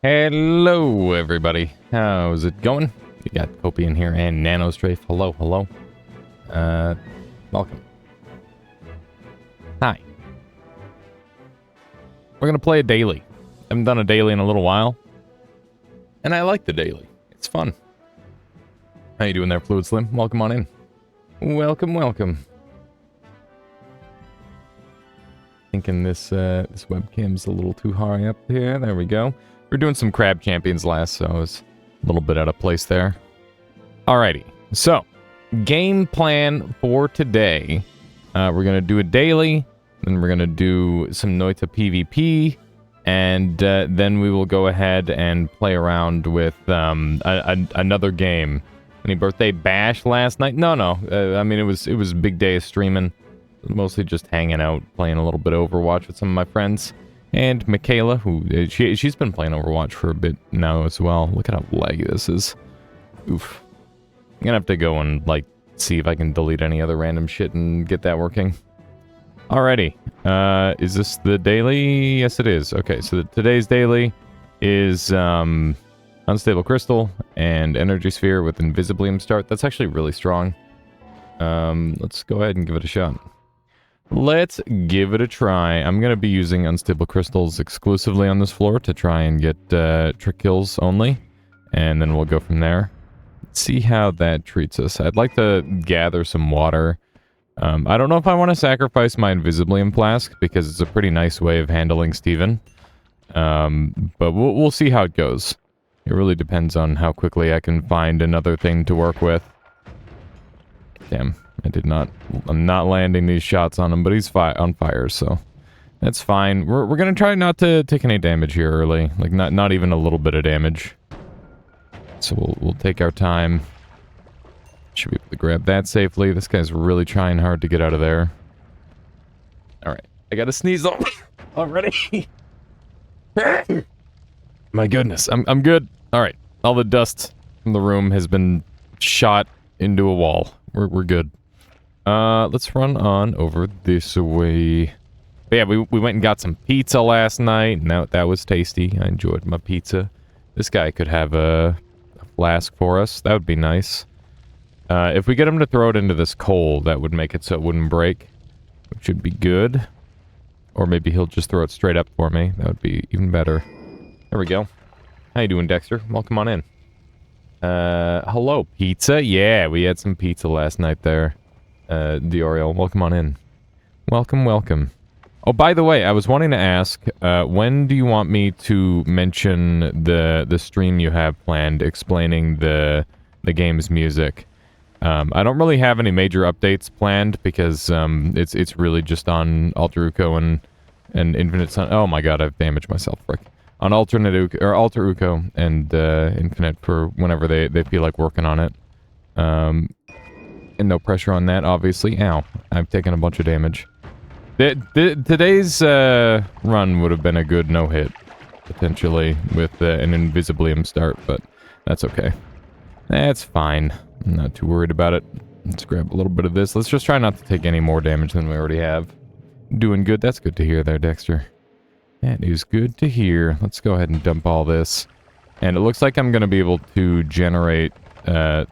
Hello, everybody. How's it going? We got Kopi in here and Nanostrafe. Hello, hello. Welcome. Hi. We're gonna play a daily. I haven't done a daily in a little while, and I like the daily. It's fun. How you doing there, Fluid Slim? Welcome on in. Welcome, welcome. Thinking this this webcam's a little too high up here. There we go. We're doing some crab champions last, so I was a little bit out of place there. Alrighty, so game plan for today. We're gonna do a daily, then we're gonna do some noita PvP, and then we will go ahead and play around with another game. Any birthday bash last night? No. I mean, it was a big day of streaming. Mostly just hanging out, playing a little bit of Overwatch with some of my friends. And Michaela, who she's been playing Overwatch for a bit now as well. Look at how laggy this is. Oof. I'm gonna have to go and, like, see if I can delete any other random shit and get that working. Alrighty. Is this the daily? Yes, it is. Okay, so today's daily is Unstable Crystal and Energy Sphere with Invisibilium start. That's actually really strong. Let's go ahead and give it a shot. Let's give it a try. I'm going to be using Unstable Crystals exclusively on this floor to try and get trick kills only. And then we'll go from there. Let's see how that treats us. I'd like to gather some water. I don't know if I want to sacrifice my Invisibilium Flask, because it's a pretty nice way of handling Steven. But we'll see how it goes. It really depends on how quickly I can find another thing to work with. Damn. I'm not landing these shots on him, but he's on fire, so that's fine. We're gonna try not to take any damage here early, like not even a little bit of damage. So we'll take our time. Should be able to grab that safely. This guy's really trying hard to get out of there. All right, I gotta sneeze already. My goodness, I'm good. All right, all the dust from the room has been shot into a wall. We're good. Let's run on over this way. But yeah, we went and got some pizza last night, and that was tasty. I enjoyed my pizza. This guy could have a flask for us. That would be nice. If we get him to throw it into this coal, that would make it so it wouldn't break, which would be good. Or maybe he'll just throw it straight up for me. That would be even better. There we go. How you doing, Dexter? Welcome on in. Hello, pizza? Yeah, we had some pizza last night there. Dioriel, welcome on in. Welcome, welcome. Oh, by the way, I was wanting to ask, when do you want me to mention the stream you have planned explaining the game's music? I don't really have any major updates planned because it's really just on Alter Uko and Infinite Sun. Oh my god, I've damaged myself, frick. On Alter Uko and Infinite for whenever they feel like working on it. And no pressure on that, obviously. Ow, I've taken a bunch of damage. Today's run would have been a good no-hit, potentially, with an Invisibilium start, but that's okay. That's fine. I'm not too worried about it. Let's grab a little bit of this. Let's just try not to take any more damage than we already have. Doing good. That's good to hear there, Dexter. That is good to hear. Let's go ahead and dump all this. And it looks like I'm going to be able to generate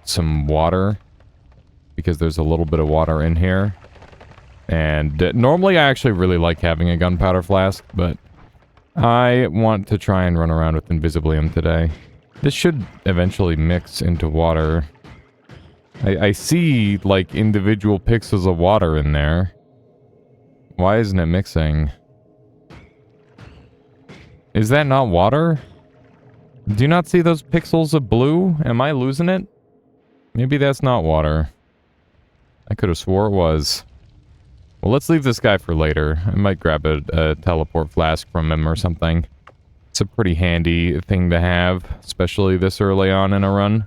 some water, because there's a little bit of water in here. And normally I actually really like having a gunpowder flask, but I want to try and run around with Invisibilium today. This should eventually mix into water. I see, like, individual pixels of water in there. Why isn't it mixing? Is that not water? Do you not see those pixels of blue? Am I losing it? Maybe that's not water. I could have swore it was. Well, let's leave this guy for later. I might grab a teleport flask from him or something. It's a pretty handy thing to have, especially this early on in a run.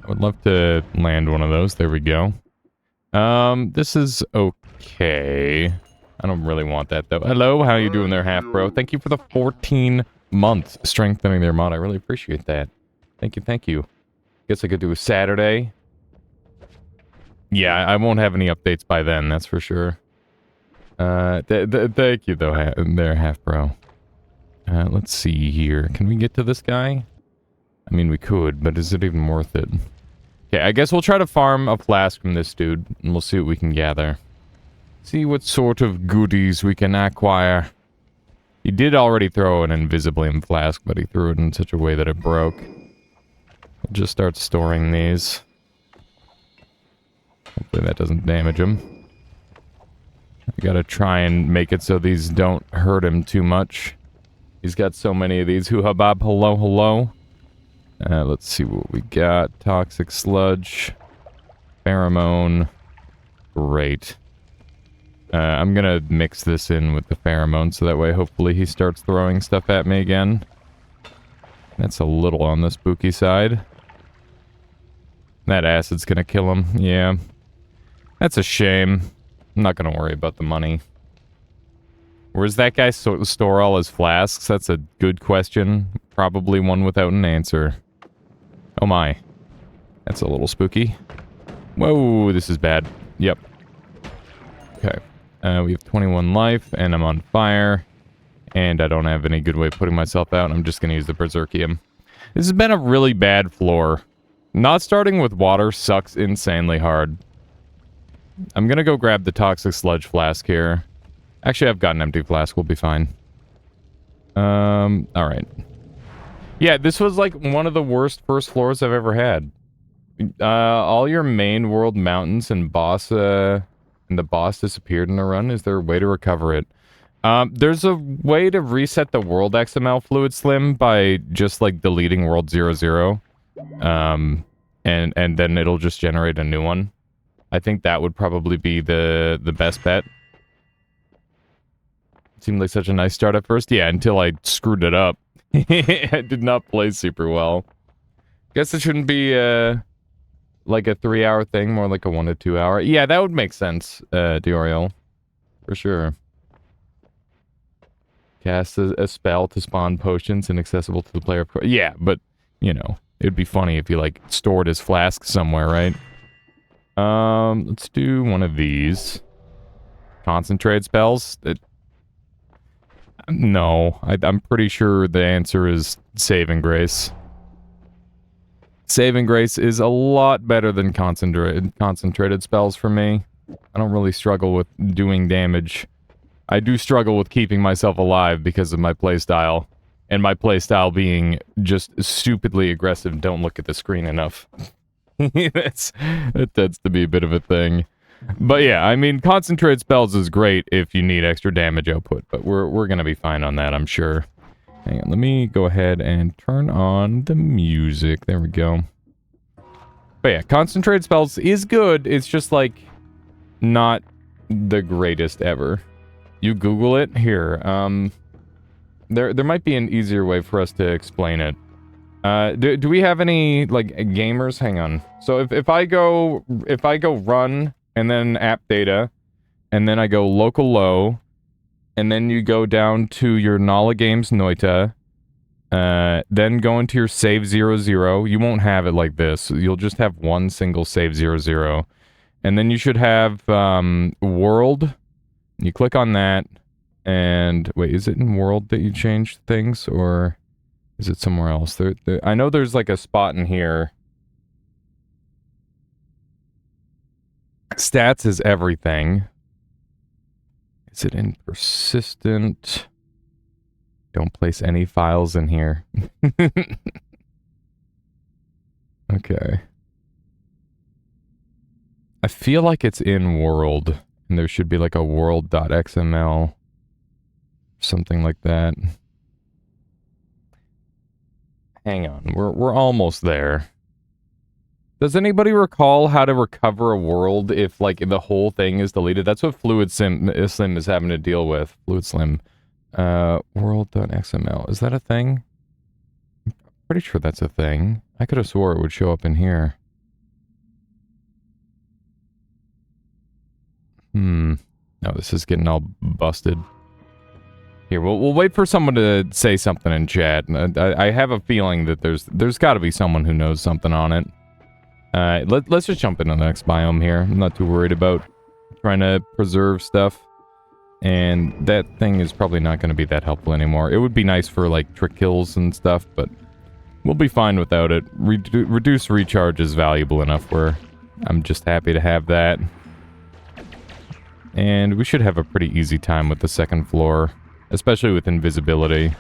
I would love to land one of those. There we go. This is okay. I don't really want that, though. Hello, how you doing there, Half Bro? Thank you for the 14 months strengthening their mod. I really appreciate that. Thank you, thank you. Guess I could do a Saturday. Yeah, I won't have any updates by then, that's for sure. Thank you, though, there, Half Bro. Let's see here. Can we get to this guy? I mean, we could, but is it even worth it? Okay, I guess we'll try to farm a flask from this dude, and we'll see what we can gather. See what sort of goodies we can acquire. He did already throw an Invisibilium flask, but he threw it in such a way that it broke. We'll just start storing these. Hopefully that doesn't damage him. I gotta try and make it so these don't hurt him too much. He's got so many of these. Hoo-ha-bob, hello, hello. Let's see what we got. Toxic sludge. Pheromone. Great. I'm gonna mix this in with the pheromone so that way hopefully he starts throwing stuff at me again. That's a little on the spooky side. That acid's gonna kill him, yeah. That's a shame. I'm not gonna worry about the money. Where's that guy store all his flasks? That's a good question. Probably one without an answer. Oh my. That's a little spooky. Whoa, this is bad. Yep. Okay. We have 21 life, and I'm on fire. And I don't have any good way of putting myself out. I'm just gonna use the Berserkium. This has been a really bad floor. Not starting with water sucks insanely hard. I'm gonna go grab the toxic sludge flask here. Actually, I've got an empty flask. We'll be fine. Alright. Yeah, this was like one of the worst first floors I've ever had. All your main world mountains and boss, and the boss disappeared in a run. Is there a way to recover it? There's a way to reset the world XML, Fluid Slim, by just, like, deleting world 00. And then it'll just generate a new one. I think that would probably be the best bet. Seemed like such a nice start at first. Yeah, until I screwed it up. I did not play super well. Guess it shouldn't be, like a 3-hour thing, more like a 1 to 2 hour. Yeah, that would make sense, Dioriel. For sure. Cast a spell to spawn potions inaccessible to the player. Yeah, but, you know, it'd be funny if he, like, stored his flask somewhere, right? Let's do one of these. Concentrate spells? No, I'm pretty sure the answer is Saving Grace. Saving Grace is a lot better than concentrated spells for me. I don't really struggle with doing damage. I do struggle with keeping myself alive because of my playstyle. And my playstyle being just stupidly aggressive, don't look at the screen enough. That tends to be a bit of a thing. But yeah, I mean, concentrated spells is great if you need extra damage output, but we're gonna be fine on that, I'm sure. Hang on, let me go ahead and turn on the music. There we go. But yeah, concentrated spells is good, it's just, like, not the greatest ever. You Google it? Here, there might be an easier way for us to explain it. Do we have any, like, gamers? Hang on. So if I go run, and then app data, and then I go local low, and then you go down to your Nala Games Noita, then go into your save 00. You won't have it like this. You'll just have one single save 00. And then you should have, world. You click on that, and wait, is it in world that you change things, or is it somewhere else? I know there's like a spot in here. Stats is everything. Is it in persistent? Don't place any files in here. Okay. I feel like it's in world, and there should be like a world.xml. Something like that. Hang on, we're almost there. Does anybody recall how to recover a world if, like, the whole thing is deleted? That's what Fluid Slim is having to deal with. Fluid Slim. World.xml. Is that a thing? I'm pretty sure that's a thing. I could have swore it would show up in here. No, this is getting all busted. Here, we'll wait for someone to say something in chat. I have a feeling that there's got to be someone who knows something on it. Let's just jump into the next biome here. I'm not too worried about trying to preserve stuff. And that thing is probably not going to be that helpful anymore. It would be nice for, like, trick kills and stuff, but we'll be fine without it. Reduce recharge is valuable enough where I'm just happy to have that. And we should have a pretty easy time with the second floor, especially with invisibility.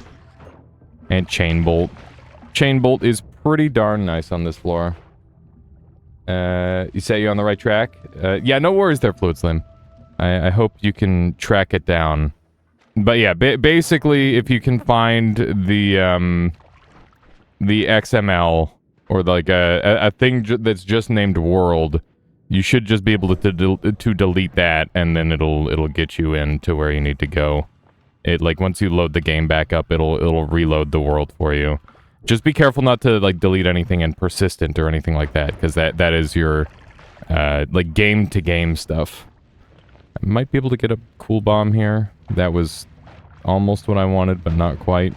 And chain bolt. Chain bolt is pretty darn nice on this floor. You say you're on the right track? Yeah, no worries there, Fluid Slim. I hope you can track it down. But yeah, basically, if you can find the XML, or like a thing that's just named world, you should just be able to delete that, and then it'll get you into where you need to go. It, like, once you load the game back up, it'll reload the world for you. Just be careful not to, like, delete anything in persistent or anything like that, because that is your, like, game-to-game stuff. I might be able to get a cool bomb here. That was almost what I wanted, but not quite.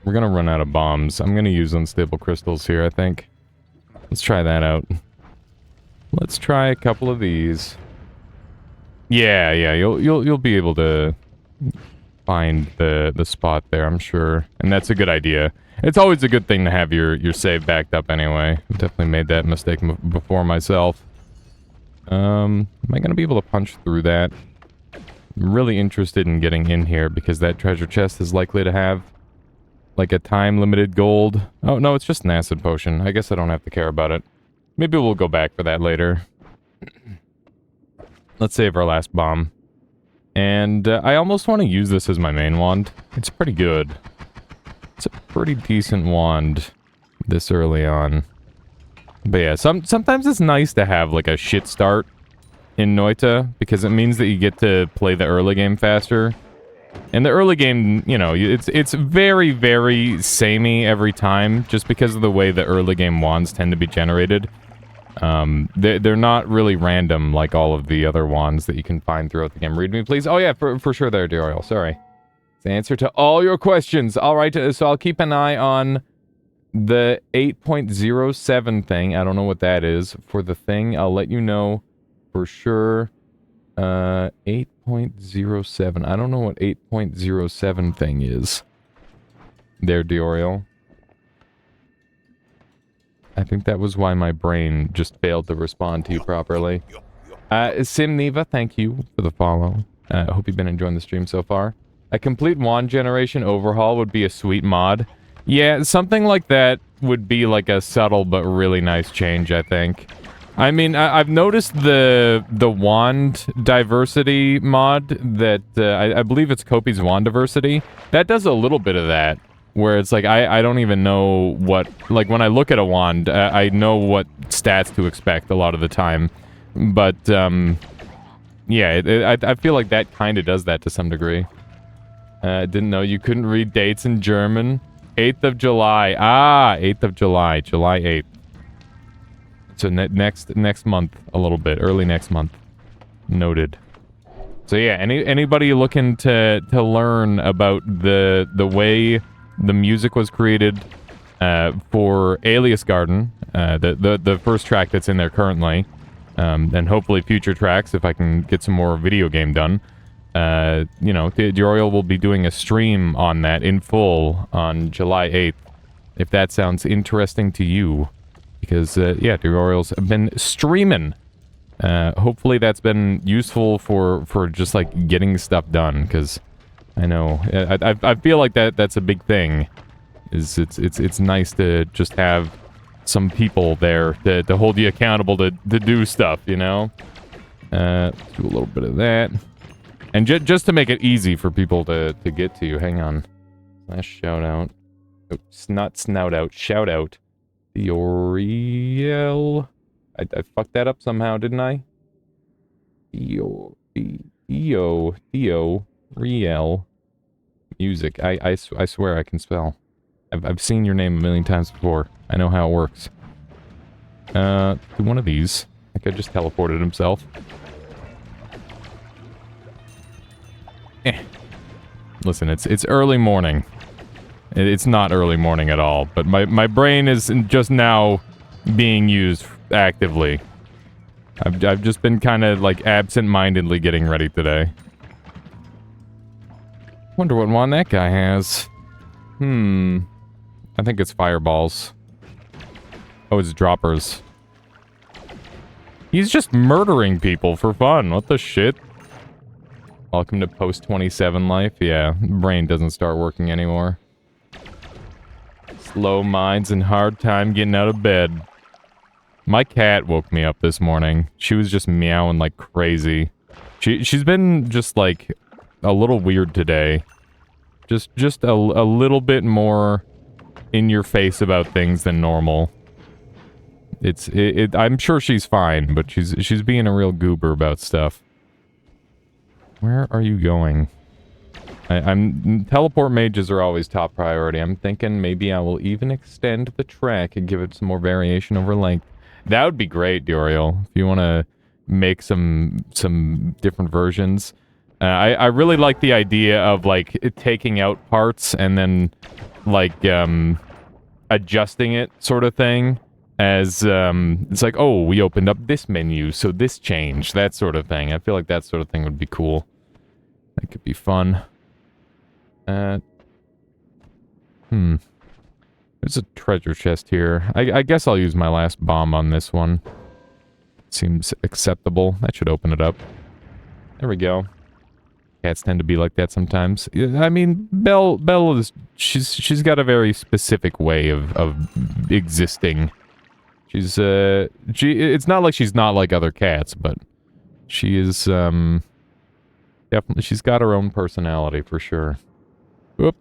We're gonna run out of bombs. I'm gonna use unstable crystals here, I think. Let's try that out. Let's try a couple of these. Yeah, you'll be able to find the spot there, I'm sure. And that's a good idea. It's always a good thing to have your save backed up anyway. I've definitely made that mistake before myself. Am I gonna be able to punch through that? I'm really interested in getting in here because that treasure chest is likely to have, like, a time-limited gold. Oh, no, it's just an acid potion. I guess I don't have to care about it. Maybe we'll go back for that later. Let's save our last bomb. And I almost want to use this as my main wand. It's pretty good. It's a pretty decent wand this early on. But yeah, sometimes it's nice to have, like, a shit start in Noita, because it means that you get to play the early game faster. And the early game, you know, it's very, very samey every time, just because of the way the early game wands tend to be generated. They're not really random like all of the other wands that you can find throughout the game. Read me, please. Oh yeah, for sure there, Doriel. Sorry. It's the answer to all your questions. All right, so I'll keep an eye on the 8.07 thing. I don't know what that is. For the thing, I'll let you know for sure. 8.07. I don't know what 8.07 thing is. There, Doriel. I think that was why my brain just failed to respond to you properly. Simneva, thank you for the follow. I hope you've been enjoying the stream so far. A complete wand generation overhaul would be a sweet mod. Yeah, something like that would be like a subtle but really nice change, I think. I mean, I've noticed the wand diversity mod that, I believe it's Kopi's wand diversity. That does a little bit of that, where it's like, I don't even know what, like, when I look at a wand, I know what stats to expect a lot of the time. But, yeah, I feel like that kind of does that to some degree. Didn't know you couldn't read dates in German. 8th of July. Ah, 8th of July. July 8th. So next month, a little bit. Early next month. Noted. So yeah, anybody looking to learn about the way the music was created for Alias Garden, the first track that's in there currently, and hopefully future tracks if I can get some more video game done. You know, Doriel will be doing a stream on that in full on July 8th, if that sounds interesting to you. Because, yeah, Doriel's been streaming. Hopefully that's been useful for just, like, getting stuff done, because I know, I feel like that's a big thing. It's nice to just have some people there to hold you accountable to do stuff, you know? Let's do a little bit of that. And just to make it easy for people to get to you, hang on. Last shout out. Oops, not snout out, shout out. Theoriel. I fucked that up somehow, didn't I? Theo, Riel. Music. I swear I can spell. I've seen your name a million times before. I know how it works. Do one of these. I could just teleported himself. Listen, it's early morning. It's not early morning at all, but my brain is just now being used actively. I've just been kind of, like, absent-mindedly getting ready today. Wonder what one that guy has. I think it's fireballs. Oh, it's droppers. He's just murdering people for fun. What the shit? Welcome to post-27 life. Yeah, brain doesn't start working anymore. Slow minds and hard time getting out of bed. My cat woke me up this morning. She was just meowing like crazy. She's been just like a little weird today. Just a little bit more in your face about things than normal. I'm sure she's fine, but she's being a real goober about stuff. Where are you going? Teleport mages are always top priority. I'm thinking maybe I will even extend the track and give it some more variation over length. That would be great, Duriel, if you want to make some different versions. I really like the idea of, like, taking out parts and then, like, adjusting it sort of thing. As, it's like, oh, we opened up this menu, so this changed. That sort of thing. I feel like that sort of thing would be cool. That could be fun. There's a treasure chest here. I guess I'll use my last bomb on this one. Seems acceptable. That should open it up. There we go. Cats tend to be like that sometimes. I mean, Belle is... She's got a very specific way of existing. She's, it's not like she's not like other cats, but she is, definitely, she's got her own personality, for sure. Whoop.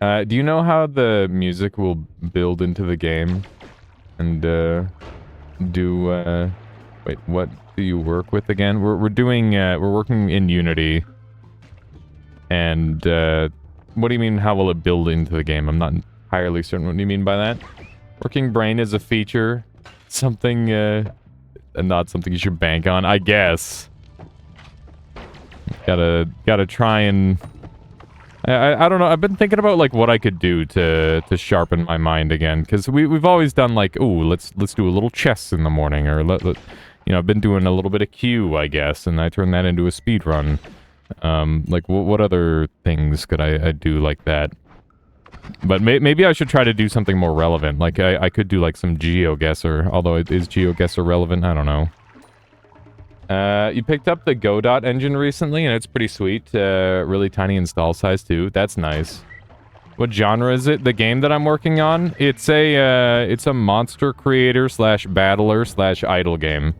Do you know how the music will build into the game? And, wait, what do you work with again? We're doing, we're working in Unity. And, what do you mean, how will it build into the game? I'm not entirely certain what you mean by that. Working brain is a feature. Something, not something you should bank on, I guess. Gotta try and... I don't know, I've been thinking about, like, what I could do to sharpen my mind again, because we've always done, like, ooh, let's do a little chess in the morning, or, you know, I've been doing a little bit of Q, I guess, and I turned that into a speed run. Like, what other things could I do like that? But maybe I should try to do something more relevant, like, I could do, like, some GeoGuessr, although is GeoGuessr relevant? I don't know. You picked up the Godot engine recently, and it's pretty sweet. Really tiny install size, too. That's nice. What genre is it? The game that I'm working on? It's a monster creator / battler / idle game.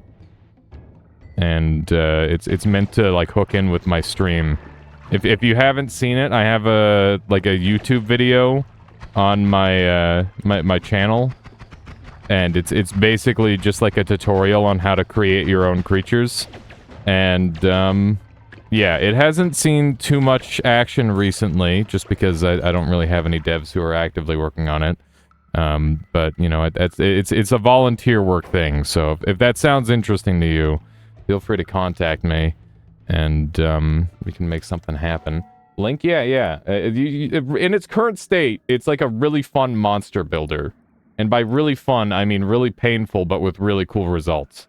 And, it's meant to, like, hook in with my stream. If you haven't seen it, I have a YouTube video on my, my channel. And it's basically just like a tutorial on how to create your own creatures. And, yeah, it hasn't seen too much action recently, just because I don't really have any devs who are actively working on it. But, you know, it's a volunteer work thing, so if that sounds interesting to you, feel free to contact me, and, we can make something happen. Link? Yeah. In its current state, it's like a really fun monster builder. And by really fun, I mean really painful, but with really cool results.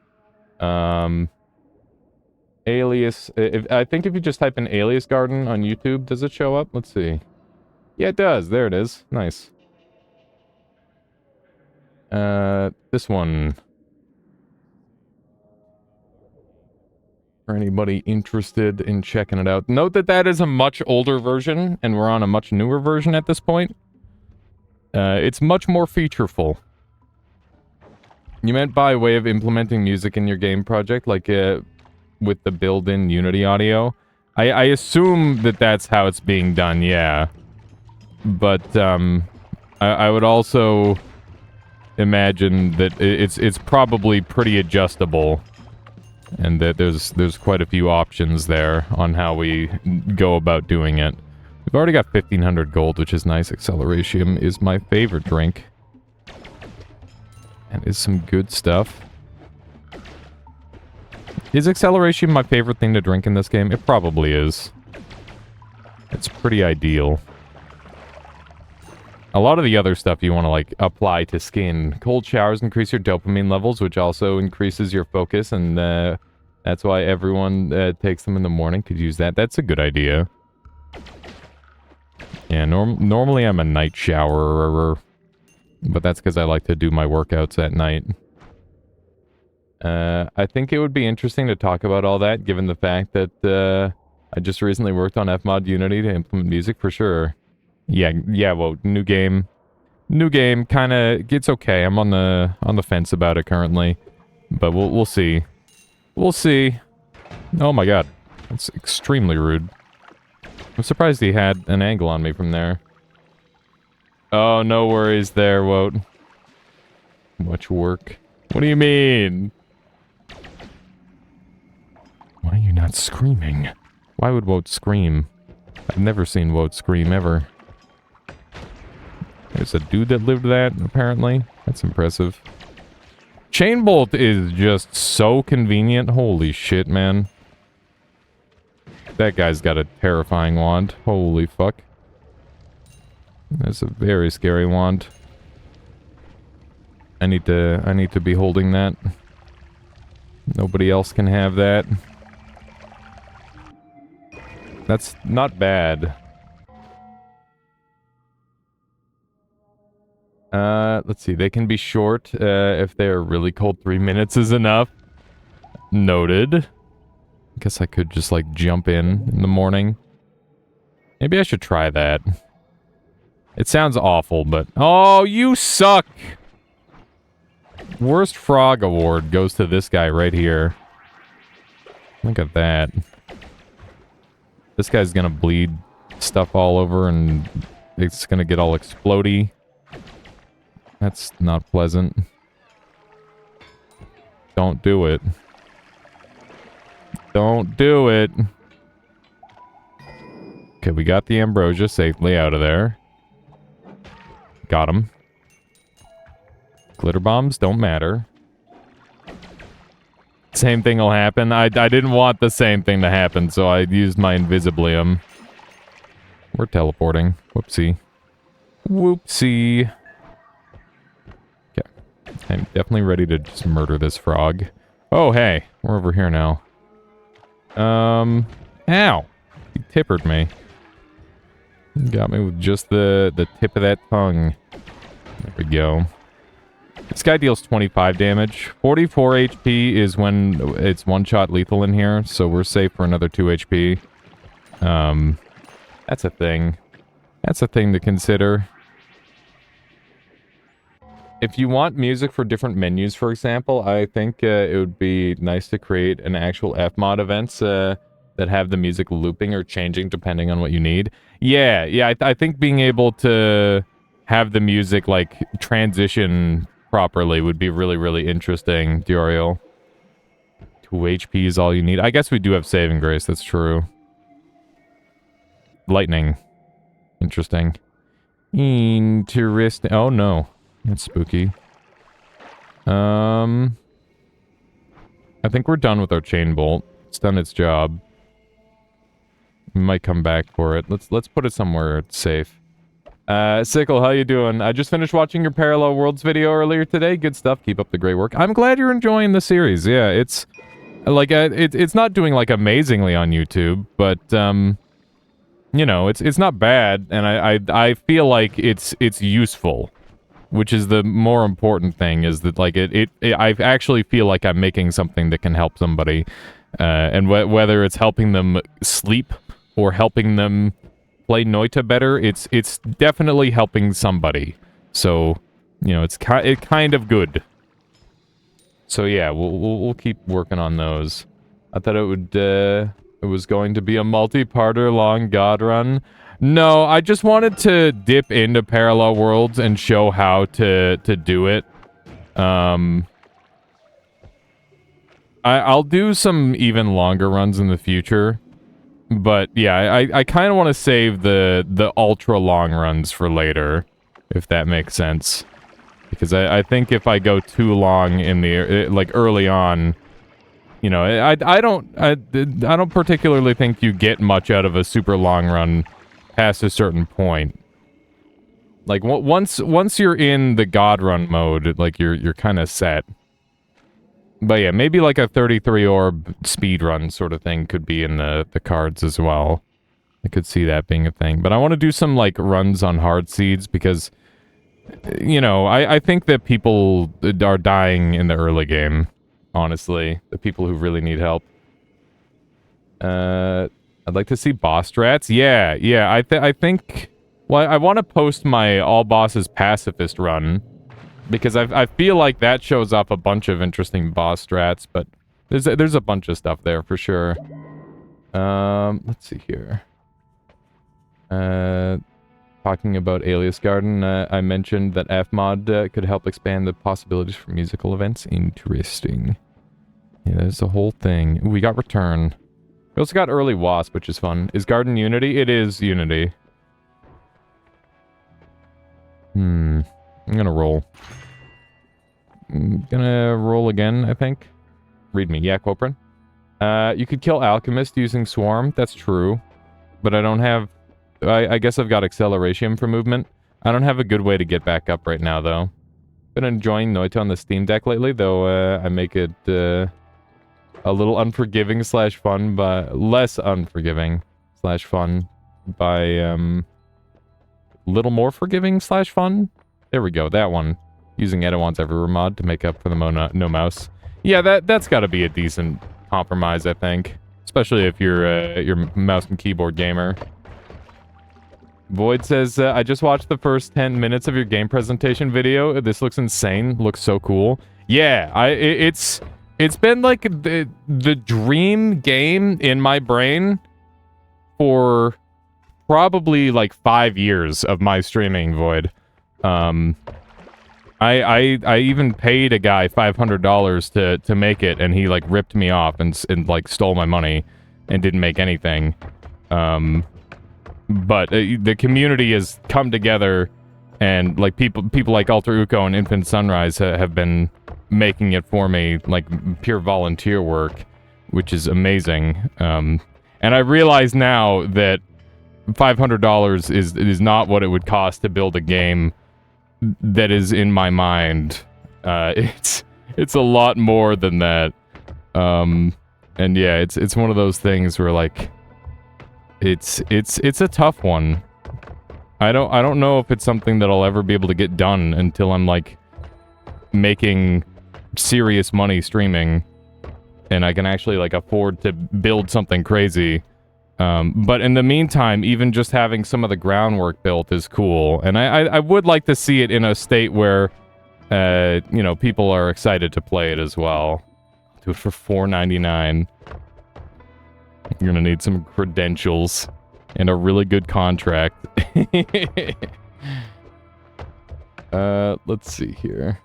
Alias... I think if you just type in Alias Garden on YouTube, does it show up? Let's see. Yeah, it does. There it is. Nice. This one. For anybody interested in checking it out. Note that that is a much older version, and we're on a much newer version at this point. It's much more featureful. You meant by way of implementing music in your game project, like, with the built-in Unity audio? I assume that that's how it's being done, yeah. But, I would also imagine that it's probably pretty adjustable. And that there's quite a few options there on how we go about doing it. We've already got 1,500 gold, which is nice. Acceleration is my favorite drink. And is some good stuff. Is acceleration my favorite thing to drink in this game? It probably is. It's pretty ideal. A lot of the other stuff you want to, like, apply to skin. Cold showers increase your dopamine levels, which also increases your focus, and that's why everyone takes them in the morning. Could use that. That's a good idea. Yeah, normally I'm a night showerer, but that's because I like to do my workouts at night. I think it would be interesting to talk about all that, given the fact that I just recently worked on Fmod Unity to implement music for sure. Yeah, well, new game, kind of, it's okay. I'm on the fence about it currently, but we'll see. We'll see. Oh my god, that's extremely rude. I'm surprised he had an angle on me from there. Oh, no worries there, Wote. Much work. What do you mean? Why are you not screaming? Why would Wote scream? I've never seen Wote scream, ever. There's a dude that lived that, apparently. That's impressive. Chain bolt is just so convenient. Holy shit, man. That guy's got a terrifying wand. Holy fuck. That's a very scary wand. I need to be holding that. Nobody else can have that. That's not bad. Let's see. They can be short if they're really cold. 3 minutes is enough. Noted. I guess I could just, like, jump in the morning. Maybe I should try that. It sounds awful, but... Oh, you suck! Worst frog award goes to this guy right here. Look at that. This guy's gonna bleed stuff all over and it's gonna get all explodey. That's not pleasant. Don't do it. Don't do it. Okay, we got the ambrosia safely out of there. Got him. Glitter bombs don't matter. Same thing will happen. I didn't want the same thing to happen, so I used my invisiblium. We're teleporting. Whoopsie. Whoopsie. Okay. I'm definitely ready to just murder this frog. Oh, hey. We're over here now. Ow. He tippered me. Got me with just the tip of that tongue. There we go. This guy deals 25 damage. 44 HP is when it's one-shot lethal in here, so we're safe for another 2 HP. That's a thing. That's a thing to consider. If you want music for different menus, for example, I think it would be nice to create an actual Fmod events that have the music looping or changing depending on what you need. Yeah, I think being able to have the music, like, transition properly would be really, really interesting, Duriel. 2 HP is all you need. I guess we do have saving grace, that's true. Lightning. Interesting. Interesting. Oh, no. That's spooky. I think we're done with our chain bolt. It's done its job. We might come back for it. Let's put it somewhere safe. Sickle, how you doing? I just finished watching your Parallel Worlds video earlier today. Good stuff. Keep up the great work. I'm glad you're enjoying the series. Yeah, it's like it's not doing, like, amazingly on YouTube, but you know, it's not bad, and I feel like it's useful, which is the more important thing. Is that, like, I actually feel like I'm making something that can help somebody, and whether it's helping them sleep or helping them play Noita better, it's definitely helping somebody. So, you know, it's kind of good. So yeah, we'll keep working on those. I thought it was going to be a multi-parter long God run. No, I just wanted to dip into Parallel Worlds and show how to do it. I'll do some even longer runs in the future. But yeah, I kind of want to save the ultra long runs for later, if that makes sense. Because I think if I go too long in the like early on, you know, I don't particularly think you get much out of a super long run past a certain point. Like, once you're in the God Run mode, like, you're kind of set. But yeah, maybe like a 33 orb speed run sort of thing could be in the cards as well. I could see that being a thing. But I want to do some, like, runs on hard seeds because, you know, I think that people are dying in the early game, honestly. The people who really need help. I'd like to see boss strats. Yeah, I think... Well, I want to post my all bosses pacifist run, because I feel like that shows off a bunch of interesting boss strats, but there's a bunch of stuff there for sure. Let's see here. Talking about Alias Garden, I mentioned that fmod could help expand the possibilities for musical events. Interesting. Yeah, there's a whole thing. Ooh, we got Return. We also got Early Wasp, which is fun. Is Garden Unity? It is Unity. I'm gonna roll. I'm gonna roll again, I think. Read me. Yeah, Quoprin. You could kill Alchemist using Swarm. That's true. But I don't have... I guess I've got Acceleration for movement. I don't have a good way to get back up right now, though. Been enjoying Noita on the Steam Deck lately, though I make it a little unforgiving slash fun, but less unforgiving slash fun by little more forgiving slash fun. There we go, that one. Using Edowon's Everywhere mod to make up for the no mouse. Yeah, that's got to be a decent compromise, I think, especially if you're mouse and keyboard gamer. Void says, I just watched the first 10 minutes of your game presentation video. This looks insane. Looks so cool. Yeah, it's been like the dream game in my brain for probably like 5 years of my streaming, Void. I even paid a guy $500 to make it, and he like ripped me off and like stole my money and didn't make anything. But the community has come together, and like people like Alter Uko and Infant Sunrise have been making it for me, like pure volunteer work, which is amazing. And I realize now that $500 is not what it would cost to build a game that is in my mind. It's a lot more than that. And yeah, it's one of those things where like it's a tough one. I don't know if it's something that I'll ever be able to get done until I'm like making serious money streaming and I can actually like afford to build something crazy. But in the meantime, even just having some of the groundwork built is cool. And I would like to see it in a state where, you know, people are excited to play it as well. Do it for $4.99. You're gonna need some credentials and a really good contract. Let's see here.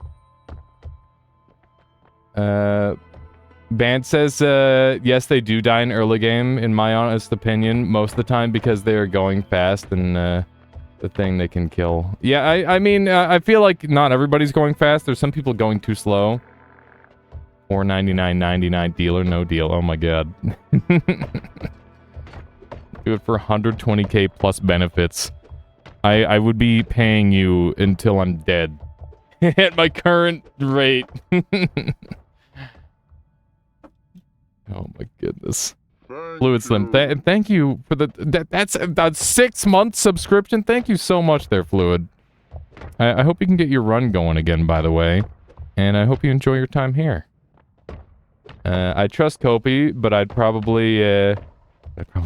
Band says, yes, they do die in early game, in my honest opinion, most of the time because they are going fast and, the thing they can kill. Yeah, I mean, I feel like not everybody's going fast. There's some people going too slow. $4.99.99 deal or no deal. Oh my god. Do it for 120k plus benefits. I would be paying you until I'm dead. At my current rate. Oh my goodness. Fluid Slim, thank you for that's a 6-month subscription. Thank you so much there, Fluid. I hope you can get your run going again, by the way. And I hope you enjoy your time here. I trust Kopi, but I probably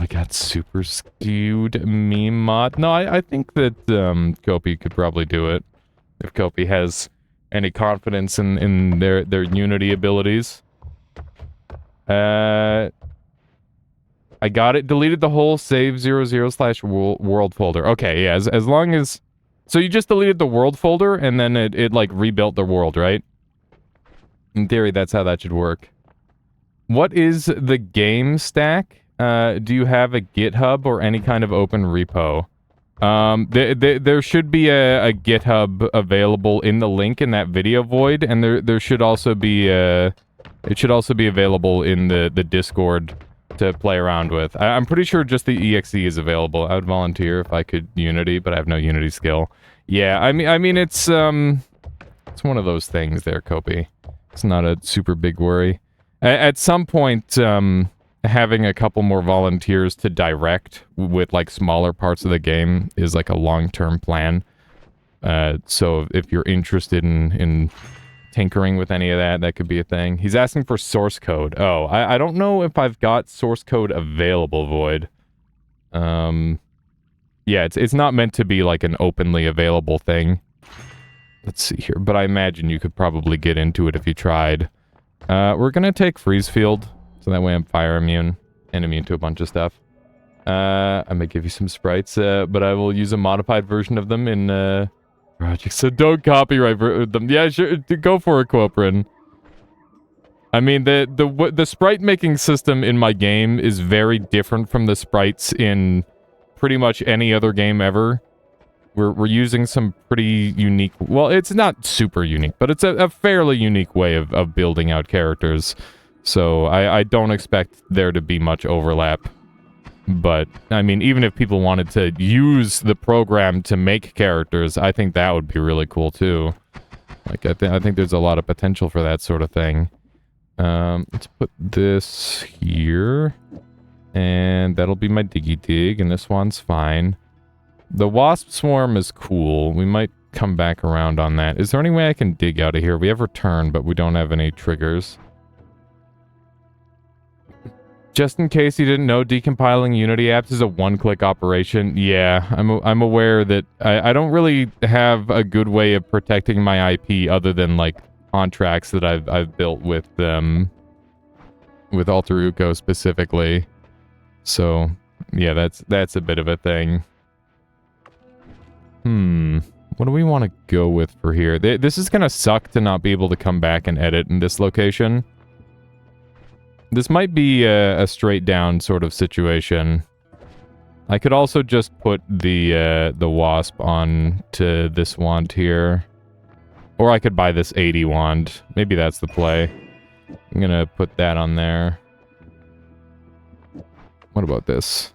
got super skewed meme mod. No, I think that Kopi could probably do it. If Kopi has any confidence in their Unity abilities. I got it. Deleted the whole save 00/world folder. Okay, yeah, as long as... So you just deleted the world folder, and then it like, rebuilt the world, right? In theory, that's how that should work. What is the game stack? Do you have a GitHub or any kind of open repo? There should be a GitHub available in the link in that video, Void, and there should also be it should also be available in the Discord to play around with. I'm pretty sure just the EXE is available. I would volunteer if I could Unity, but I have no Unity skill. Yeah, I mean it's one of those things there, Kopi. It's not a super big worry. At some point, having a couple more volunteers to direct with like smaller parts of the game is like a long-term plan. So if you're interested in tinkering with any of that, that could be a thing. He's asking for source code. Oh, I don't know if I've got source code available, Void. Yeah, it's not meant to be like an openly available thing. Let's see here, but I imagine you could probably get into it if you tried. We're gonna take Freeze Field, so that way I'm fire immune and immune to a bunch of stuff. I'm gonna give you some sprites, but I will use a modified version of them in, projects, so don't copyright them. Yeah, sure, go for it, Quoprin. I mean, the sprite making system in my game is very different from the sprites in pretty much any other game ever. We're using some pretty unique... Well, it's not super unique, but it's a fairly unique way of building out characters. So I don't expect there to be much overlap. But, I mean, even if people wanted to use the program to make characters, I think that would be really cool, too. Like, I think there's a lot of potential for that sort of thing. Let's put this here. And that'll be my diggy dig, and this one's fine. The wasp swarm is cool. We might come back around on that. Is there any way I can dig out of here? We have return, but we don't have any triggers. Just in case you didn't know, decompiling Unity apps is a one-click operation. Yeah, I'm aware that I don't really have a good way of protecting my IP other than, like, contracts that I've built with Alter Uco specifically. So, yeah, that's a bit of a thing. What do we want to go with for here? This is gonna suck to not be able to come back and edit in this location. This might be a straight down sort of situation. I could also just put the wasp on to this wand here. Or I could buy this 80 wand. Maybe that's the play. I'm gonna put that on there. What about this?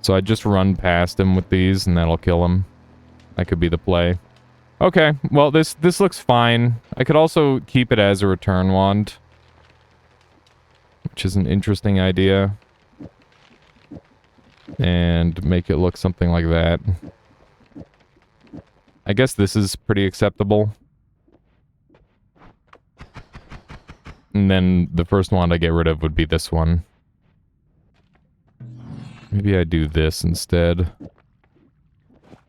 So I just run past him with these and that'll kill him. That could be the play. Okay, well this looks fine. I could also keep it as a return wand, which is an interesting idea. And make it look something like that. I guess this is pretty acceptable. And then the first wand I get rid of would be this one. Maybe I do this instead.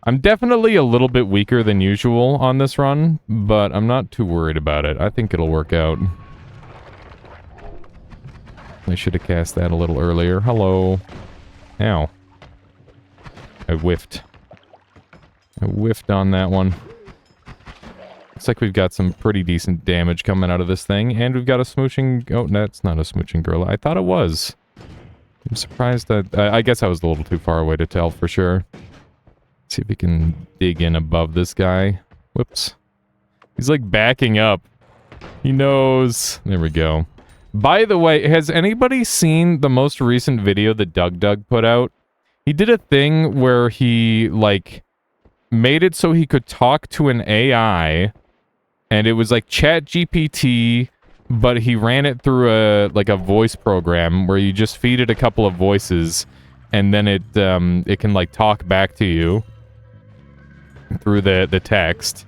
I'm definitely a little bit weaker than usual on this run, but I'm not too worried about it. I think it'll work out. I should have cast that a little earlier. Hello. Ow. I whiffed. I whiffed on that one. Looks like we've got some pretty decent damage coming out of this thing, and we've got a smooching... Oh, that's not a smooching gorilla. I thought it was. I'm surprised that... I guess I was a little too far away to tell for sure. Let's see if we can dig in above this guy. Whoops. He's like backing up. He knows. There we go. By the way, has anybody seen the most recent video that Doug put out? He did a thing where he, like, made it so he could talk to an AI, and it was like ChatGPT, but he ran it through a voice program where you just feed it a couple of voices, and then it can, like, talk back to you through the text.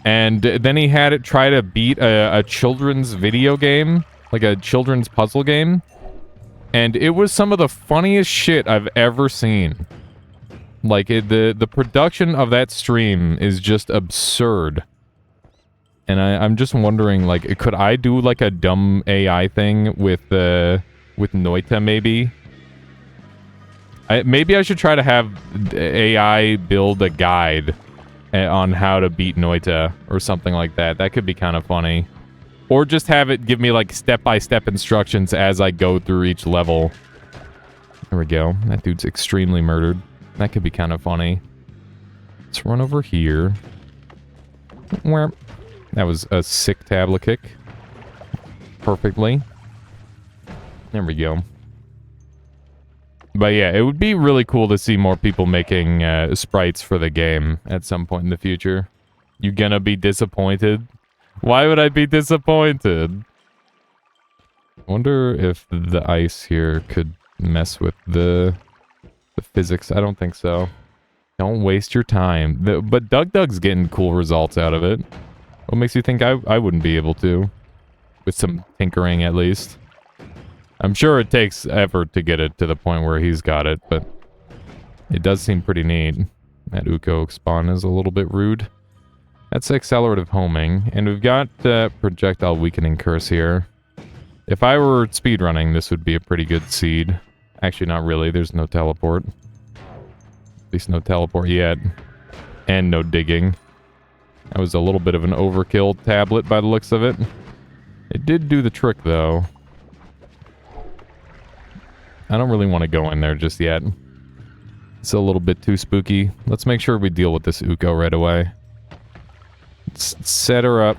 And then he had it try to beat a children's video game, like a children's puzzle game. And it was some of the funniest shit I've ever seen. Like, the production of that stream is just absurd. And I'm just wondering, like, could I do, like, a dumb AI thing with Noita, maybe? Maybe I should try to have AI build a guide on how to beat Noita, or something like that. That could be kind of funny. Or just have it give me, like, step-by-step instructions as I go through each level. There we go. That dude's extremely murdered. That could be kind of funny. Let's run over here. That was a sick tablet kick. Perfectly. There we go. But yeah, it would be really cool to see more people making sprites for the game at some point in the future. You gonna be disappointed? Why would I be disappointed? I wonder if the ice here could mess with the physics. I don't think so. Don't waste your time. But Dug's getting cool results out of it. What makes you think I wouldn't be able to? With some tinkering, at least. I'm sure it takes effort to get it to the point where he's got it, but it does seem pretty neat. That Uko spawn is a little bit rude. That's accelerative homing, and we've got projectile weakening curse here. If I were speedrunning, this would be a pretty good seed. Actually, not really. There's no teleport. At least no teleport yet. And no digging. That was a little bit of an overkill tablet by the looks of it. It did do the trick, though. I don't really want to go in there just yet. It's a little bit too spooky. Let's make sure we deal with this Uko right away. Let's set her up.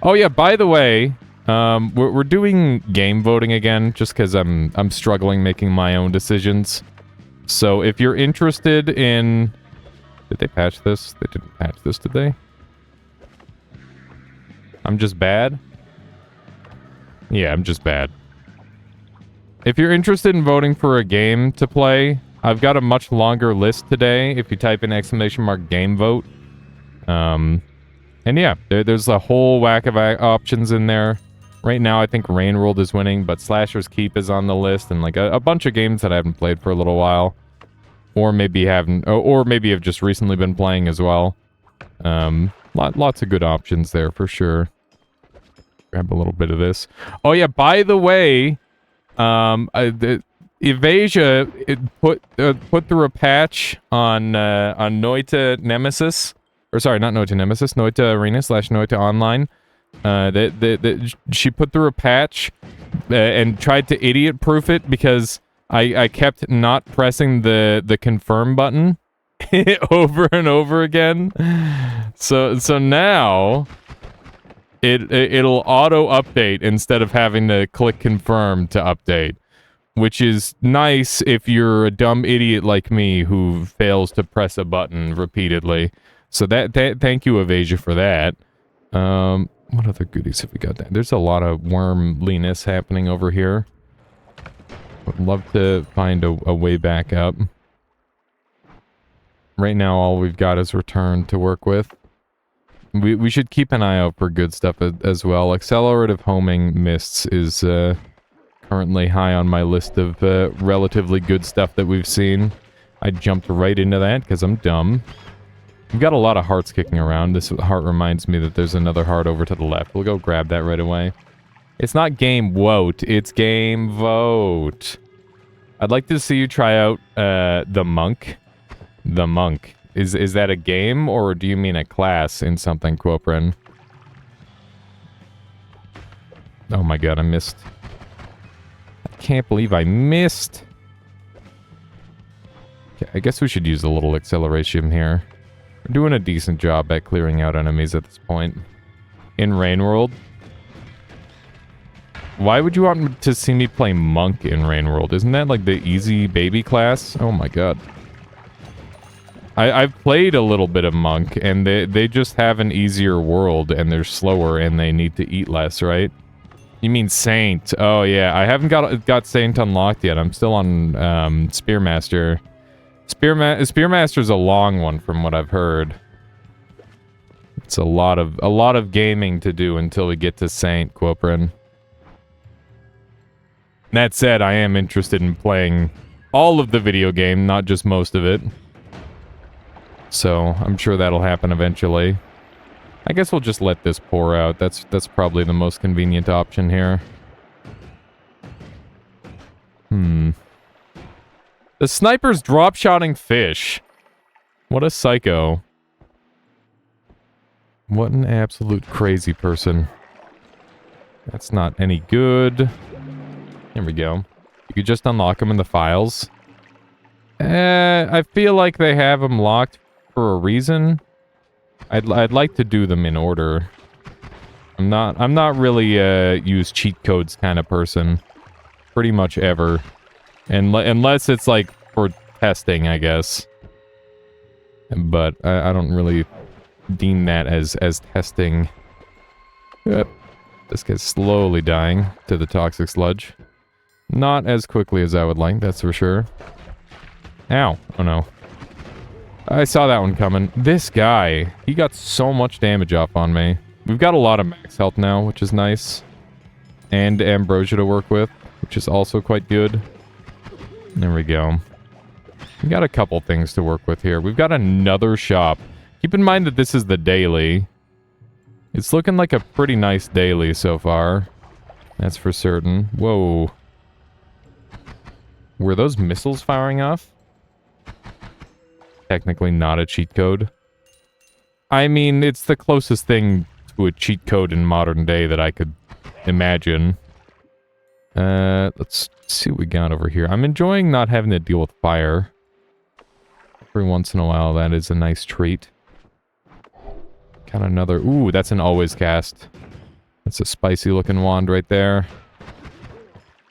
Oh yeah, by the way, we're doing game voting again, just because I'm struggling making my own decisions. So if you're interested in... Did they patch this? They didn't patch this, did they? I'm just bad? Yeah, I'm just bad. If you're interested in voting for a game to play, I've got a much longer list today if you type in !gamevote. And yeah, there's a whole whack of options in there. Right now, I think Rain World is winning, but Slasher's Keep is on the list, and like a bunch of games that I haven't played for a little while. Or maybe haven't, or maybe have just recently been playing as well. Lots of good options there for sure. Grab a little bit of this. Oh yeah, by the way, Evasia put through a patch on Noita Nemesis, or sorry, not Noita Nemesis, Noita Arena / Noita Online. She put through a patch and tried to idiot-proof it because I kept not pressing the confirm button over and over again. So now it'll auto update instead of having to click confirm to update, which is nice if you're a dumb idiot like me who fails to press a button repeatedly. So thank you, Evasia, for that. What other goodies have we got there? There's a lot of wormliness happening over here. Would love to find a way back up. Right now, all we've got is return to work with. We should keep an eye out for good stuff as well. Accelerative homing mists is currently high on my list of relatively good stuff that we've seen. I jumped right into that because I'm dumb. We've got a lot of hearts kicking around. This heart reminds me that there's another heart over to the left. We'll go grab that right away. It's not game vote, it's game vote. I'd like to see you try out the monk. The monk. Is that a game, or do you mean a class in something, Quoprin? Oh my god, I missed. I can't believe I missed. Okay, I guess we should use a little acceleration here. We're doing a decent job at clearing out enemies at this point. In Rain World. Why would you want to see me play Monk in Rain World? Isn't that like the easy baby class? Oh my god. I've played a little bit of Monk, and they just have an easier world, and they're slower, and they need to eat less, right? You mean Saint. Oh yeah, I haven't got Saint unlocked yet. I'm still on Spearmaster. Spearmaster's a long one from what I've heard. It's a lot of gaming to do until we get to Saint, Quoprin. That said, I am interested in playing all of the video game, not just most of it. So, I'm sure that'll happen eventually. I guess we'll just let this pour out. That's probably the most convenient option here. The sniper's drop-shotting fish. What a psycho. What an absolute crazy person. That's not any good. There we go. You could just unlock them in the files. I feel like they have them locked for a reason. I'd like to do them in order. I'm not really use cheat codes kind of person. Pretty much ever. And unless it's like for testing, I guess. But I don't really deem that as testing. Yep. This guy's slowly dying to the toxic sludge. Not as quickly as I would like, that's for sure. Ow. Oh no. I saw that one coming. This guy, he got so much damage off on me. We've got a lot of max health now, which is nice. And ambrosia to work with, which is also quite good. There we go. We got a couple things to work with here. We've got another shop. Keep in mind that this is the daily. It's looking like a pretty nice daily so far. That's for certain. Whoa. Were those missiles firing off? Technically not a cheat code. I mean, it's the closest thing to a cheat code in modern day that I could imagine. Let's see what we got over here. I'm enjoying not having to deal with fire. Every once in a while, that is a nice treat. Got another... Ooh, that's an always cast. That's a spicy looking wand right there.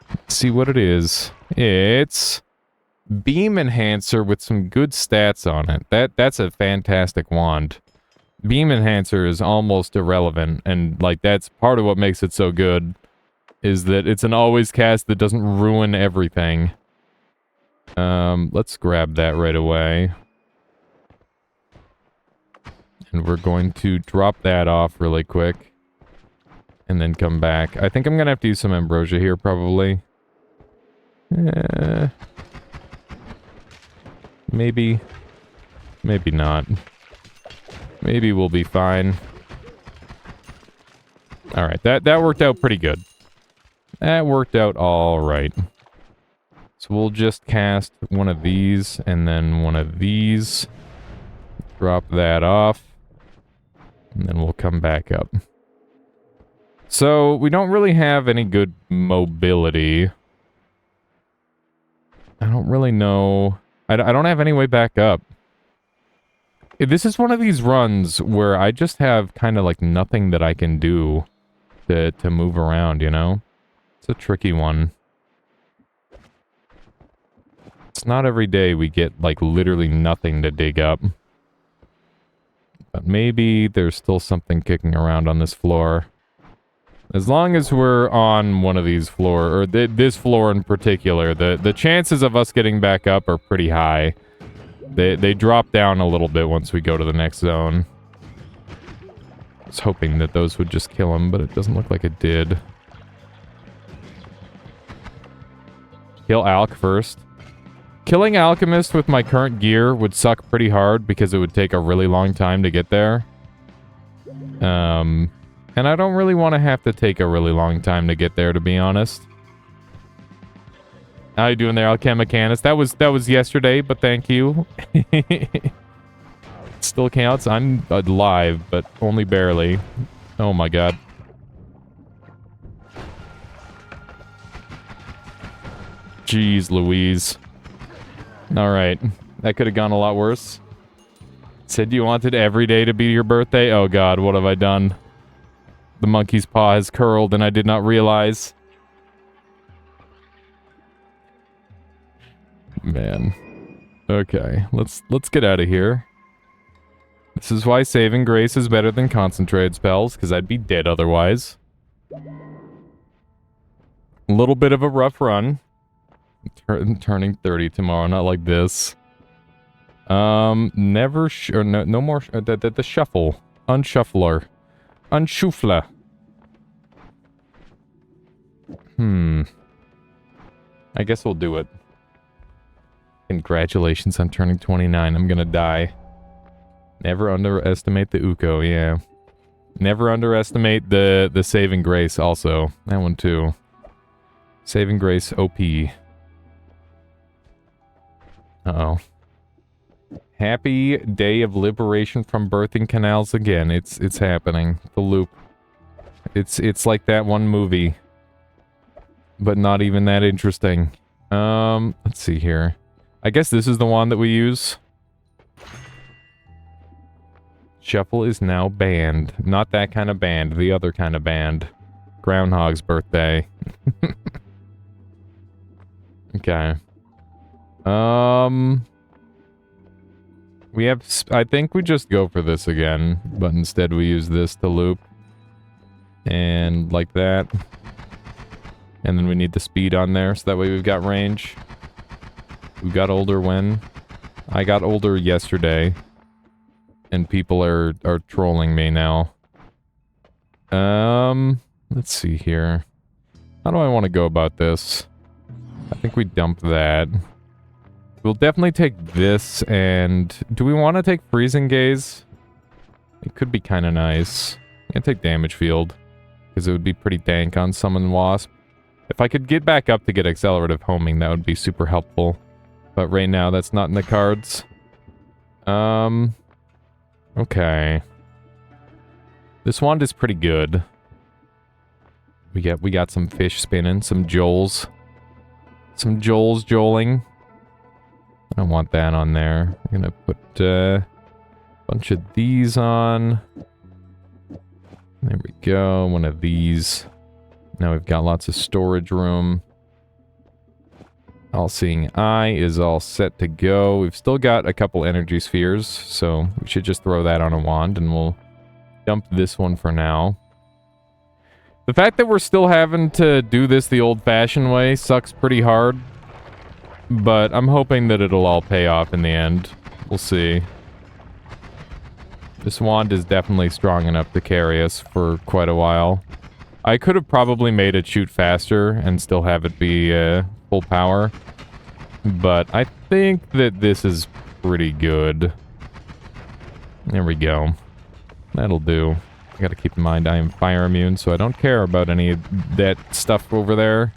Let's see what it is. It's... Beam Enhancer with some good stats on it. That's a fantastic wand. Beam Enhancer is almost irrelevant, and like that's part of what makes it so good, is that it's an always cast that doesn't ruin everything. Let's grab that right away. And we're going to drop that off really quick. And then come back. I think I'm gonna have to use some ambrosia here, probably. Maybe. Maybe not. Maybe we'll be fine. Alright, that worked out pretty good. That worked out alright. So we'll just cast one of these, and then one of these. Drop that off. And then we'll come back up. So, we don't really have any good mobility. I don't really know... I don't have any way back up. This is one of these runs where I just have kind of like nothing that I can do to move around, you know? It's a tricky one. It's not every day we get like literally nothing to dig up. But maybe there's still something kicking around on this floor. As long as we're on one of these floors, or this floor in particular, the chances of us getting back up are pretty high. They drop down a little bit once we go to the next zone. I was hoping that those would just kill him, but it doesn't look like it did. Kill Alk first. Killing Alchemist with my current gear would suck pretty hard because it would take a really long time to get there. And I don't really want to have to take a really long time to get there, to be honest. How you doing there, Alchemicanus? That was yesterday, but thank you. Still counts. I'm alive, but only barely. Oh my god. Jeez Louise. Alright. That could have gone a lot worse. Said you wanted every day to be your birthday? Oh god, what have I done? The monkey's paw has curled and I did not realize. Man. Okay, let's get out of here. This is why saving grace is better than concentrated spells, because I'd be dead otherwise. A little bit of a rough run. Turning 30 tomorrow, not like this. Never no more the shuffle. Unshuffler. Unshuffler. I guess we'll do it. Congratulations on turning 29. I'm gonna die. Never underestimate the Uko, yeah. Never underestimate the saving grace also. That one too. Saving grace OP. Uh-oh. Happy day of liberation from birthing canals again. It's happening. The loop. It's like that one movie. But not even that interesting. Let's see here. I guess this is the one that we use. Shuffle is now banned. Not that kind of band, the other kind of band. Groundhog's birthday. Okay. We have... I think we just go for this again, but instead we use this to loop. And like that. And then we need the speed on there, so that way we've got range. We got older when? I got older yesterday. And people are trolling me now. Let's see here. How do I want to go about this? I think we dump that. We'll definitely take this, and... Do we want to take Freezing Gaze? It could be kind of nice. I'm gonna take Damage Field, because it would be pretty dank on Summon Wasp. If I could get back up to get Accelerative Homing, that would be super helpful. But right now, that's not in the cards. Okay. This wand is pretty good. We got some fish spinning, some Joels. Some Joels joling. I don't want that on there. I'm gonna put a bunch of these on. There we go, one of these. Now we've got lots of storage room. All-Seeing Eye is all set to go. We've still got a couple energy spheres, so we should just throw that on a wand, and we'll dump this one for now. The fact that we're still having to do this the old-fashioned way sucks pretty hard, but I'm hoping that it'll all pay off in the end. We'll see. This wand is definitely strong enough to carry us for quite a while. I could have probably made it shoot faster and still have it be full power, but I think that this is pretty good. There we go. That'll do. I gotta keep in mind I am fire immune, so I don't care about any of that stuff over there.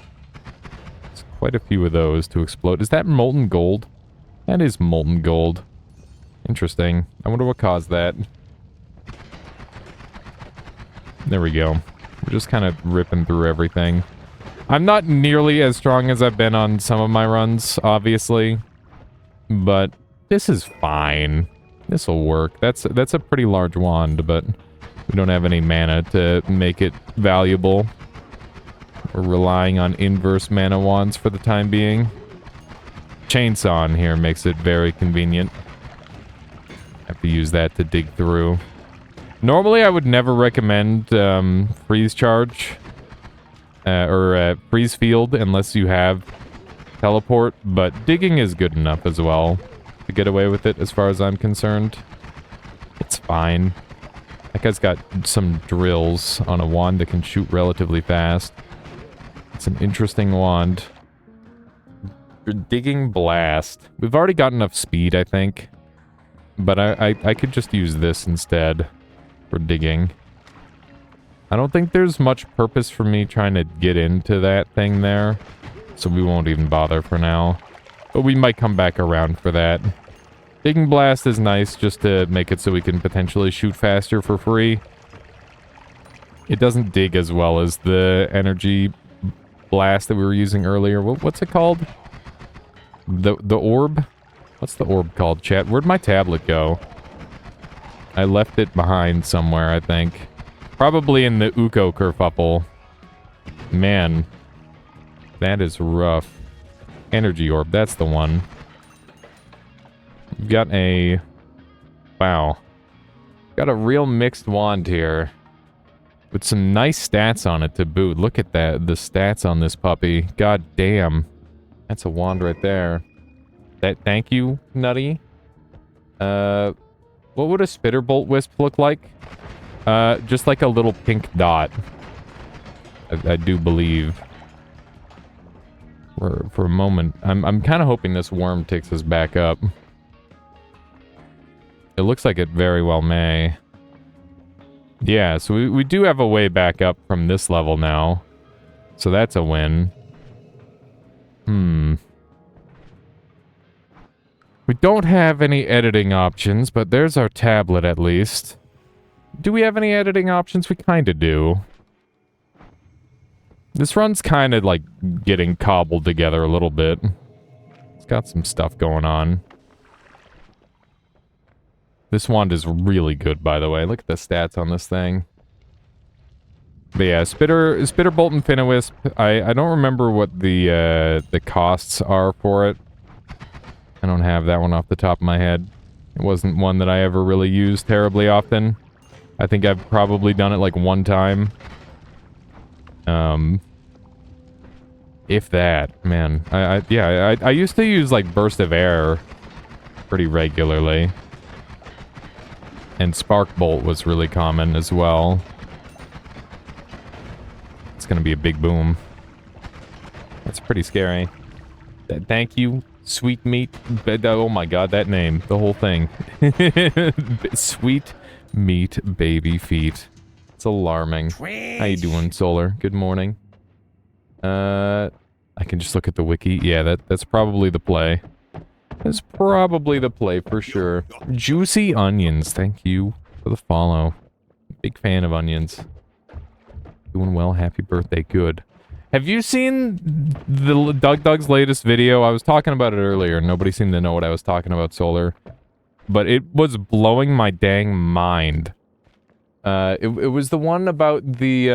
There's quite a few of those to explode. Is that molten gold? That is molten gold. Interesting. I wonder what caused that. There we go. We're just kind of ripping through everything. I'm not nearly as strong as I've been on some of my runs, obviously. But this is fine. This'll work. That's a pretty large wand, but we don't have any mana to make it valuable. We're relying on inverse mana wands for the time being. Chainsaw in here makes it very convenient. Have to use that to dig through. Normally, I would never recommend freeze charge or freeze field unless you have teleport, but digging is good enough as well to get away with it as far as I'm concerned. It's fine. That guy's got some drills on a wand that can shoot relatively fast. It's an interesting wand. Digging Blast. We've already got enough speed, I think. But I could just use this instead for digging. I don't think there's much purpose for me trying to get into that thing there. So we won't even bother for now. But we might come back around for that. Digging Blast is nice just to make it so we can potentially shoot faster for free. It doesn't dig as well as the energy blast that we were using earlier. What's it called? The orb? What's the orb called, chat? Where'd my tablet go? I left it behind somewhere, I think. Probably in the Uko kerfuffle. Man. That is rough. Energy orb, that's the one. We've got a... Wow. Got a real mixed wand here. With some nice stats on it to boot. Look at that, the stats on this puppy. God damn. That's a wand right there. Thank you, Nutty. What would a Spitterbolt Wisp look like? Just like a little pink dot. I do believe. For a moment. I'm kind of hoping this worm takes us back up. It looks like it very well may. Yeah, so we do have a way back up from this level now. So that's a win. We don't have any editing options, but there's our tablet at least. Do we have any editing options? We kind of do. This run's kind of like getting cobbled together a little bit. It's got some stuff going on. This wand is really good, by the way. Look at the stats on this thing. But yeah, Spitterbolt and Finnewisp. I don't remember what the costs are for it. I don't have that one off the top of my head. It wasn't one that I ever really used terribly often. I think I've probably done it like one time. If that, man. I used to use like Burst of Air pretty regularly. And Spark Bolt was really common as well. It's gonna be a big boom. That's pretty scary. Thank you, Sweet Meat. Oh my god, that name. The whole thing. Sweet Meat Baby Feet. It's alarming. How you doing, Solar? Good morning. I can just look at the wiki. Yeah, that's probably the play. That's probably the play for sure. Juicy Onions. Thank you for the follow. Big fan of onions. Doing well. Happy birthday. Good. Have you seen the Doug's latest video? I was talking about it earlier. Nobody seemed to know what I was talking about, Solar. But it was blowing my dang mind. It was the one about the,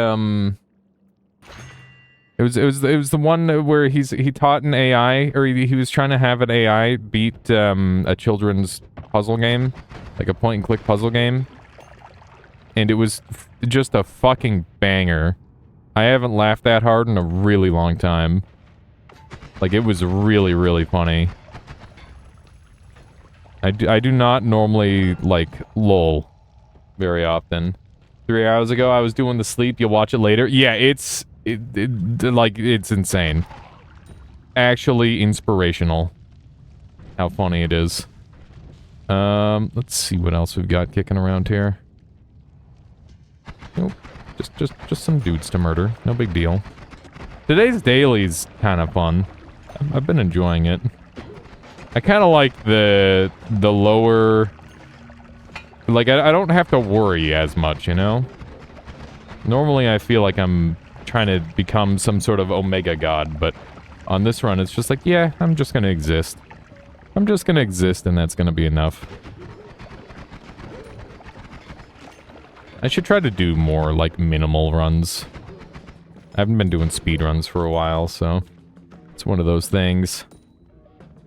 It was the one where he taught an AI, or he was trying to have an AI beat, a children's puzzle game. Like a point-and-click puzzle game. And it was just a fucking banger. I haven't laughed that hard in a really long time. Like, it was really, really funny. I do not normally, like, lol very often. 3 hours ago, I was doing the sleep, you'll watch it later. Yeah, it's insane. Actually inspirational. How funny it is. Let's see what else we've got kicking around here. Nope. Just some dudes to murder. No big deal. Today's daily's kind of fun. I've been enjoying it. I kind of like the lower... Like, I don't have to worry as much, you know? Normally I feel like I'm trying to become some sort of Omega god, but on this run it's just like, yeah, I'm just gonna exist. I'm just gonna exist and that's gonna be enough. I should try to do more, like, minimal runs. I haven't been doing speed runs for a while, so... It's one of those things.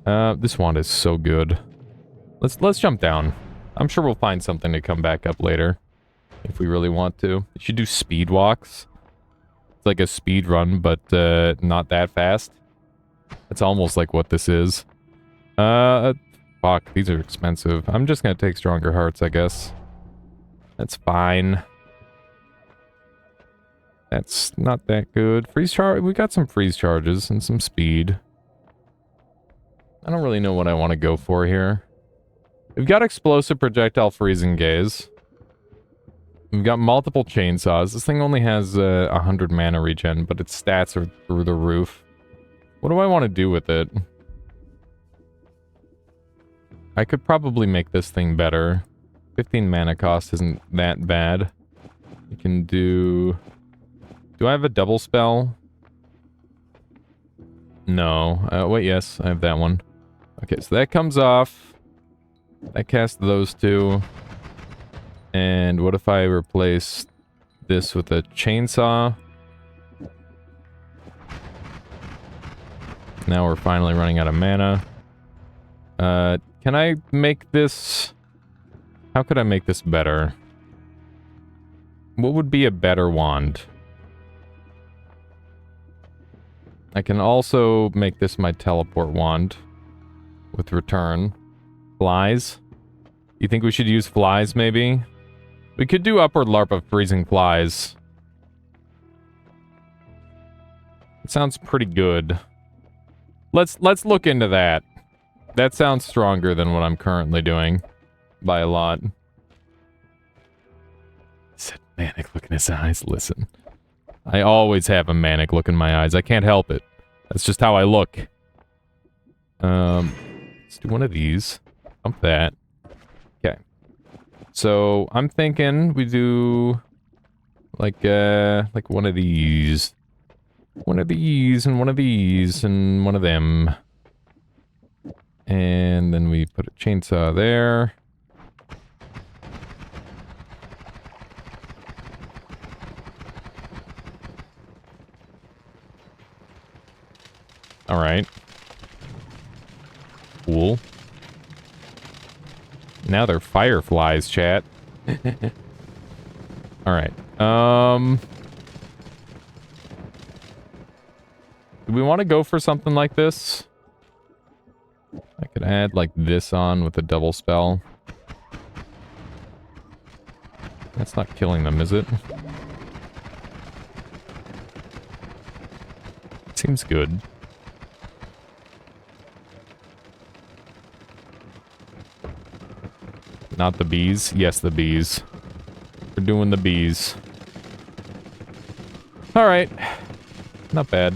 This wand is so good. Let's jump down. I'm sure we'll find something to come back up later. If we really want to. We should do speed walks. It's like a speed run, but, not that fast. It's almost like what this is. Fuck, these are expensive. I'm just gonna take stronger hearts, I guess. That's fine. That's not that good. Freeze charge. We got some freeze charges and some speed. I don't really know what I want to go for here. We've got explosive projectile freezing gaze. We've got multiple chainsaws. This thing only has 100 mana regen, but its stats are through the roof. What do I want to do with it? I could probably make this thing better. 15 mana cost isn't that bad. We can do... Do I have a double spell? No. Wait, yes, I have that one. Okay, so that comes off. I cast those two. And what if I replace this with a chainsaw? Now we're finally running out of mana. Can I make this... How could I make this better? What would be a better wand? I can also make this my teleport wand. With return. Flies? You think we should use flies, maybe? We could do upward LARP of freezing flies. It sounds pretty good. Let's look into that. That sounds stronger than what I'm currently doing. By a lot. Said manic look in his eyes. Listen. I always have a manic look in my eyes. I can't help it. That's just how I look. Let's do one of these. Pump that. Okay. So, I'm thinking we do... like one of these. One of these, and one of these, and one of them. And then we put a chainsaw there. Alright. Cool. Now they're fireflies, chat. Alright. Do we want to go for something like this? I could add, like, this on with a double spell. That's not killing them, is it? Seems good. Not the bees. Yes, the bees. We're doing the bees. Alright. Not bad.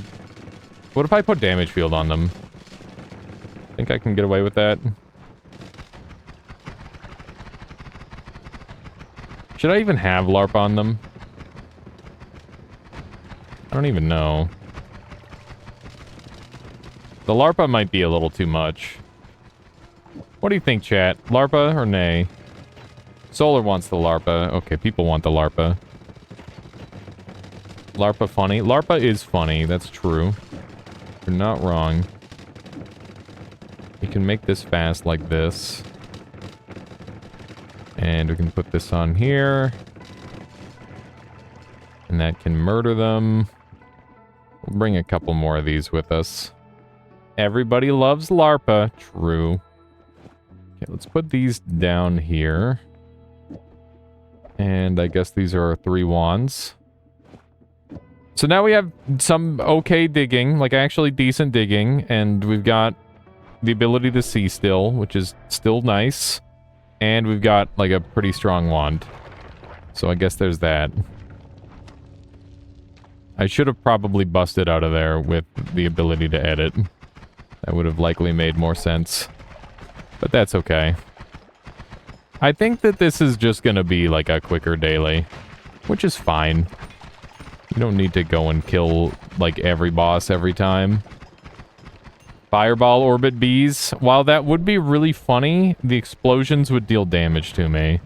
What if I put damage field on them? Think I can get away with that? Should I even have LARP on them? I don't even know. The LARPA might be a little too much. What do you think, chat? LARPA or nay? Solar wants the LARPA. Okay, people want the LARPA. LARPA funny? LARPA is funny, that's true. You're not wrong. You can make this fast like this. And we can put this on here. And that can murder them. We'll bring a couple more of these with us. Everybody loves LARPA. True. Okay, let's put these down here. And I guess these are our 3 wands. So now we have some okay digging, like actually decent digging, and we've got the ability to see still, which is still nice. And we've got like a pretty strong wand. So I guess there's that. I should have probably busted out of there with the ability to edit. That would have likely made more sense. But that's okay. I think that this is just gonna be like a quicker daily, which is fine. You don't need to go and kill like every boss every time. Fireball orbit bees. While that would be really funny, the explosions would deal damage to me.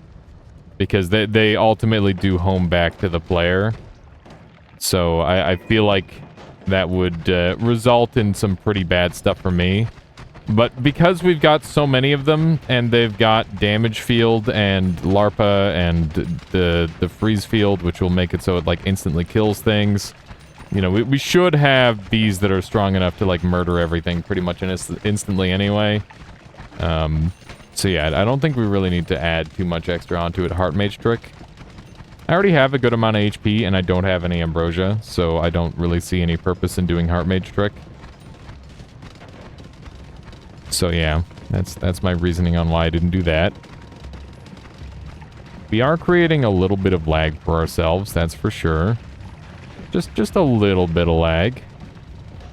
Because they ultimately do home back to the player. So I feel like that would result in some pretty bad stuff for me. But because we've got so many of them, and they've got damage field and LARPA and the freeze field, which will make it so it like instantly kills things. You know, we should have bees that are strong enough to like murder everything pretty much instantly anyway. So yeah, I don't think we really need to add too much extra onto it. Heart Mage trick. I already have a good amount of HP and I don't have any ambrosia, so I don't really see any purpose in doing Heart Mage trick. So yeah, that's my reasoning on why I didn't do that. We are creating a little bit of lag for ourselves, that's for sure. Just a little bit of lag.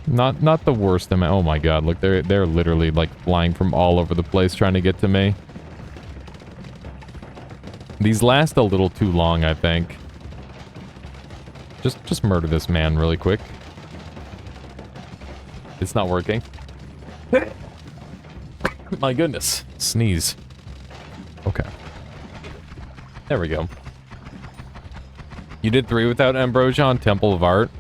Not the worst amount. Oh my god, look, they're literally like flying from all over the place trying to get to me. These last a little too long, I think. Just murder this man really quick. It's not working. My goodness. Sneeze. Okay. There we go. You did 3 without Ambrosia on Temple of Art?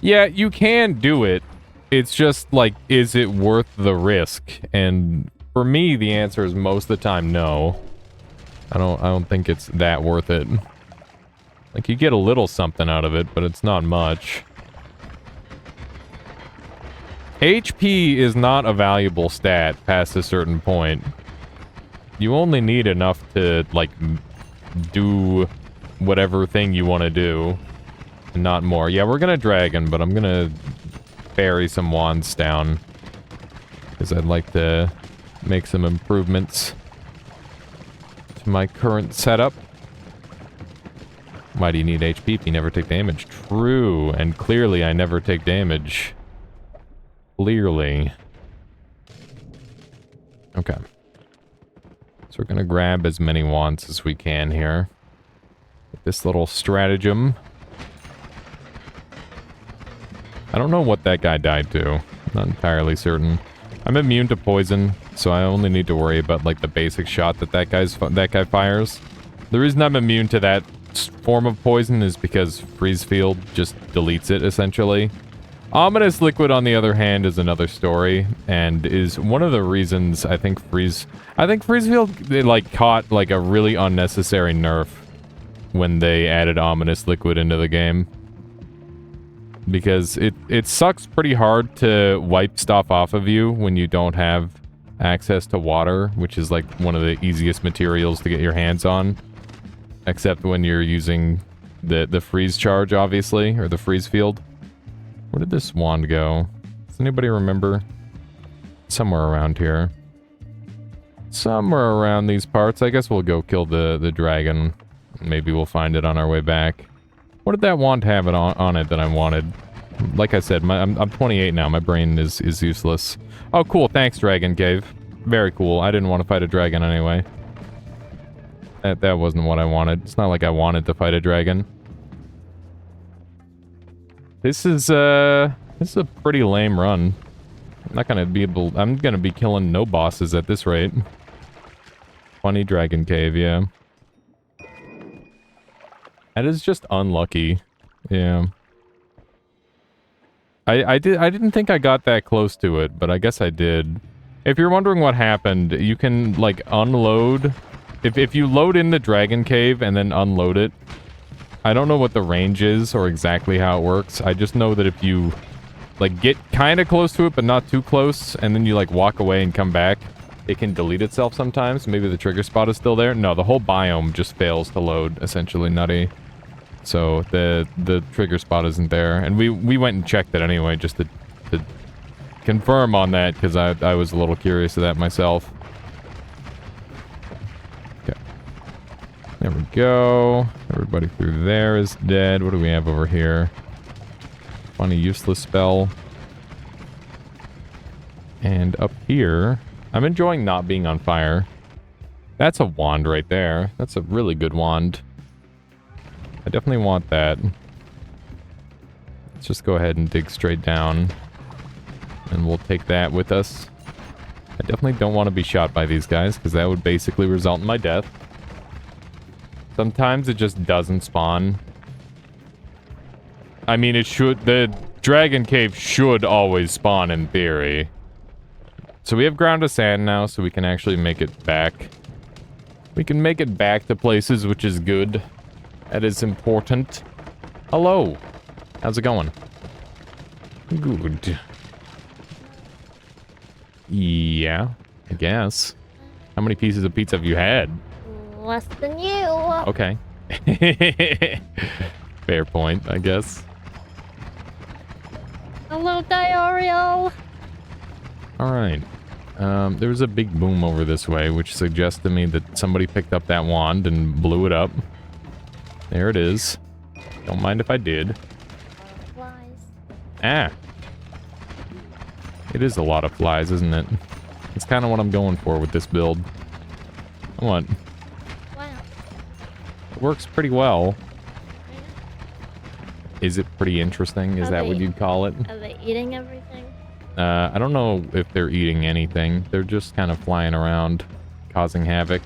Yeah, you can do it. It's just, like, is it worth the risk? And for me, the answer is most of the time no. I don't think it's that worth it. Like, you get a little something out of it, but it's not much. HP is not a valuable stat past a certain point. You only need enough to, like, do whatever thing you want to do. And not more. Yeah, we're gonna dragon, but I'm gonna bury some wands down. Because I'd like to make some improvements to my current setup. Why do you need HP if you never take damage? True, and clearly I never take damage. Clearly. Okay. So we're gonna grab as many wands as we can here. With this little stratagem. I don't know what that guy died to. Not entirely certain. I'm immune to poison, so I only need to worry about like the basic shot that guy fires. The reason I'm immune to that form of poison is because freeze field just deletes it essentially. Ominous Liquid, on the other hand, is another story, and is one of the reasons I think Freezefield, they, like, caught, like, a really unnecessary nerf when they added Ominous Liquid into the game. Because it sucks pretty hard to wipe stuff off of you when you don't have access to water, which is, like, one of the easiest materials to get your hands on. Except when you're using the freeze charge, obviously, or the freeze field. Where did this wand go? Does anybody remember? Somewhere around here. Somewhere around these parts. I guess we'll go kill the dragon. Maybe we'll find it on our way back. What did that wand have on it that I wanted? Like I said, I'm 28 now. My brain is useless. Oh, cool. Thanks, Dragon Cave. Very cool. I didn't want to fight a dragon anyway. That wasn't what I wanted. It's not like I wanted to fight a dragon. This is a pretty lame run. I'm not gonna be able... I'm gonna be killing no bosses at this rate. Funny Dragon Cave, yeah. That is just unlucky. Yeah. I didn't think I got that close to it, but I guess I did. If you're wondering what happened, you can, like, unload... If you load in the Dragon Cave and then unload it, I don't know what the range is or exactly how it works. I just know that if you, like, get kind of close to it, but not too close, and then you, like, walk away and come back, it can delete itself sometimes. Maybe the trigger spot is still there. No, the whole biome just fails to load, essentially, nutty. So, the trigger spot isn't there. And we went and checked it anyway, just to confirm on that, because I was a little curious of that myself. There we go. Everybody through there is dead. What do we have over here? Funny useless spell. And up here, I'm enjoying not being on fire. That's a wand right there. That's a really good wand. I definitely want that. Let's just go ahead and dig straight down. And we'll take that with us. I definitely don't want to be shot by these guys, because that would basically result in my death. Sometimes it just doesn't spawn. I mean, it should... The Dragon Cave should always spawn, in theory. So we have ground of sand now, so we can actually make it back. We can make it back to places, which is good. That is important. Hello. How's it going? Good. Yeah, I guess. How many pieces of pizza have you had? Less than you. Okay. Fair point, I guess. Hello, Diorio. Alright. There was a big boom over this way, which suggests to me that somebody picked up that wand and blew it up. There it is. Don't mind if I did. Flies. Ah. It is a lot of flies, isn't it? It's kind of what I'm going for with this build. What? It works pretty well. Is it pretty interesting? Is that what you'd call it? Are they eating everything? I don't know if they're eating anything. They're just kind of flying around, causing havoc.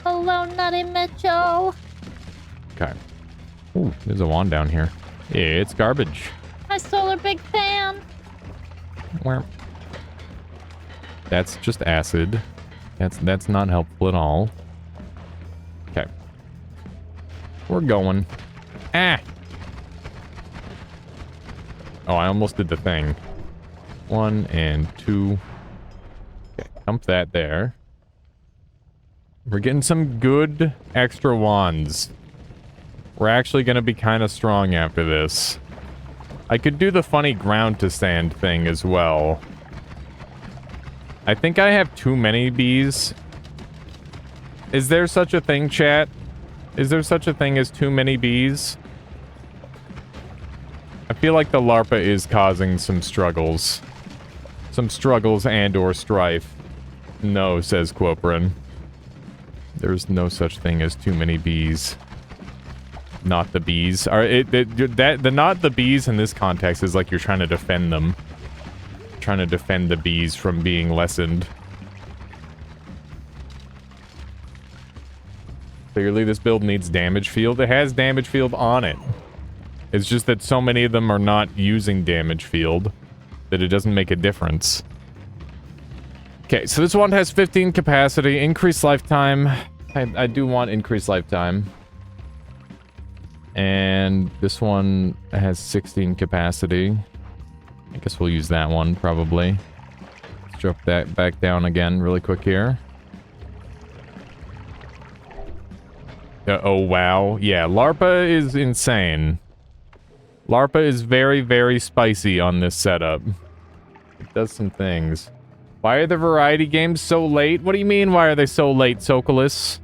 Hello, Nutty Mitchell. Okay. Ooh, there's a wand down here. Yeah, it's garbage. Hi, Solar Big Fan. Where? That's just acid. That's not helpful at all. Okay. We're going. Ah! Oh, I almost did the thing. 1 and 2. Okay, dump that there. We're getting some good extra wands. We're actually going to be kind of strong after this. I could do the funny ground to sand thing as well. I think I have too many bees. Is there such a thing, chat? Is there such a thing as too many bees? I feel like the larpa is causing some struggles. Some struggles and or strife. No, says Quoprin. There's no such thing as too many bees. Not the bees. The not the bees in this context is like you're trying to defend them. Trying to defend the bees from being lessened. Clearly this build needs damage field. It has damage field on it. It's just that so many of them are not using damage field that it doesn't make a difference. Okay, so this one has 15 capacity, increased lifetime. I do want increased lifetime. And this one has 16 capacity. I guess we'll use that one, probably. Let's drop that back down again really quick here. Oh, wow. Yeah, LARPA is insane. LARPA is very, very spicy on this setup. It does some things. Why are the variety games so late? What do you mean, why are they so late, Sokolis?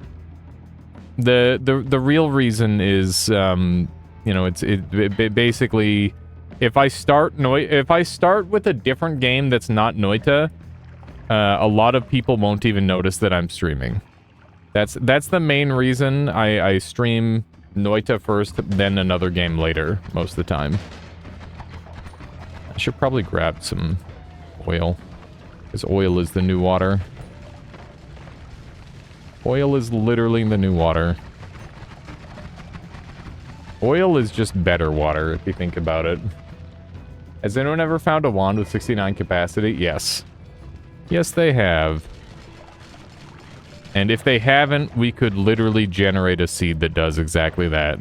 The real reason is, you know, it basically, if I start with a different game that's not Noita, a lot of people won't even notice that I'm streaming. That's the main reason I stream Noita first, then another game later, most of the time. I should probably grab some oil, because oil is the new water. Oil is literally the new water. Oil is just better water, if you think about it. Has anyone ever found a wand with 69 capacity? Yes. Yes, they have. And if they haven't, we could literally generate a seed that does exactly that.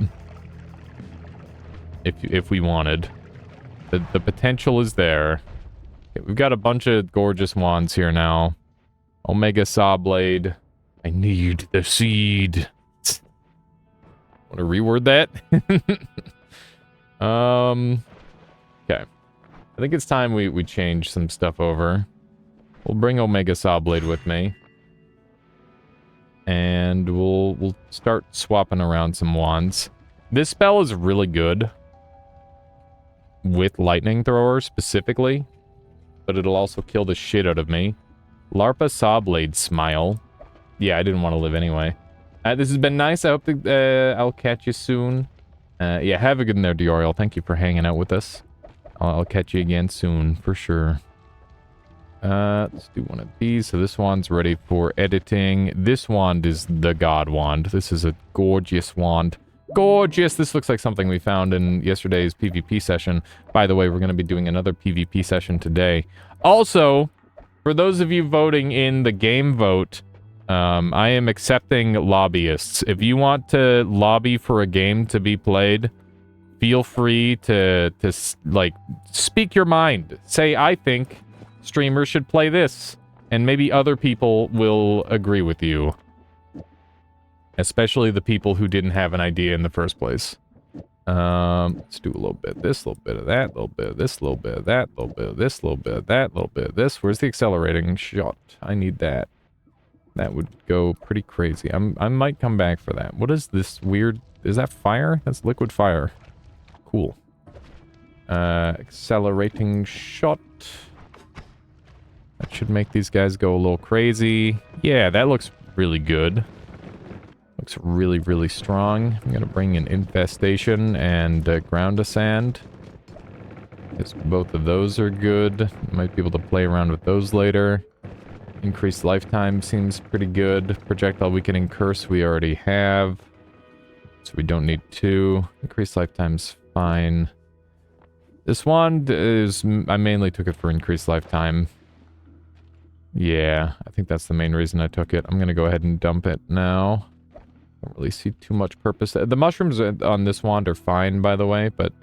If we wanted. The potential is there. Okay, we've got a bunch of gorgeous wands here now. Omega Saw Blade. I need the seed. Want to reword that? Okay. I think it's time we change some stuff over. We'll bring Omega Saw Blade with me. And we'll start swapping around some wands. This spell is really good. With Lightning Thrower specifically. But it'll also kill the shit out of me. LARPA Saw Blade Smile. Yeah, I didn't want to live anyway. This has been nice. I hope I'll catch you soon. Yeah, have a good one there, Dioriel. Thank you for hanging out with us. I'll catch you again soon, for sure. Let's do one of these. So this one's ready for editing. This wand is the God Wand. This is a gorgeous wand. Gorgeous! This looks like something we found in yesterday's PvP session. By the way, we're going to be doing another PvP session today. Also, for those of you voting in the game vote, I am accepting lobbyists. If you want to lobby for a game to be played, feel free to like, speak your mind. Say, I think streamers should play this, and maybe other people will agree with you. Especially the people who didn't have an idea in the first place. Let's do a little bit of this, a little bit of that, a little bit of this, a little bit of that, a little bit of this, a little bit of that, a little bit of this. Where's the accelerating shot? I need that. That would go pretty crazy. I might come back for that. What is this weird... Is that fire? That's liquid fire. Cool. Accelerating shot. That should make these guys go a little crazy. Yeah, that looks really good. Looks really, really strong. I'm going to bring in Infestation and Ground of Sand. Because both of those are good. Might be able to play around with those later. Increased lifetime seems pretty good. Projectile Weakening Curse we already have. So we don't need two. Increased lifetime's fine. This wand is... I mainly took it for increased lifetime. Yeah, I think that's the main reason I took it. I'm going to go ahead and dump it now. Don't really see too much purpose. The mushrooms on this wand are fine, by the way, but...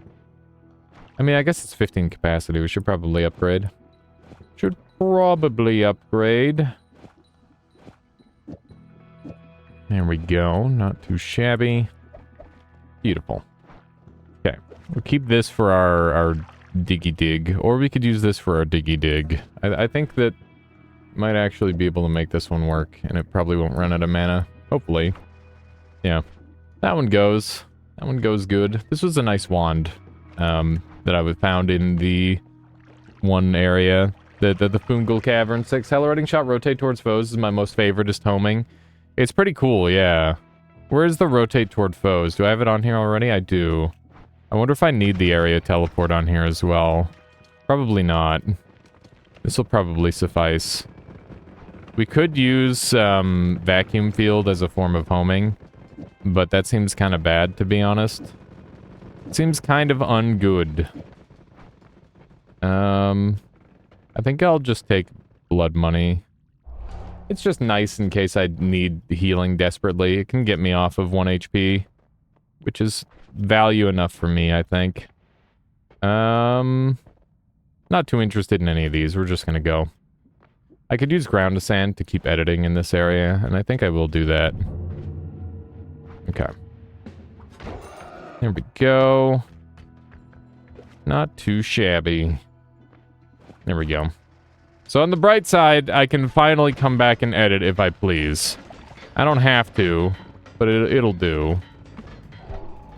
I mean, I guess it's 15 capacity. We should probably upgrade. Should probably upgrade. There we go. Not too shabby. Beautiful. Okay. We'll keep this for our diggy dig. Or we could use this for our diggy dig. I think that might actually be able to make this one work. And it probably won't run out of mana. Hopefully. Yeah. That one goes. That one goes good. This was a nice wand. That I found in the one area. The Fungal Caverns. Accelerating shot, rotate towards foes is my most favorite, is homing. It's pretty cool, yeah. Where's the rotate toward foes? Do I have it on here already? I do. I wonder if I need the area teleport on here as well. Probably not. This will probably suffice. We could use Vacuum Field as a form of homing, but that seems kind of bad, to be honest. Seems kind of ungood. I think I'll just take blood money. It's just nice in case I need healing desperately. It can get me off of 1 HP, which is value enough for me, I think. Not too interested in any of these. We're just gonna go. I could use ground to sand to keep editing in this area, and I think I will do that. Okay. There we go. Not too shabby. There we go. So on the bright side, I can finally come back and edit if I please. I don't have to, but it'll do.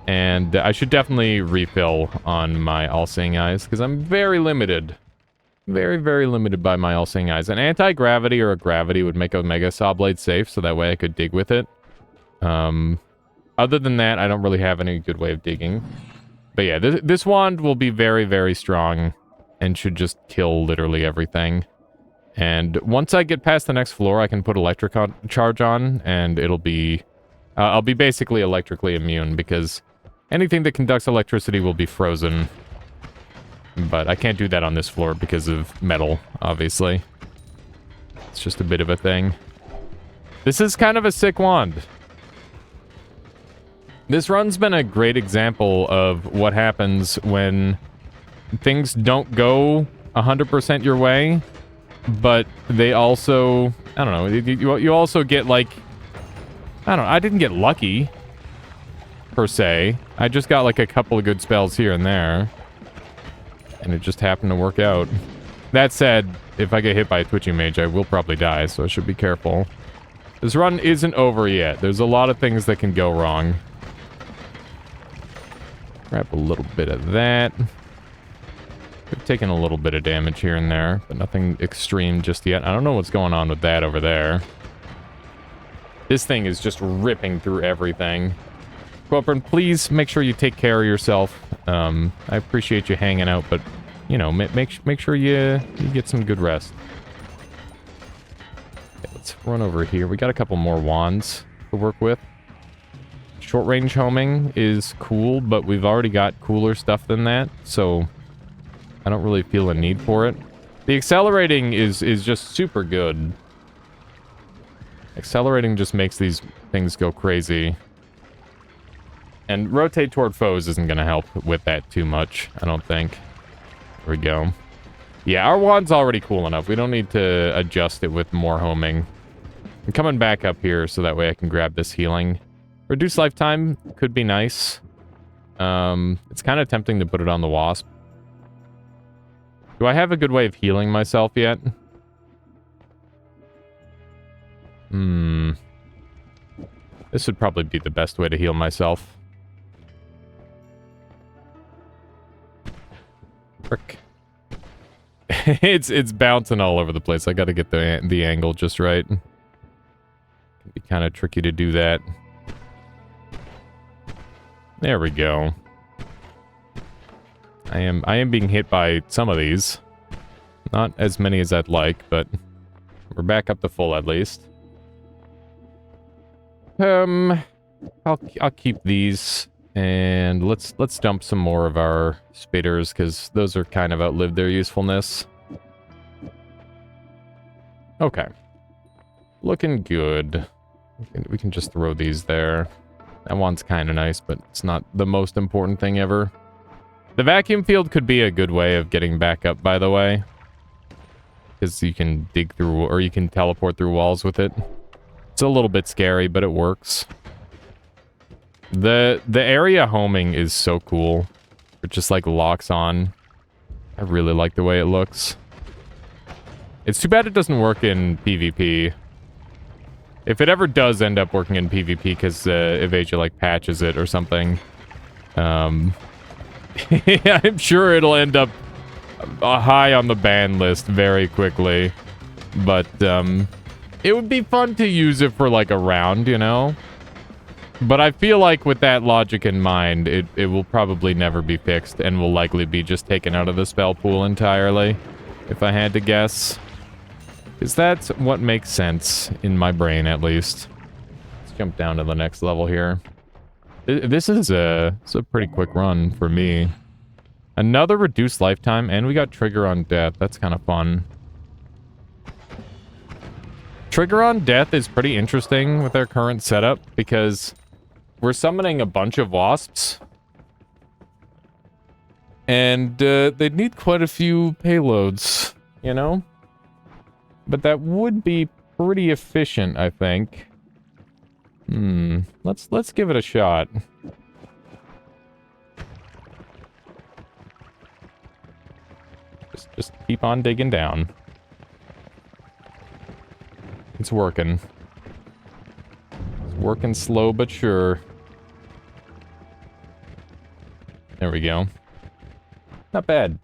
And I should definitely refill on my all-seeing eyes, because I'm very limited. Very, very limited by my all-seeing eyes. An anti-gravity or a gravity would make a Mega Saw Blade safe, so that way I could dig with it. Other than that, I don't really have any good way of digging. But yeah, this wand will be very, very strong and should just kill literally everything. And once I get past the next floor, I can put electric charge on, and it'll be... I'll be basically electrically immune, because anything that conducts electricity will be frozen. But I can't do that on this floor because of metal, obviously. It's just a bit of a thing. This is kind of a sick wand. This run's been a great example of what happens when things don't go 100% your way, but they also, I don't know, you also get like, I don't know, I didn't get lucky, per se. I just got like a couple of good spells here and there, and it just happened to work out. That said, if I get hit by a twitching mage, I will probably die, so I should be careful. This run isn't over yet. There's a lot of things that can go wrong. Grab a little bit of that. We've taken a little bit of damage here and there, but nothing extreme just yet. I don't know what's going on with that over there. This thing is just ripping through everything. Quilprin, please make sure you take care of yourself. I appreciate you hanging out, but, you know, make sure you get some good rest. Okay, let's run over here. We got a couple more wands to work with. Short-range homing is cool, but we've already got cooler stuff than that, so I don't really feel a need for it. The accelerating is just super good. Accelerating just makes these things go crazy. And rotate toward foes isn't going to help with that too much, I don't think. There we go. Yeah, our wand's already cool enough. We don't need to adjust it with more homing. I'm coming back up here so that way I can grab this healing. Reduced lifetime could be nice. It's kind of tempting to put it on the wasp. Do I have a good way of healing myself yet? This would probably be the best way to heal myself. Frick. it's bouncing all over the place. I gotta get the angle just right. Can be kind of tricky to do that. There we go. I am being hit by some of these. Not as many as I'd like, but we're back up to full at least. I'll keep these, and let's dump some more of our spaders, because those are kind of outlived their usefulness. Okay. Looking good. We can just throw these there. That one's kind of nice, but it's not the most important thing ever. The vacuum field could be a good way of getting back up, by the way. Because you can dig through, or you can teleport through walls with it. It's a little bit scary, but it works. The area homing is so cool. It just, like, locks on. I really like the way it looks. It's too bad it doesn't work in PvP. If it ever does end up working in PvP, because Evasia, like, patches it or something, I'm sure it'll end up high on the ban list very quickly. But, it would be fun to use it for, like, a round, you know? But I feel like with that logic in mind, it will probably never be fixed, and will likely be just taken out of the spell pool entirely, if I had to guess. Because that's what makes sense, in my brain at least. Let's jump down to the next level here. This is it's a pretty quick run for me. Another reduced lifetime, and we got trigger on death. That's kind of fun. Trigger on death is pretty interesting with our current setup because we're summoning a bunch of wasps. And they'd need quite a few payloads, you know? But that would be pretty efficient, I think. Let's give it a shot. Just keep on digging down. It's working. It's working slow but sure. There we go. Not bad.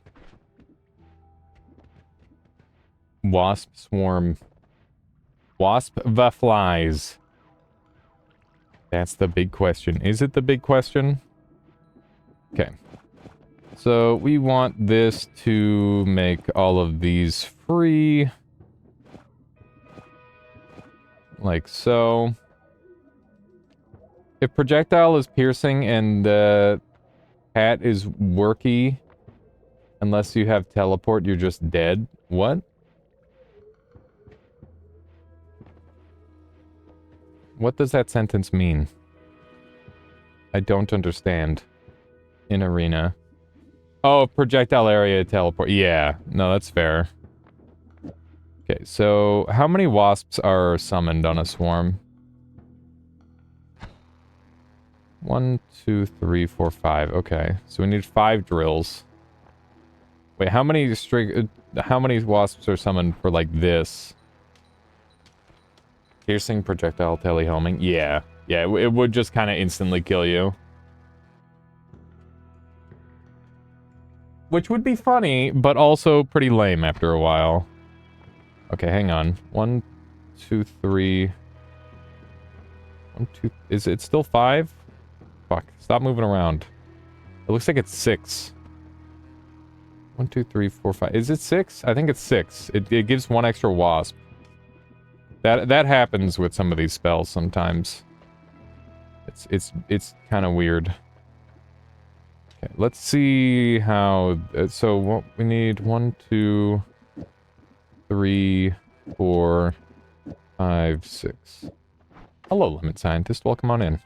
Wasp swarm. Wasp the flies. That's the big question. Is it the big question? Okay. So we want this to make all of these free. Like so. If projectile is piercing and the hat is worky, unless you have teleport, you're just dead. What? What does that sentence mean? I don't understand. In arena. Oh, projectile area teleport. Yeah, no, that's fair. Okay, so how many wasps are summoned on a swarm? 1, 2, 3, 4, 5. Okay, so we need 5 drills. Wait, how many wasps are summoned for like this? Piercing projectile telehoming? Yeah. Yeah, it would just kind of instantly kill you. Which would be funny, but also pretty lame after a while. Okay, hang on. 1, 2, 3... 1, 2... Is it still 5? Fuck. Stop moving around. It looks like it's 6. 1, 2, 3, 4, 5. Is it 6? I think it's 6. It gives 1 extra wasp. That happens with some of these spells sometimes. It's kind of weird. Okay, let's see how... so what we need... 1, 2, 3, 4, 5, 6. Hello, Limit Scientist. Welcome on in.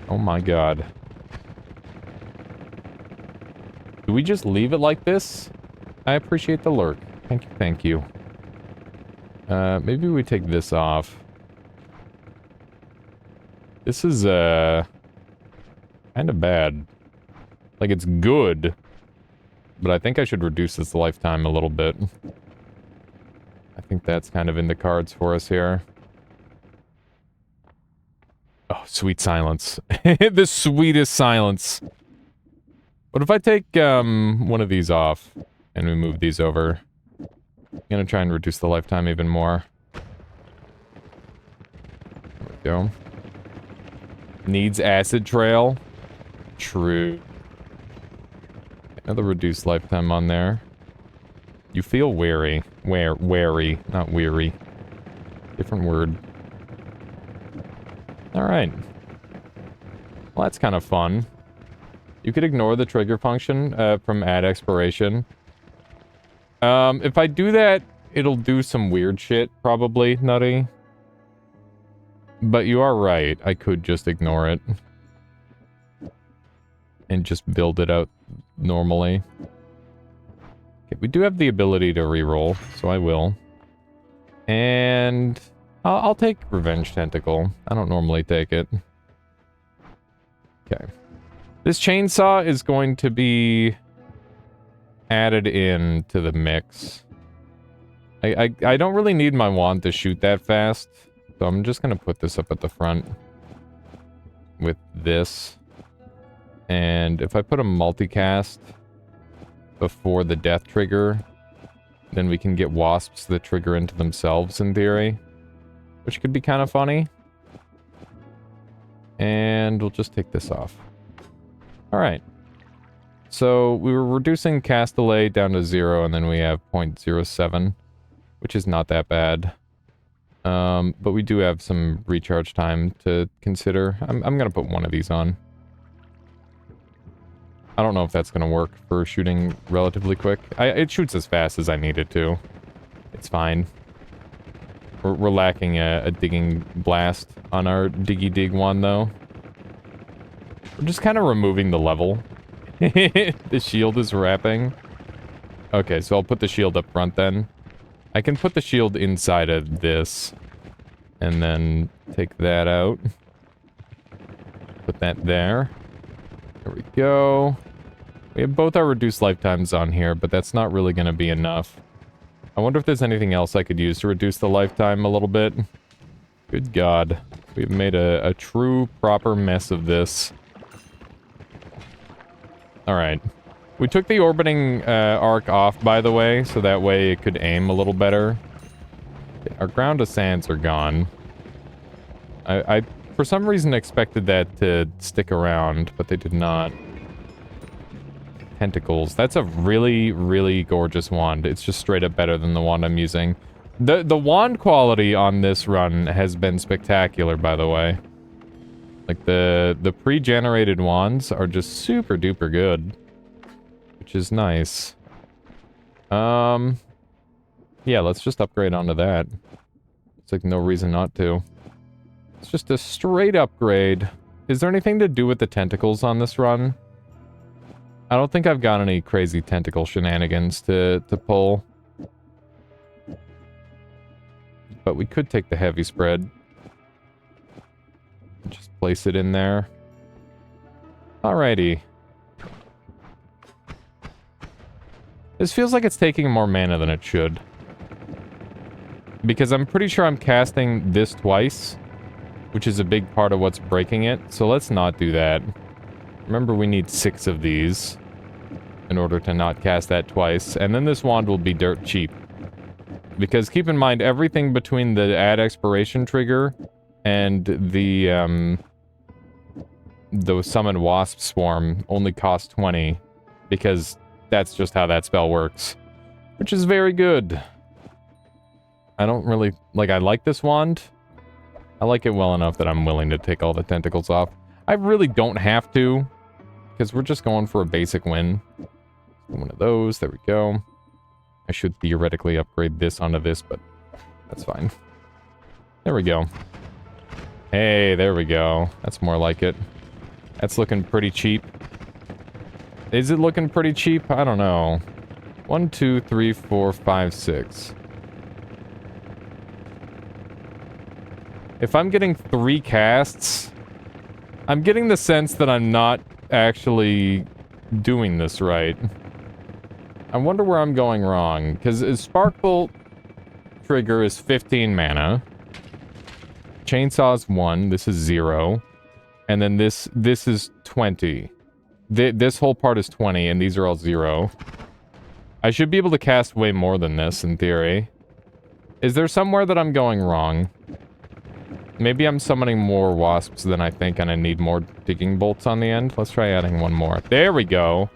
Oh my god. Do we just leave it like this? I appreciate the lurk. Thank you, thank you. Maybe we take this off. This is, kind of bad. Like, it's good. But I think I should reduce this lifetime a little bit. I think that's kind of in the cards for us here. Oh, sweet silence. The sweetest silence. What if I take, one of these off and we move these over? I'm gonna try and reduce the lifetime even more. There we go. Needs acid trail. True. Another reduced lifetime on there. You feel wary. Wary, not weary. Different word. Alright. Well, that's kind of fun. You could ignore the trigger function from add expiration. If I do that, it'll do some weird shit, probably, Nutty. But you are right. I could just ignore it. And just build it out normally. Okay, we do have the ability to reroll, so I will. And I'll take Revenge Tentacle. I don't normally take it. Okay. This chainsaw is going to be added in to the mix. I don't really need my wand to shoot that fast, so I'm just gonna put this up at the front with this. And if I put a multicast before the death trigger, then we can get wasps that trigger into themselves in theory, which could be kind of funny. And we'll just take this off. Alright. So we were reducing cast delay down to 0, and then we have 0.07, which is not that bad. But we do have some recharge time to consider. I'm gonna put one of these on. I don't know if that's gonna work for shooting relatively quick. It shoots as fast as I need it to. It's fine. We're lacking a digging blast on our diggy dig one, though. We're just kind of removing the level. The shield is wrapping. Okay, so I'll put the shield up front then. I can put the shield inside of this. And then take that out. Put that there. There we go. We have both our reduced lifetimes on here, but that's not really going to be enough. I wonder if there's anything else I could use to reduce the lifetime a little bit. Good God. We've made a true, proper mess of this. Alright. We took the orbiting arc off, by the way, so that way it could aim a little better. Our ground ascents are gone. I for some reason expected that to stick around, but they did not. Tentacles. That's a really, really gorgeous wand. It's just straight up better than the wand I'm using. The wand quality on this run has been spectacular, by the way. Like, the pre-generated wands are just super duper good. Which is nice. Yeah, let's just upgrade onto that. It's like no reason not to. It's just a straight upgrade. Is there anything to do with the tentacles on this run? I don't think I've got any crazy tentacle shenanigans to pull. But we could take the heavy spread. Just place it in there. Alrighty. This feels like it's taking more mana than it should. Because I'm pretty sure I'm casting this twice, which is a big part of what's breaking it. So let's not do that. Remember, we need 6 of these in order to not cast that twice. And then this wand will be dirt cheap. Because keep in mind, everything between the add expiration trigger and the summon wasp swarm only cost 20. Because that's just how that spell works. Which is very good. I don't really... Like, I like this wand. I like it well enough that I'm willing to take all the tentacles off. I really don't have to. Because we're just going for a basic win. One of those. There we go. I should theoretically upgrade this onto this, but that's fine. There we go. Hey, there we go. That's more like it. That's looking pretty cheap. Is it looking pretty cheap? I don't know. 1, 2, 3, 4, 5, 6. If I'm getting 3 casts, I'm getting the sense that I'm not actually doing this right. I wonder where I'm going wrong, because Sparkbolt trigger is 15 mana. Chainsaw's 1, this is 0. And then this is 20. This whole part is 20, and these are all 0. I should be able to cast way more than this, in theory. Is there somewhere that I'm going wrong? Maybe I'm summoning more wasps than I think, and I need more digging bolts on the end. Let's try adding one more. There we go.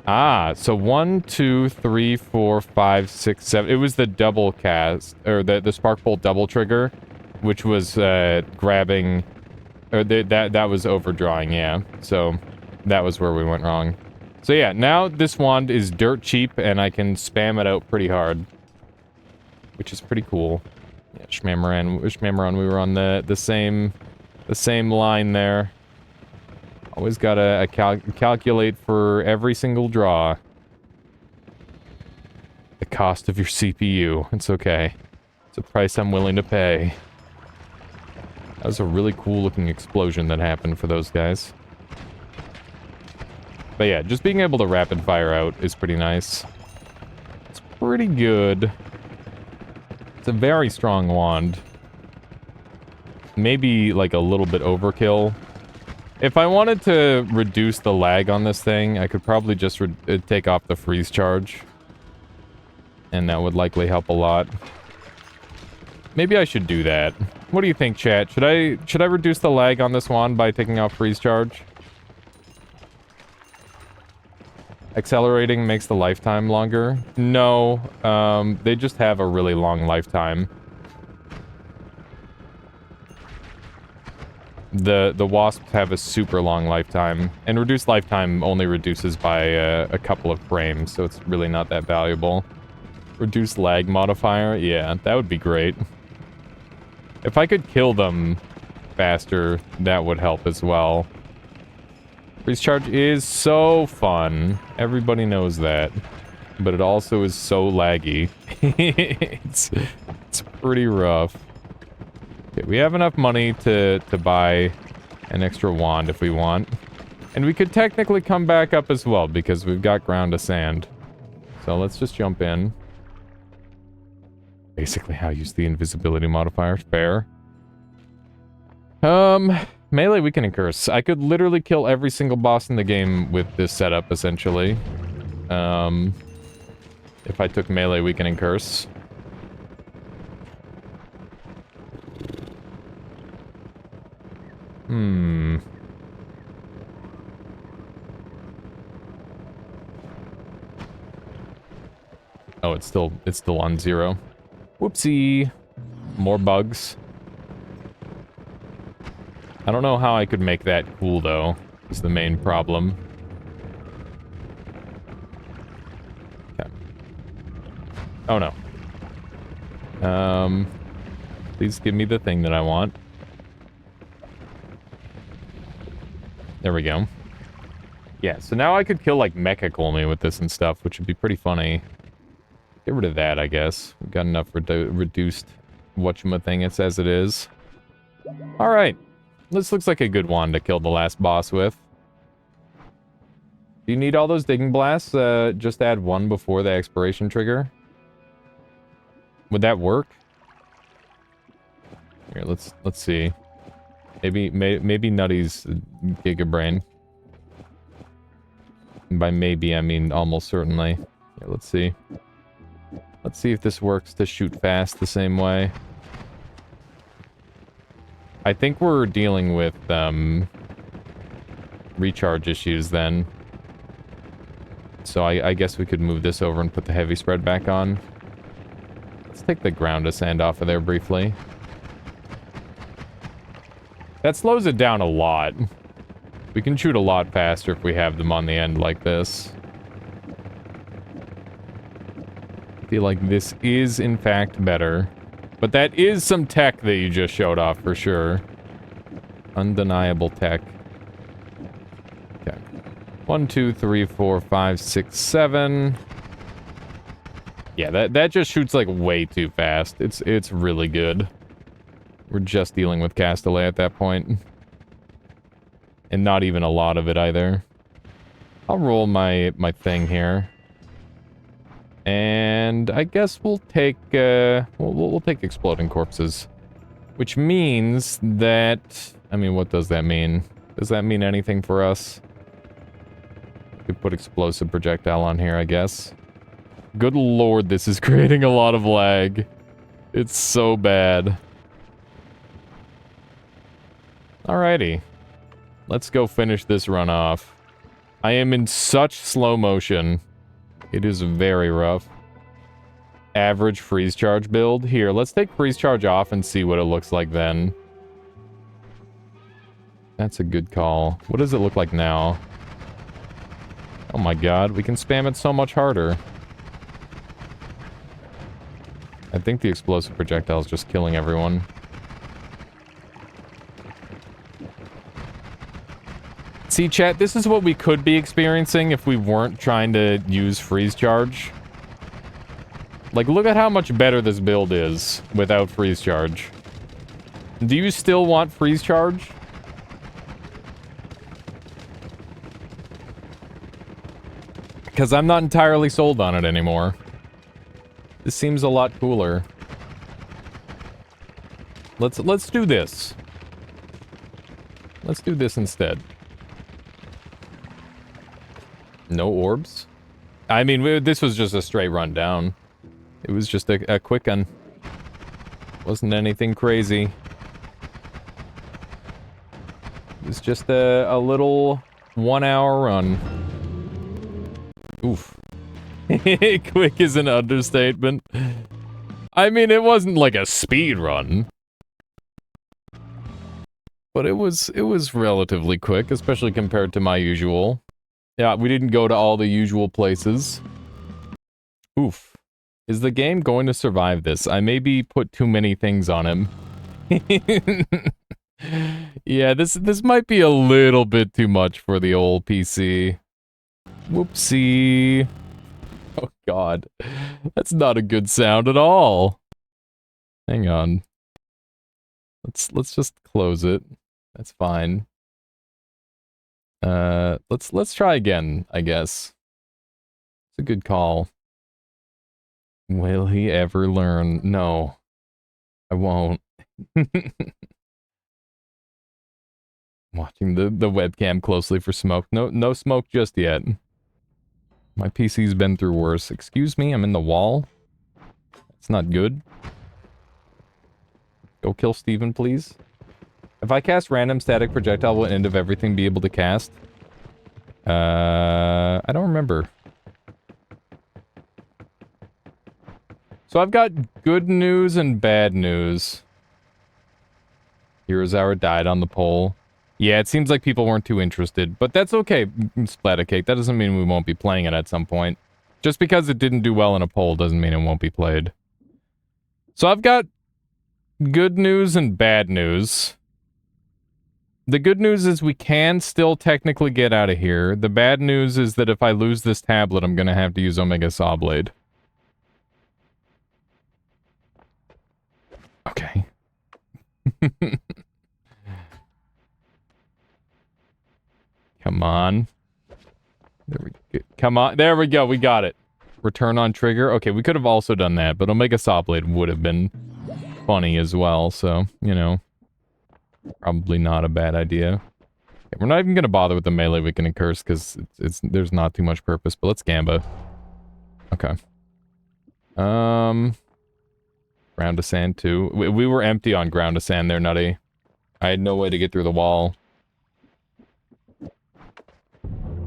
Ah, so 1, 2, 3, 4, 5, 6, 7. It was the double cast, or the Sparkbolt double trigger, which was grabbing, or that was overdrawing, yeah. So that was where we went wrong. So yeah, now this wand is dirt cheap, and I can spam it out pretty hard, which is pretty cool. Yeah, Shmamaran, we were on the same line there. Always gotta calculate for every single draw. The cost of your CPU. It's okay. It's a price I'm willing to pay. That was a really cool looking explosion that happened for those guys. But yeah, just being able to rapid fire out is pretty nice. It's pretty good. It's a very strong wand. Maybe like a little bit overkill. If I wanted to reduce the lag on this thing, I could probably just take off the freeze charge. And that would likely help a lot. Maybe I should do that. What do you think, chat? Should I reduce the lag on this wand by taking off freeze charge? Accelerating makes the lifetime longer? No, they just have a really long lifetime. The wasps have a super long lifetime, and reduced lifetime only reduces by a couple of frames, so it's really not that valuable. Reduce lag modifier? Yeah, that would be great. If I could kill them faster, that would help as well. Freeze charge is so fun. Everybody knows that. But it also is so laggy. it's pretty rough. Okay, we have enough money to buy an extra wand if we want. And we could technically come back up as well, because we've got ground to sand. So let's just jump in. Basically how I use the invisibility modifier. Fair. Melee weaken and curse. I could literally kill every single boss in the game with this setup, essentially. If I took melee weaken and curse. Oh, it's still on 0. Whoopsie. More bugs. I don't know how I could make that cool, though. Is the main problem. Okay. Oh, no. Please give me the thing that I want. There we go. Yeah, so now I could kill, like, Mecha Colmy with this and stuff, which would be pretty funny. Get rid of that, I guess. We've got enough reduced whatchamathingits as it is. Alright. This looks like a good wand to kill the last boss with. Do you need all those digging blasts? Just add one before the expiration trigger. Would that work? Here, let's see. Maybe Nutty's Giga Brain. And by maybe, I mean almost certainly. Here, let's see. Let's see if this works to shoot fast the same way. I think we're dealing with, recharge issues then. So I guess we could move this over and put the heavy spread back on. Let's take the ground to sand off of there briefly. That slows it down a lot. We can shoot a lot faster if we have them on the end like this. I feel like this is, in fact, better. But that is some tech that you just showed off, for sure. Undeniable tech. Okay. 1, 2, 3, 4, 5, 6, 7. Yeah, that just shoots, like, way too fast. It's really good. We're just dealing with Castellet at that point. And not even a lot of it, either. I'll roll my thing here. And I guess we'll take, we'll take exploding corpses. Which means that... I mean, what does that mean? Does that mean anything for us? We could put explosive projectile on here, I guess. Good lord, this is creating a lot of lag. It's so bad. Alrighty. Let's go finish this run off. I am in such slow motion. It is very rough. Average freeze charge build. Here, let's take freeze charge off and see what it looks like then. That's a good call. What does it look like now? Oh my god, we can spam it so much harder. I think the explosive projectile is just killing everyone. See, chat, this is what we could be experiencing if we weren't trying to use freeze charge. Like, look at how much better this build is without freeze charge. Do you still want freeze charge? Because I'm not entirely sold on it anymore. This seems a lot cooler. Let's do this. Let's do this instead. No orbs? I mean, this was just a straight run down. It was just a quick one. Wasn't anything crazy. It was just a little 1 hour run. Oof. Quick is an understatement. I mean, it wasn't like a speed run. but it was relatively quick, especially compared to my usual. Yeah, we didn't go to all the usual places. Oof. Is the game going to survive this? I maybe put too many things on him. Yeah, this might be a little bit too much for the old PC. Whoopsie. Oh god. That's not a good sound at all. Hang on. Let's just close it. That's fine. Let's try again, I guess. It's a good call. Will he ever learn? No. I won't. Watching the webcam closely for smoke. No smoke just yet. My PC's been through worse. Excuse me, I'm in the wall. That's not good. Go kill Steven, please. If I cast random static projectile, will end of everything be able to cast? I don't remember. So I've got good news and bad news. Heroes Hour died on the poll. Yeah, it seems like people weren't too interested, but that's okay, Splattercake. That doesn't mean we won't be playing it at some point. Just because it didn't do well in a poll doesn't mean it won't be played. So I've got good news and bad news. The good news is we can still technically get out of here. The bad news is that if I lose this tablet, I'm gonna have to use Omega Saw Blade. Okay. Come on. There we go. Come on. There we go. We got it. Return on trigger. Okay, we could have also done that, but Omega Saw Blade would have been funny as well, so, you know. Probably not a bad idea. Okay, we're not even going to bother with the melee weakening curse, because there's not too much purpose, but let's Gamba. Okay. Ground to Sand, too. We were empty on Ground to Sand there, Nutty. I had no way to get through the wall.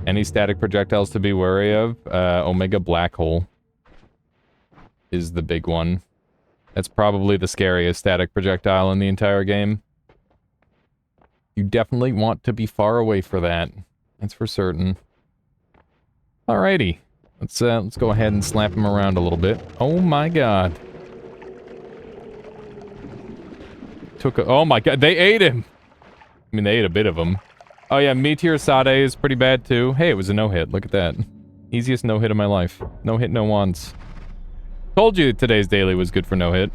Any static projectiles to be wary of? Omega Black Hole is the big one. That's probably the scariest static projectile in the entire game. You definitely want to be far away for that. That's for certain. Alrighty. Let's go ahead and slap him around a little bit. Oh my god. Oh my god, they ate him! I mean, they ate a bit of him. Oh yeah, Meteor Sade is pretty bad too. Hey, it was a no-hit. Look at that. Easiest no-hit of my life. No hit, no wands. Told you today's daily was good for no-hit.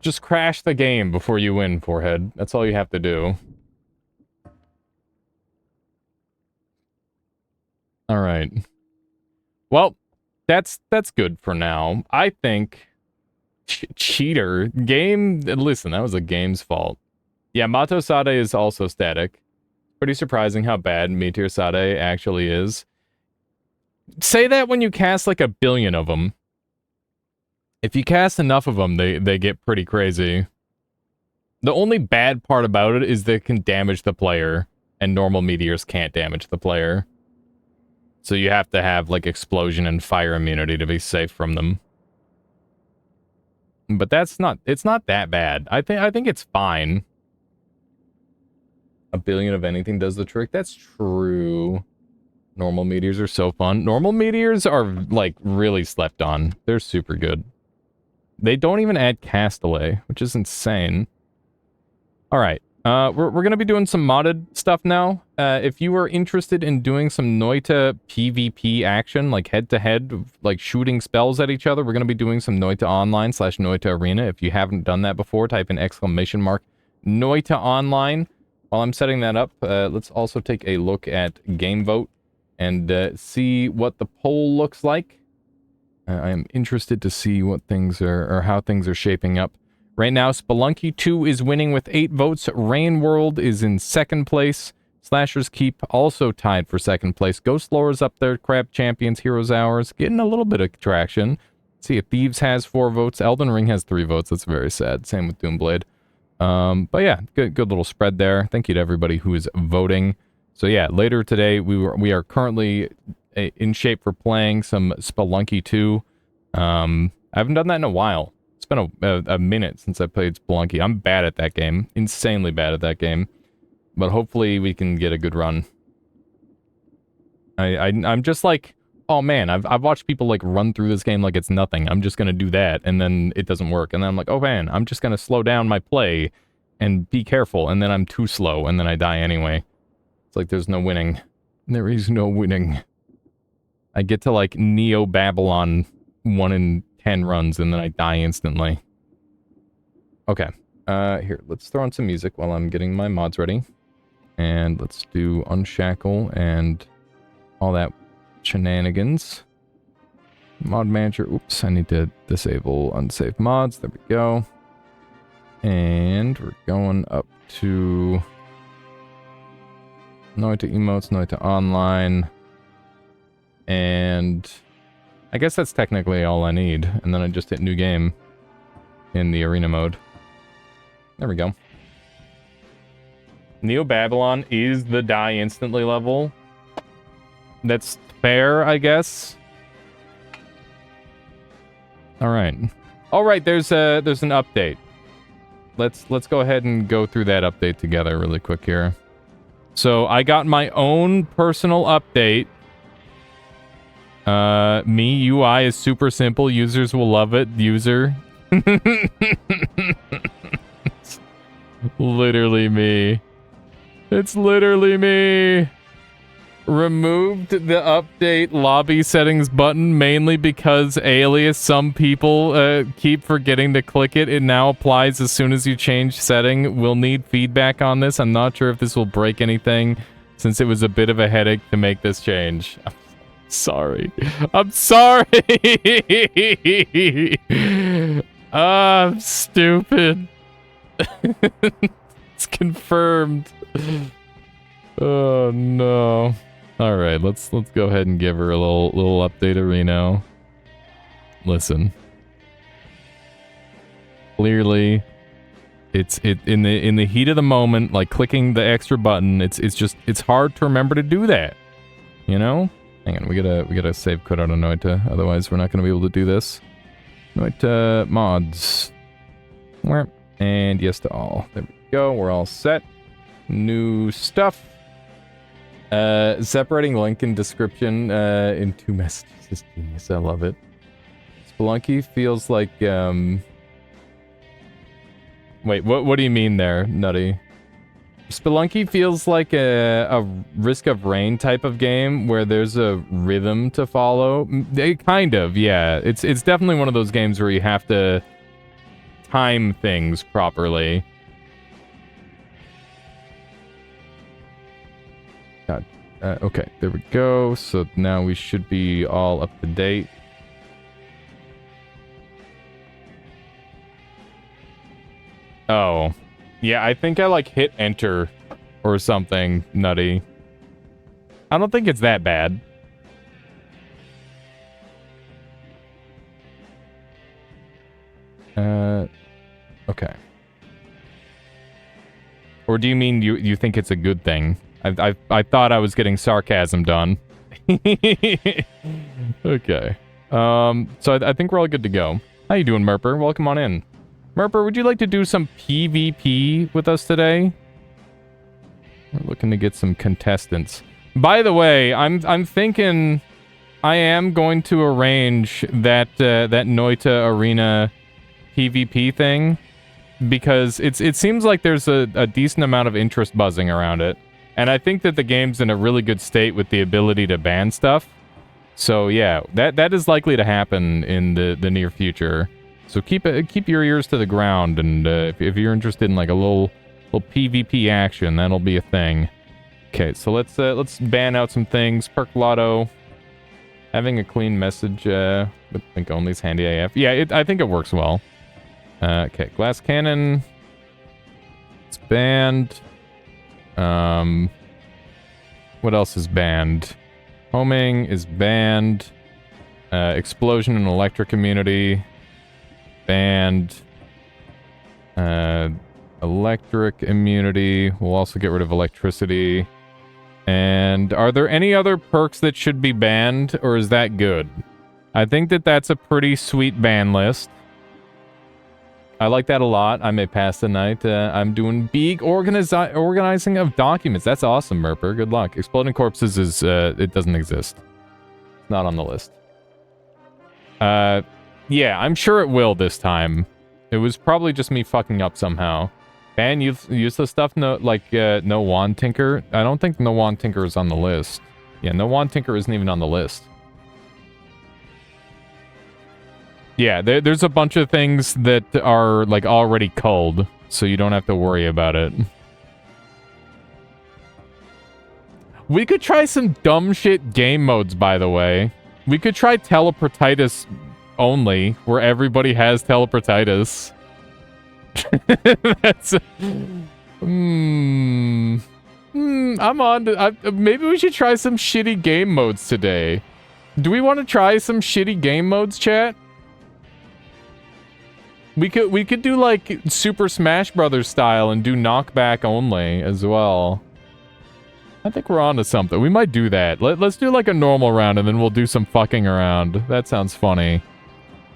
Just crash the game before you win, Forehead. That's all you have to do. Alright. Well, that's good for now. I think... Cheater. Game... Listen, that was a game's fault. Yeah, Mato Sade is also static. Pretty surprising how bad Meteor Sade actually is. Say that when you cast like 1 billion of them. If you cast enough of them, they get pretty crazy. The only bad part about it is they can damage the player, and normal meteors can't damage the player. So you have to have, like, explosion and fire immunity to be safe from them. But it's not that bad. I think it's fine. 1 billion of anything does the trick. That's true. Normal meteors are so fun. Normal meteors are, like, really slept on. They're super good. They don't even add cast delay, which is insane. Alright. We're going to be doing some modded stuff now. If you are interested in doing some Noita PvP action, like head-to-head, like shooting spells at each other, we're going to be doing some Noita Online / Noita Arena. If you haven't done that before, type in !Noita Online. While I'm setting that up, let's also take a look at gamevote and see what the poll looks like. I am interested to see what things are, or how things are shaping up. Right now, Spelunky 2 is winning with 8 votes. Rain World is in 2nd place. Slasher's Keep also tied for 2nd place. Ghost Lore's up there. Crab Champions, Heroes Hours, getting a little bit of traction. Let's see if Thieves has 4 votes. Elden Ring has 3 votes. That's very sad. Same with Doomblade. But yeah, good little spread there. Thank you to everybody who is voting. So yeah, later today, we are currently in shape for playing some Spelunky 2. I haven't done that in a while. been a minute since I played Spelunky. I'm bad at that game. Insanely bad at that game. But hopefully we can get a good run. I'm just like, oh man, I've watched people like run through this game like it's nothing. I'm just gonna do that, and then it doesn't work. And then I'm like, oh man, I'm just gonna slow down my play and be careful, and then I'm too slow, and then I die anyway. It's like there's no winning. There is no winning. I get to like Neo Babylon 1 in 10 runs, and then I die instantly. Okay. Here, let's throw on some music while I'm getting my mods ready. And let's do Unshackle and all that shenanigans. Mod manager. Oops, I need to disable unsafe mods. There we go. And we're going up to Noita emotes, Noita online. And I guess that's technically all I need. And then I just hit new game in the arena mode. There we go. Neo Babylon is the die instantly level. That's fair, I guess. All right. All right, there's an update. Let's go ahead and go through that update together really quick here. So, I got my own personal update. Me UI is super simple. Users will love it. User. It's literally me. It's literally me. Removed the update lobby settings button mainly because alias some people keep forgetting to click it. It now applies as soon as you change setting. We'll need feedback on this. I'm not sure if this will break anything since it was a bit of a headache to make this change. I'm sorry. I'm sorry. I'm stupid. It's confirmed. Oh no. All right, let's go ahead and give her a little update of Reno. Listen. Clearly, it's in the heat of the moment, like clicking the extra button. It's hard to remember to do that. You know? Hang on, we gotta save code out of Noita, otherwise we're not gonna be able to do this. Noita mods. And yes to all. There we go. We're all set. New stuff. Separating link and description in 2 messages is genius. I love it. Spelunky feels like wait, what do you mean there, Nutty? Spelunky feels like a Risk of Rain type of game where there's a rhythm to follow. Kind of, yeah. It's definitely one of those games where you have to time things properly. God. Okay, there we go. So now we should be all up to date. Oh. Yeah, I think I like hit enter or something, Nutty. I don't think it's that bad. Okay. Or do you mean you think it's a good thing? I thought I was getting sarcasm done. Okay. So I think we're all good to go. How you doing, Merper? Welcome on in. Merper, would you like to do some PvP with us today? We're looking to get some contestants. By the way, I'm thinking I am going to arrange that that Noita Arena PvP thing because it seems like there's a decent amount of interest buzzing around it. And I think that the game's in a really good state with the ability to ban stuff. So yeah, that is likely to happen in the near future. So keep your ears to the ground, and if you're interested in like a little PvP action, that'll be a thing. Okay, so let's ban out some things. Perk Lotto, having a clean message with link only is handy AF. Yeah, I think it works well. Okay, Glass Cannon, it's banned. What else is banned? Homing is banned. Explosion and Electric Immunity. Banned. Electric Immunity. We'll also get rid of Electricity. And are there any other perks that should be banned, or is that good? I think that that's a pretty sweet ban list. I like that a lot. I may pass the night. I'm doing big organizing of documents. That's awesome, Merper. Good luck. Exploding corpses is, it doesn't exist. It's not on the list. Yeah, I'm sure it will this time. It was probably just me fucking up somehow. Ban useless stuff, no, like, no wand tinker. I don't think no wand tinker is on the list. Yeah, no wand tinker isn't even on the list. Yeah, there's a bunch of things that are, like, already culled, so you don't have to worry about it. We could try some dumb shit game modes, by the way. We could try teleportitis only, where everybody has teleportitis. That's... I'm on to... maybe we should try some shitty game modes today. Do we want to try some shitty game modes, chat? We could do like Super Smash Brothers style and do knockback only as well. I think we're on to something. We might do that. Let's do like a normal round and then we'll do some fucking around. That sounds funny.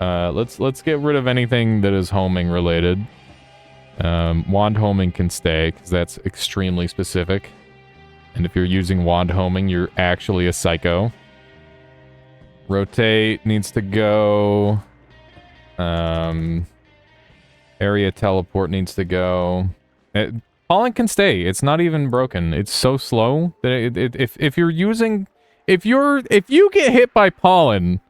Let's get rid of anything that is homing related. Wand homing can stay because that's extremely specific. And if you're using wand homing, you're actually a psycho. Rotate needs to go. Area teleport needs to go. Pollen can stay. It's not even broken. It's so slow that if you're using, if you get hit by pollen,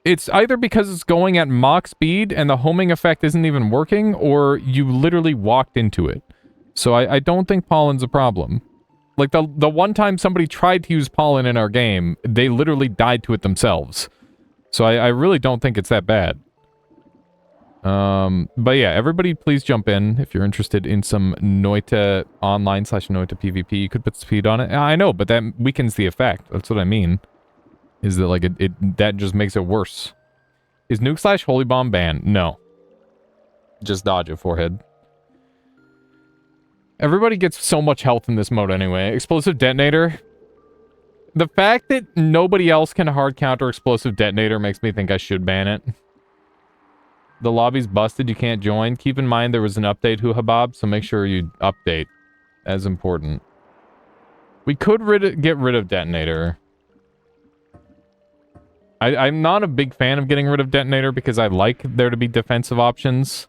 it's either because it's going at Mach speed and the homing effect isn't even working, or you literally walked into it. So I don't think pollen's a problem. Like the one time somebody tried to use pollen in our game, they literally died to it themselves. So I really don't think it's that bad. But yeah, everybody please jump in if you're interested in some noita online / noita PvP. You could put speed on it. I know, but that weakens the effect. That's what I mean. Is that like that just makes it worse. Is nuke / holy bomb banned? No. Just dodge it, forehead. Everybody gets so much health in this mode anyway. Explosive detonator. The fact that nobody else can hard counter explosive detonator makes me think I should ban it. The lobby's busted, you can't join. Keep in mind there was an update, Huhabab, so make sure you update. As important. We could get rid of detonator. I'm not a big fan of getting rid of detonator because I like there to be defensive options.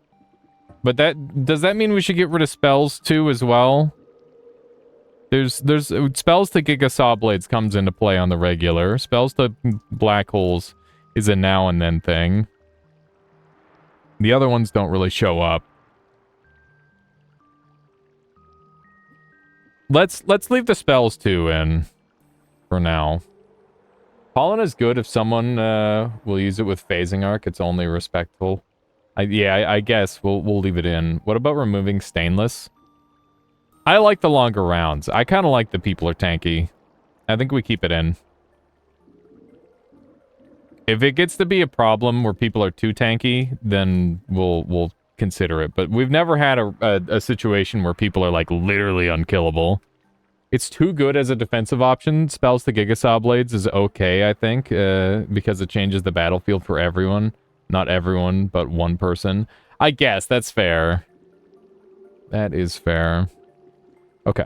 But does that mean we should get rid of spells too as well? There's spells to Giga Saw Blades comes into play on the regular. Spells to black holes is a now and then thing. The other ones don't really show up. Let's leave the spells too in for now. Pollen is good if someone will use it with phasing arc. It's only respectful. I guess we'll leave it in. What about removing stainless? I like the longer rounds. I kind of like the people are tanky. I think we keep it in. If it gets to be a problem where people are too tanky, then we'll consider it. But we've never had a situation where people are like literally unkillable. It's too good as a defensive option. Spells to Giga Saw Blades is okay, I think, because it changes the battlefield for everyone. Not everyone, but one person. I guess that's fair. That is fair. Okay.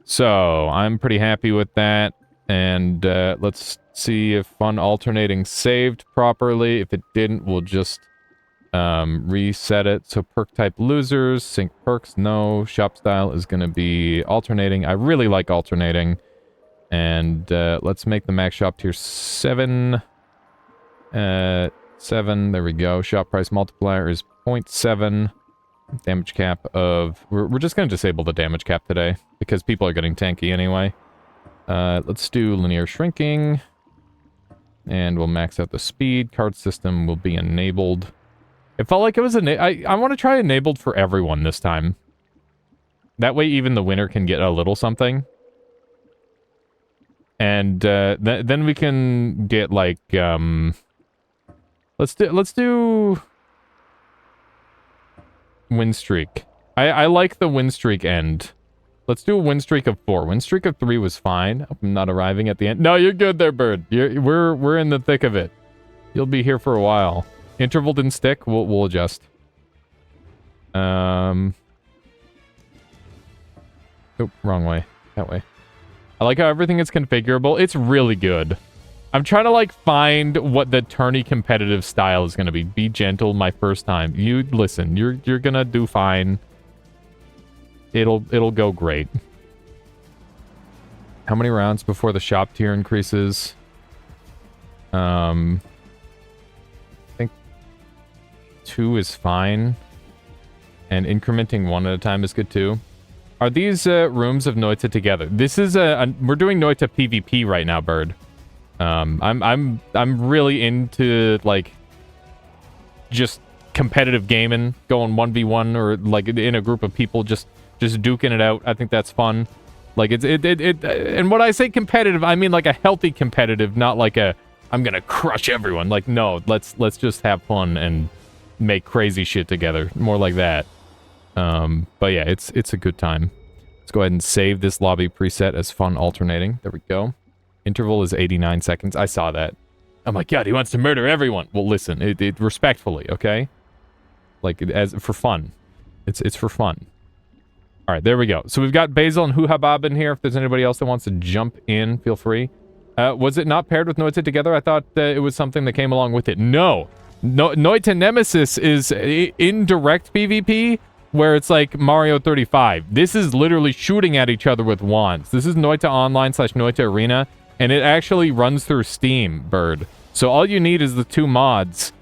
So, I'm pretty happy with that. And let's see if fun alternating saved properly. If it didn't, we'll just reset it. So perk type losers, sync perks, no. Shop style is going to be alternating. I really like alternating. And let's make the max shop tier 7. 7, there we go. Shop price multiplier is 0.7. Damage cap of... We're just going to disable the damage cap today, because people are getting tanky anyway. Let's do linear shrinking. And we'll max out the speed. Card system will be enabled. It felt like it was I want to try enabled for everyone this time. That way even the winner can get a little something. And then we can get like let's do win streak. I like the win streak end. Let's do a win streak of 4. Win streak of 3 was fine. I'm not arriving at the end. No, you're good there, Bird. We're in the thick of it. You'll be here for a while. Interval didn't stick. We'll adjust. Oh, wrong way. That way. I like how everything is configurable. It's really good. I'm trying to, like, find what the tourney competitive style is going to be. Be gentle my first time. You, listen, you're going to do fine. It'll go great. How many rounds before the shop tier increases? I think 2 is fine. And incrementing 1 at a time is good too. Are these rooms of Noita together? This is we're doing Noita PvP right now, Bird. I'm really into, like, just competitive gaming, going 1v1 or like in a group of people, just duking it out. I think that's fun. Like and when I say competitive, I mean like a healthy competitive, not like a I'm gonna crush everyone. Like, no, let's just have fun and make crazy shit together. More like that. But yeah, it's a good time. Let's go ahead and save this lobby preset as fun alternating. There we go. Interval is 89 seconds. I saw that. Oh my god, he wants to murder everyone. Well, listen, it respectfully, okay? Like, as for fun. It's for fun. All right, there we go. So we've got Basil and Huhabab in here. If there's anybody else that wants to jump in, feel free. Was it not paired with Noita together? I thought it was something that came along with it. No. Noita Nemesis is indirect PvP, where it's like Mario 35. This is literally shooting at each other with wands. This is Noita Online / Noita Arena, and it actually runs through Steam, Bird. So all you need is the 2 mods,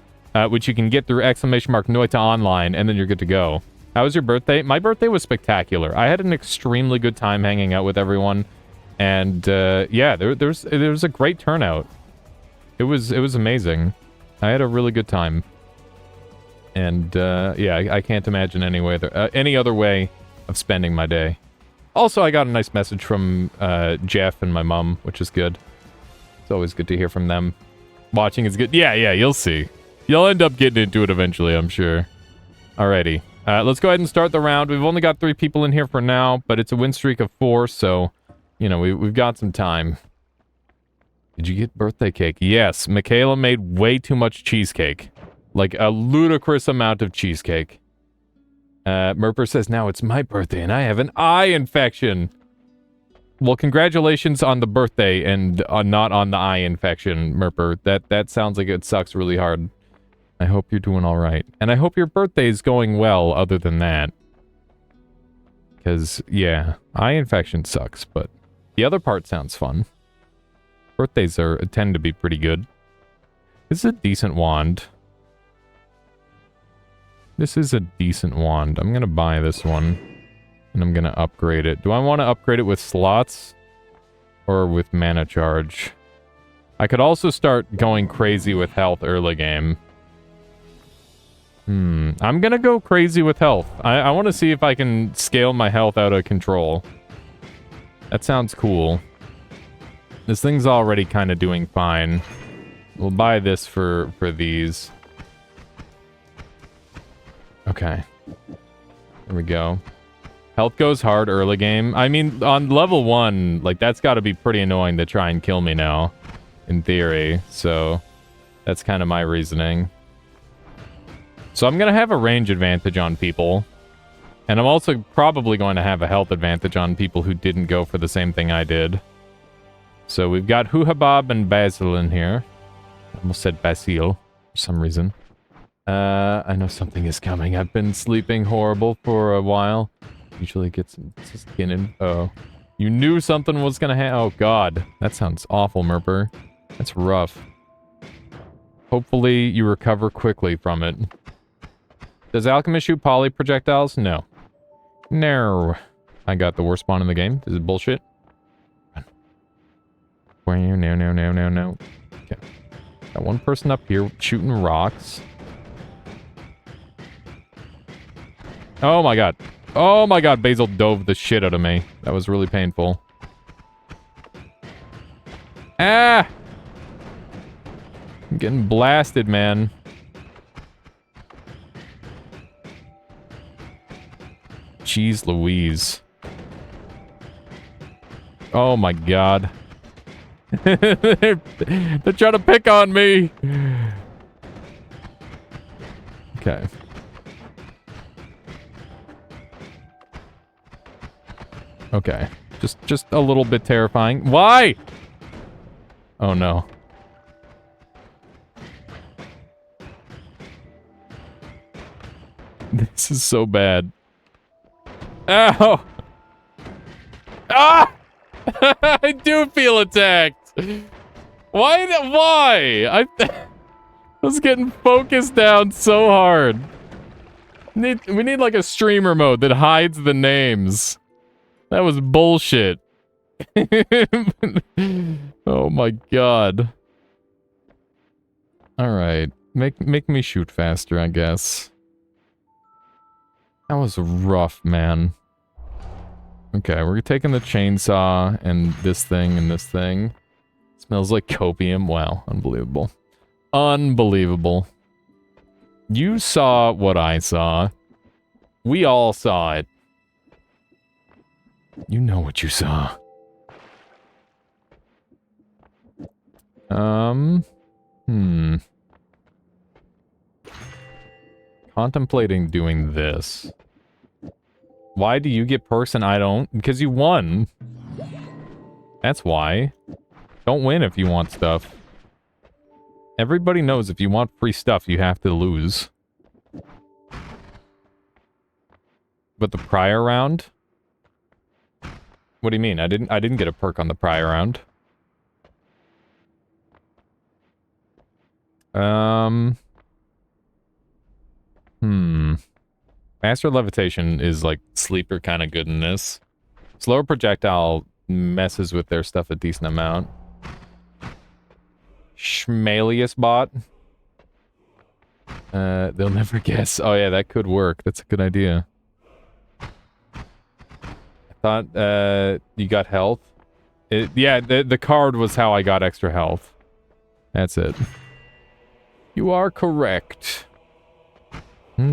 which you can get through !Noita Online, and then you're good to go. How was your birthday? My birthday was spectacular. I had an extremely good time hanging out with everyone, and yeah, there was a great turnout. It was amazing. I had a really good time. And, yeah, I can't imagine any other way of spending my day. Also, I got a nice message from, Jeff and my mom, which is good. It's always good to hear from them. Watching is good. Yeah, you'll see. You'll end up getting into it eventually, I'm sure. Alrighty. Let's go ahead and start the round. We've only got 3 people in here for now, but it's a win streak of 4, so, you know, we've got some time. Did you get birthday cake? Yes, Michaela made way too much cheesecake. Like, a ludicrous amount of cheesecake. Merper says, now it's my birthday and I have an eye infection. Well, congratulations on the birthday and not on the eye infection, Merper. That sounds like it sucks really hard. I hope you're doing all right. And I hope your birthday is going well other than that. Because, yeah, eye infection sucks, but the other part sounds fun. Birthdays tend to be pretty good. This is a decent wand. This is a decent wand. I'm gonna buy this one. And I'm gonna upgrade it. Do I want to upgrade it with slots? Or with mana charge? I could also start going crazy with health early game. I'm gonna go crazy with health. I want to see if I can scale my health out of control. That sounds cool. This thing's already kind of doing fine. We'll buy this for these. Okay. There we go. Health goes hard early game. I mean, on level 1, like, that's got to be pretty annoying to try and kill me now. In theory. So, that's kind of my reasoning. So I'm going to have a range advantage on people. And I'm also probably going to have a health advantage on people who didn't go for the same thing I did. So we've got Huhabab and Basil in here. I almost said Basil for some reason. I know something is coming. I've been sleeping horrible for a while. Usually get some skin in. Oh. You knew something was gonna happen. Oh god. That sounds awful, Merper. That's rough. Hopefully you recover quickly from it. Does Alchemist shoot poly projectiles? No. No. I got the worst spawn in the game. This is bullshit. No. Okay. Got one person up here shooting rocks. Oh my god. Oh my god, Basil dove the shit out of me. That was really painful. Ah! I'm getting blasted, man. Jeez Louise. Oh my god. They're trying to pick on me. Okay. Okay. Just a little bit terrifying. Why? Oh no. This is so bad. Ow! Ah! I do feel attacked. Why? Why? I was getting focused down so hard. We need like a streamer mode that hides the names. That was bullshit. Oh my god. Alright. Make me shoot faster, I guess. That was rough, man. Okay, we're taking the chainsaw and this thing and this thing. Smells like copium. Wow, unbelievable. Unbelievable. You saw what I saw. We all saw it. You know what you saw. Contemplating doing this. Why do you get perks and I don't? Because you won. That's why. Don't win if you want stuff. Everybody knows if you want free stuff, you have to lose. But the prior round? What do you mean? I didn't get a perk on the prior round. Master levitation is like sleeper kind of good in this. Slower projectile messes with their stuff a decent amount. Schmalius bot. They'll never guess. Oh yeah, that could work. That's a good idea. I thought you got health. Yeah, the card was how I got extra health. That's it. You are correct. Okay.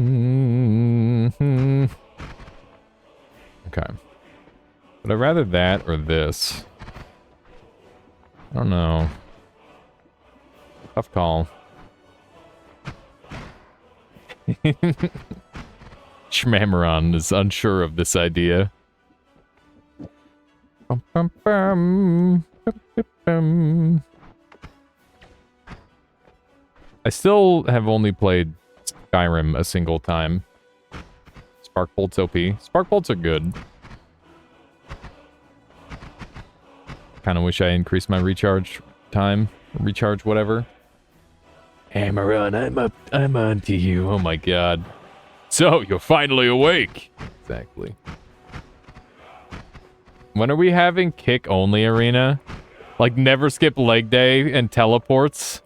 Would I rather that or this? I don't know. Tough call. Schmamaron is unsure of this idea. Bum, bum, bum. Bum, bum, bum. I still have only played Skyrim a single time. Spark Bolt's OP. Spark Bolts are good. Kind of wish I increased my recharge time. Recharge whatever. Hammer-on, I'm on to you. Oh my god. So, you're finally awake. Exactly. When are we having kick-only arena? Like, never skip leg day and teleports?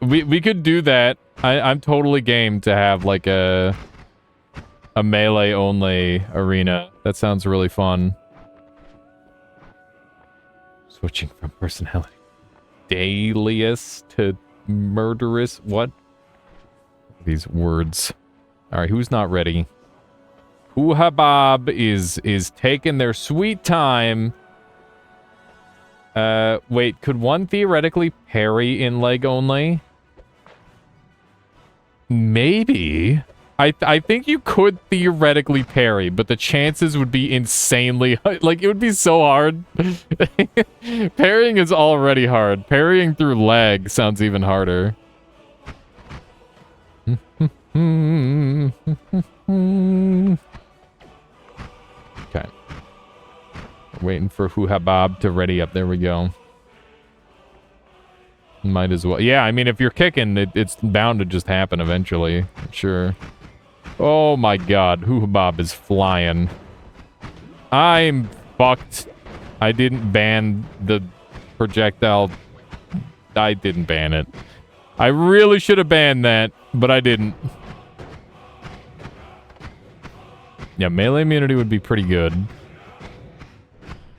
We could do that. I'm totally game to have, like, a melee-only arena. That sounds really fun. Switching from personality. Dalius to murderous. What? These words. Alright, who's not ready? Uhabab is taking their sweet time. Wait, could one theoretically parry in leg only? Maybe. I think you could theoretically parry, but the chances would be insanely high. Like, it would be so hard. Parrying is already hard. Parrying through leg sounds even harder. Okay. Waiting for Huhabab to ready up. There we go. Might as well. Yeah, I mean, if you're kicking, it's bound to just happen eventually. Sure. Oh my god, Huhabab is flying. I'm fucked. I didn't ban the projectile. I didn't ban it. I really should have banned that, but I didn't. Yeah, melee immunity would be pretty good.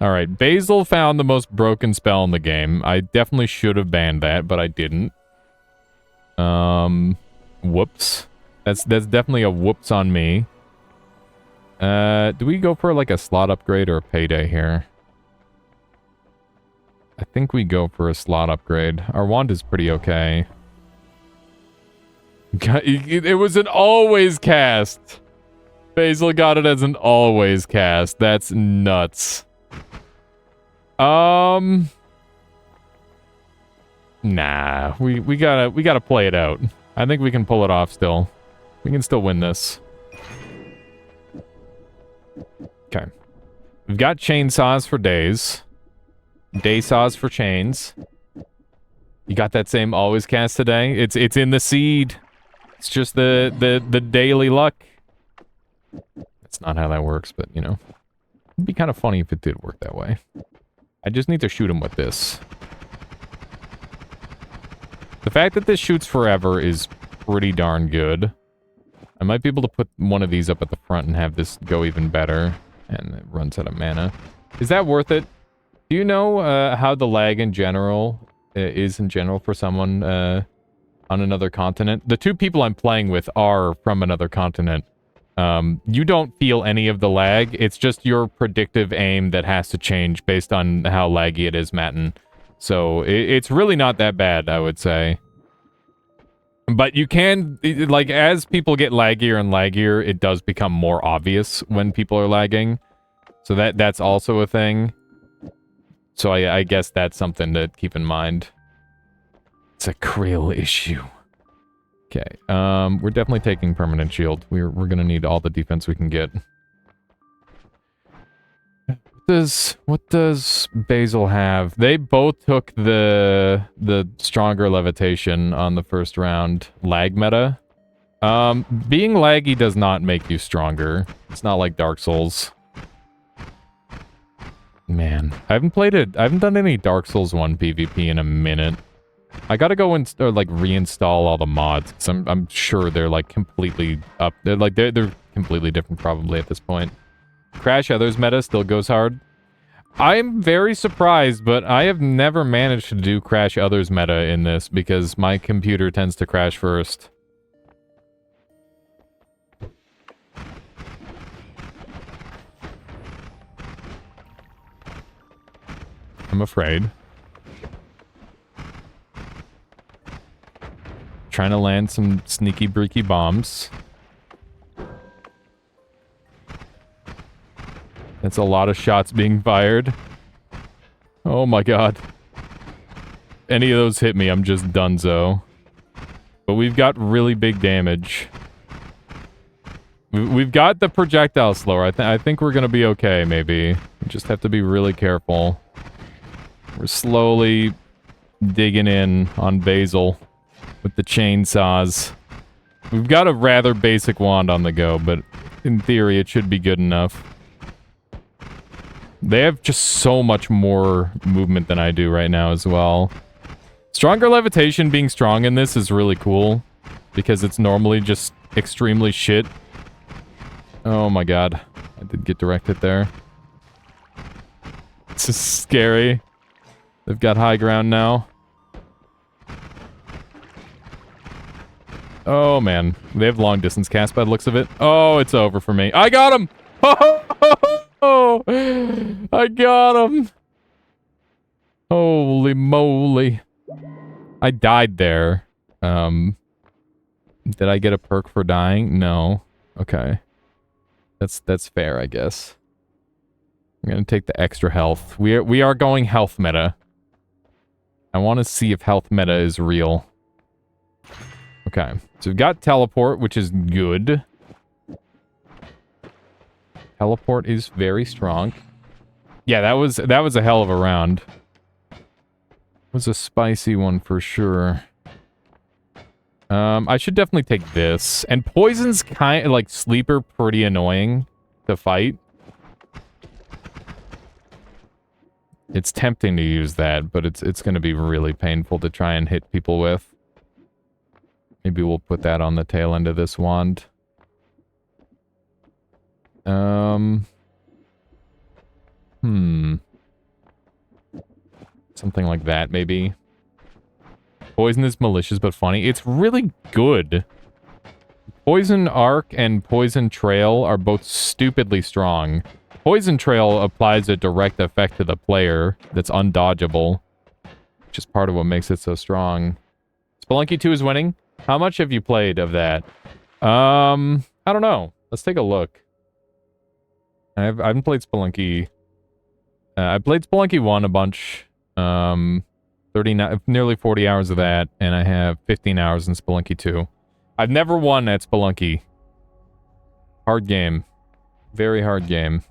Alright, Basil found the most broken spell in the game. I definitely should have banned that, but I didn't. Whoops. That's definitely a whoops on me. Do we go for like a slot upgrade or a payday here? I think we go for a slot upgrade. Our wand is pretty okay. It was an always cast. Basil got it as an always cast. That's nuts. Nah, we gotta play it out. I think we can pull it off still. We can still win this. Okay. We've got chainsaws for days. Day saws for chains. You got that same always cast today? It's in the seed. It's just the daily luck. That's not how that works, but you know. It'd be kind of funny if it did work that way. I just need to shoot him with this. The fact that this shoots forever is pretty darn good. I might be able to put one of these up at the front and have this go even better. And it runs out of mana. Is that worth it? Do you know how the lag in general is in general for someone on another continent? The two people I'm playing with are from another continent. You don't feel any of the lag. It's just your predictive aim that has to change based on how laggy it is, Matten. So it's really not that bad, I would say. But you can, like, as people get laggier and laggier, it does become more obvious when people are lagging. So that's also a thing. So I guess that's something to keep in mind. It's a Krill issue. Okay, we're definitely taking permanent shield. We're gonna need all the defense we can get. What does Basil have? They both took the stronger levitation on the first round lag meta. Being laggy does not make you stronger. It's not like Dark Souls. Man, I haven't done any Dark Souls 1 PvP in a minute. I gotta go and like reinstall all the mods, because I'm sure they're like completely up. They're completely different probably at this point. Crash Others meta still goes hard. I'm very surprised, but I have never managed to do Crash Others meta in this because my computer tends to crash first. I'm afraid. Trying to land some sneaky breaky bombs. That's a lot of shots being fired. Oh my god. Any of those hit me, I'm just donezo. But we've got really big damage. We've got the projectile slower. I think we're gonna be okay, maybe. We just have to be really careful. We're slowly digging in on Basil with the chainsaws. We've got a rather basic wand on the go, but in theory it should be good enough. They have just so much more movement than I do right now as well. Stronger levitation being strong in this is really cool, because it's normally just extremely shit. Oh my god. I did get directed there. This is scary. They've got high ground now. Oh man. They have long distance cast by the looks of it. Oh, it's over for me. I got him! Oh, I got him! Holy moly. I died there. Did I get a perk for dying? No. Okay. That's fair, I guess. I'm gonna take the extra health. We are going health meta. I want to see if health meta is real. Okay. So we've got teleport, which is good. Teleport is very strong. Yeah, that was a hell of a round. It was a spicy one for sure. I should definitely take this. And poison's kind of like sleeper pretty annoying to fight. It's tempting to use that, but it's going to be really painful to try and hit people with. Maybe we'll put that on the tail end of this wand. Something like that, maybe. Poison is malicious but funny. It's really good. Poison Arc and Poison Trail are both stupidly strong. Poison Trail applies a direct effect to the player that's undodgeable, which is part of what makes it so strong. Spelunky 2 is winning. How much have you played of that? I don't know. Let's take a look. I haven't played Spelunky. I played Spelunky 1 a bunch. 39, nearly 40 hours of that, and I have 15 hours in Spelunky 2. I've never won at Spelunky. Hard game. Very hard game.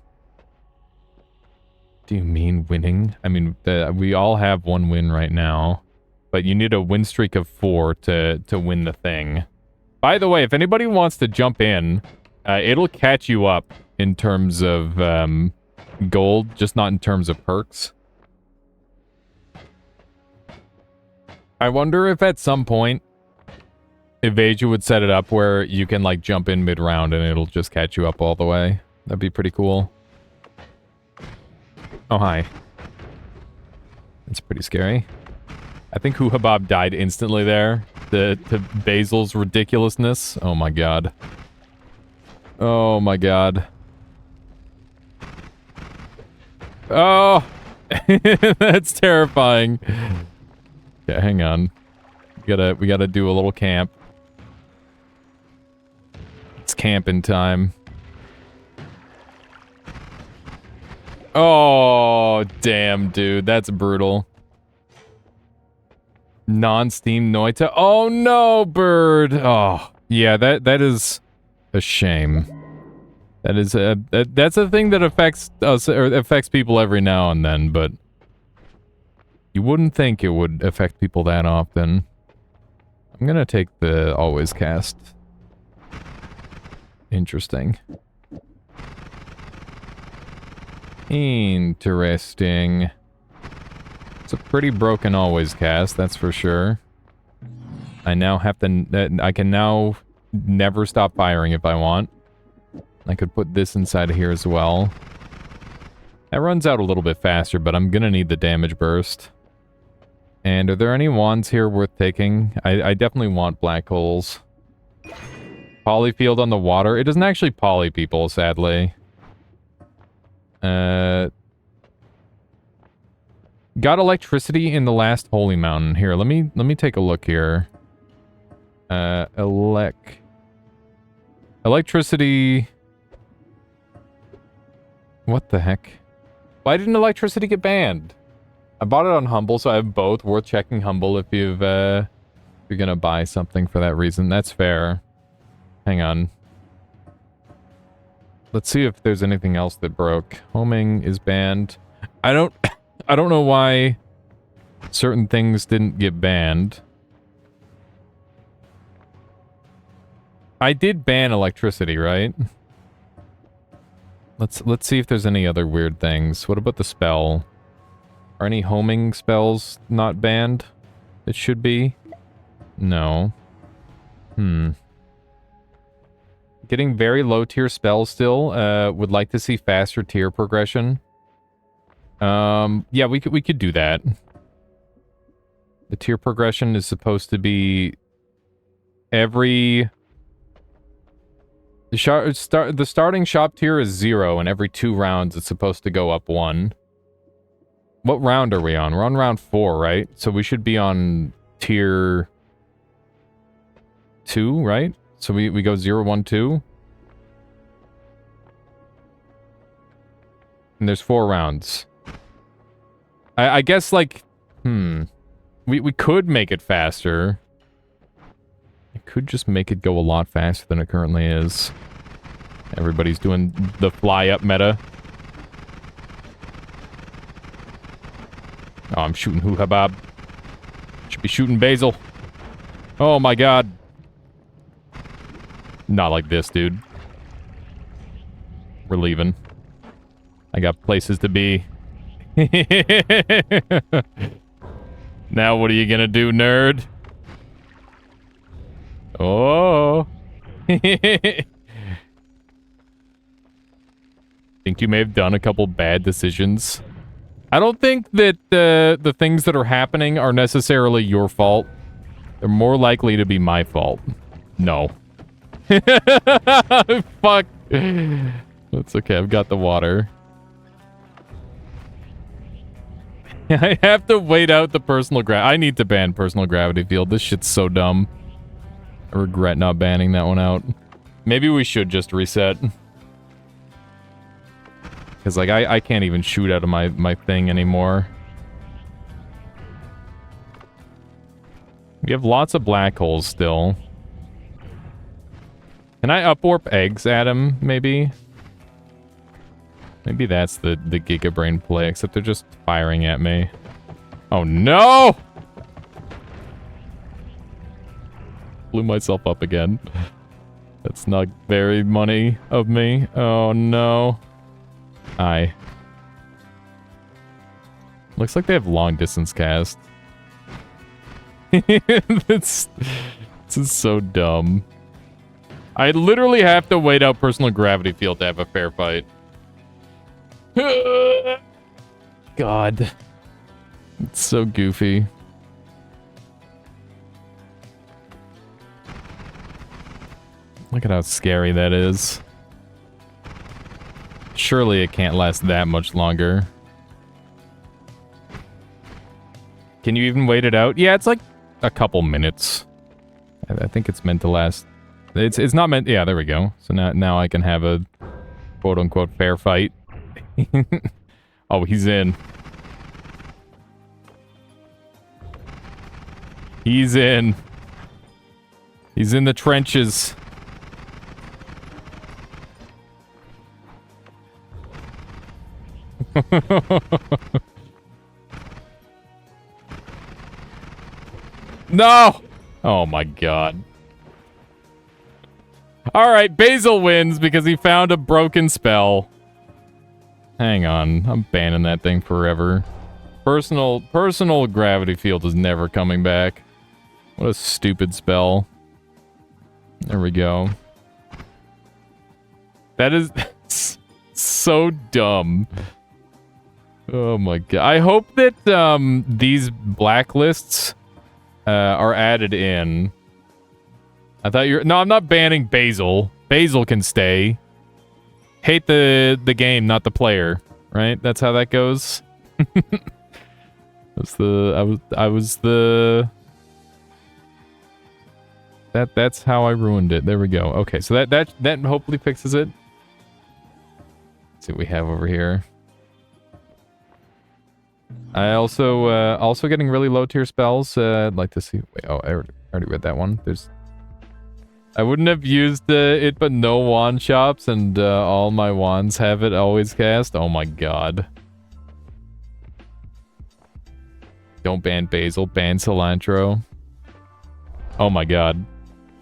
Do you mean winning? I mean, we all have one win right now. But you need a win streak of 4 to win the thing. By the way, if anybody wants to jump in, it'll catch you up in terms of gold, just not in terms of perks. I wonder if at some point Evasia would set it up where you can like jump in mid-round and it'll just catch you up all the way. That'd be pretty cool. Oh, hi. That's pretty scary. I think Hoo-Habob died instantly there. To Basil's ridiculousness. Oh my god. Oh my god. Oh! That's terrifying. Okay, hang on. We gotta do a little camp. It's camping time. Oh, damn, dude. That's brutal. Non-Steam Noita. Oh, no, bird. Oh, yeah, that is a shame. That is that's a thing that affects us, or affects people every now and then, but you wouldn't think it would affect people that often. I'm gonna take the always cast. Interesting. Interesting. It's a pretty broken always cast, that's for sure. I now have to... I can now never stop firing if I want. I could put this inside of here as well. That runs out a little bit faster, but I'm gonna need the damage burst. And are there any wands here worth taking? I definitely want black holes. Polyfield on the water. It doesn't actually poly people, sadly. Got electricity in the last holy mountain. Here, let me take a look here. Electricity. What the heck? Why didn't electricity get banned? I bought it on Humble, so I have both. Worth checking Humble if you're gonna buy something for that reason. That's fair. Hang on. Let's see if there's anything else that broke. Homing is banned. I don't know why certain things didn't get banned. I did ban electricity, right? Let's see if there's any other weird things. What about the spell? Are any homing spells not banned? It should be. No. Getting very low tier spells still. Would like to see faster tier progression. Yeah, we could do that. The tier progression is supposed to be every... The starting shop tier is 0, and every 2 rounds it's supposed to go up 1. What round are we on? We're on round 4, right? So we should be on tier 2, right? So we go 0, 1, 2. And there's 4 rounds. I guess, like, we could make it faster. I could just make it go a lot faster than it currently is. Everybody's doing the fly-up meta. Oh, I'm shooting Hoo-Habob. Should be shooting Basil. Oh my god. Not like this, dude. We're leaving. I got places to be. Now what are you gonna do, nerd? Oh. Think you may have done a couple bad decisions. I don't think that the things that are happening are necessarily your fault. They're more likely to be my fault. No. Fuck. That's okay, I've got the water. I have to wait out the personal I need to ban personal gravity field. This shit's so dumb. I regret not banning that one out. Maybe we should just reset. Because, like, I can't even shoot out of my thing anymore. We have lots of black holes still. Can I upwarp eggs at him, maybe? Maybe that's the Giga Brain play, except they're just firing at me. Oh, no! Blew myself up again. That's not very money of me. Oh, no. Aye. Looks like they have long distance cast. This is so dumb. I literally have to wait out personal gravity field to have a fair fight. God. It's so goofy. Look at how scary that is. Surely it can't last that much longer. Can you even wait it out? Yeah, it's like a couple minutes. I think it's meant to last. It's not meant. Yeah, there we go. So now I can have a quote unquote fair fight. Oh, he's in. He's in. He's in the trenches. No! Oh my god. Alright, Basil wins because he found a broken spell. Hang on, I'm banning that thing forever. Personal gravity field is never coming back. What a stupid spell. There we go. That is so dumb. Oh my god. I hope that these blacklists are added in. I thought you're... No, I'm not banning Basil. Basil can stay. Hate the game, not the player. Right? That's how that goes. That's how I ruined it. There we go. Okay, so that hopefully fixes it. Let's see what we have over here. I also getting really low tier spells. I'd like to see. Wait, oh, I already read that one. I wouldn't have used it, but no wand shops, and all my wands have it always cast. Oh my god. Don't ban basil, ban cilantro. Oh my god.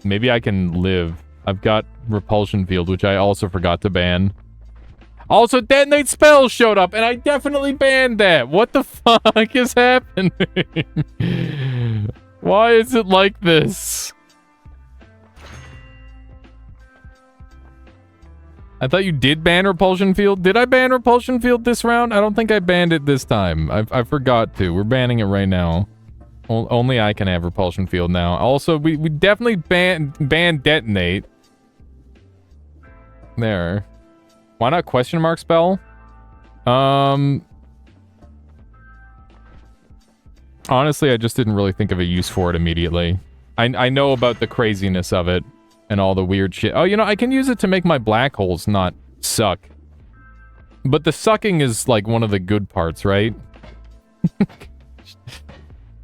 Maybe I can live. I've got repulsion field, which I also forgot to ban. Also, detonate spells showed up, and I definitely banned that. What the fuck is happening? Why is it like this? I thought you did ban repulsion field. Did I ban repulsion field this round? I don't think I banned it this time. I forgot to. We're banning it right now. Only I can have repulsion field now. Also, we definitely ban detonate. There. Why not question mark spell? Honestly, I just didn't really think of a use for it immediately. I know about the craziness of it and all the weird shit. Oh, you know, I can use it to make my black holes not suck. But the sucking is like one of the good parts, right?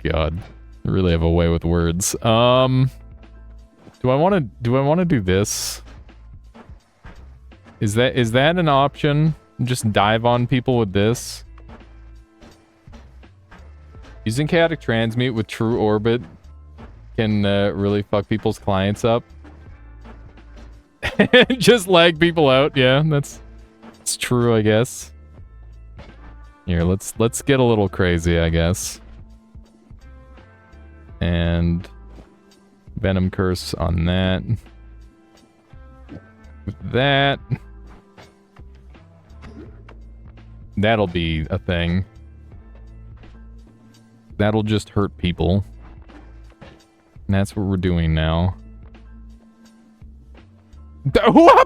God, I really have a way with words. Do I want to do this? Is that an option? Just dive on people with this? Using chaotic transmute with true orbit can really fuck people's clients up. Just lag people out. Yeah, that's true, I guess. Here, let's get a little crazy, I guess. And Venom Curse on that. With that. That'll be a thing. That'll just hurt people. And that's what we're doing now.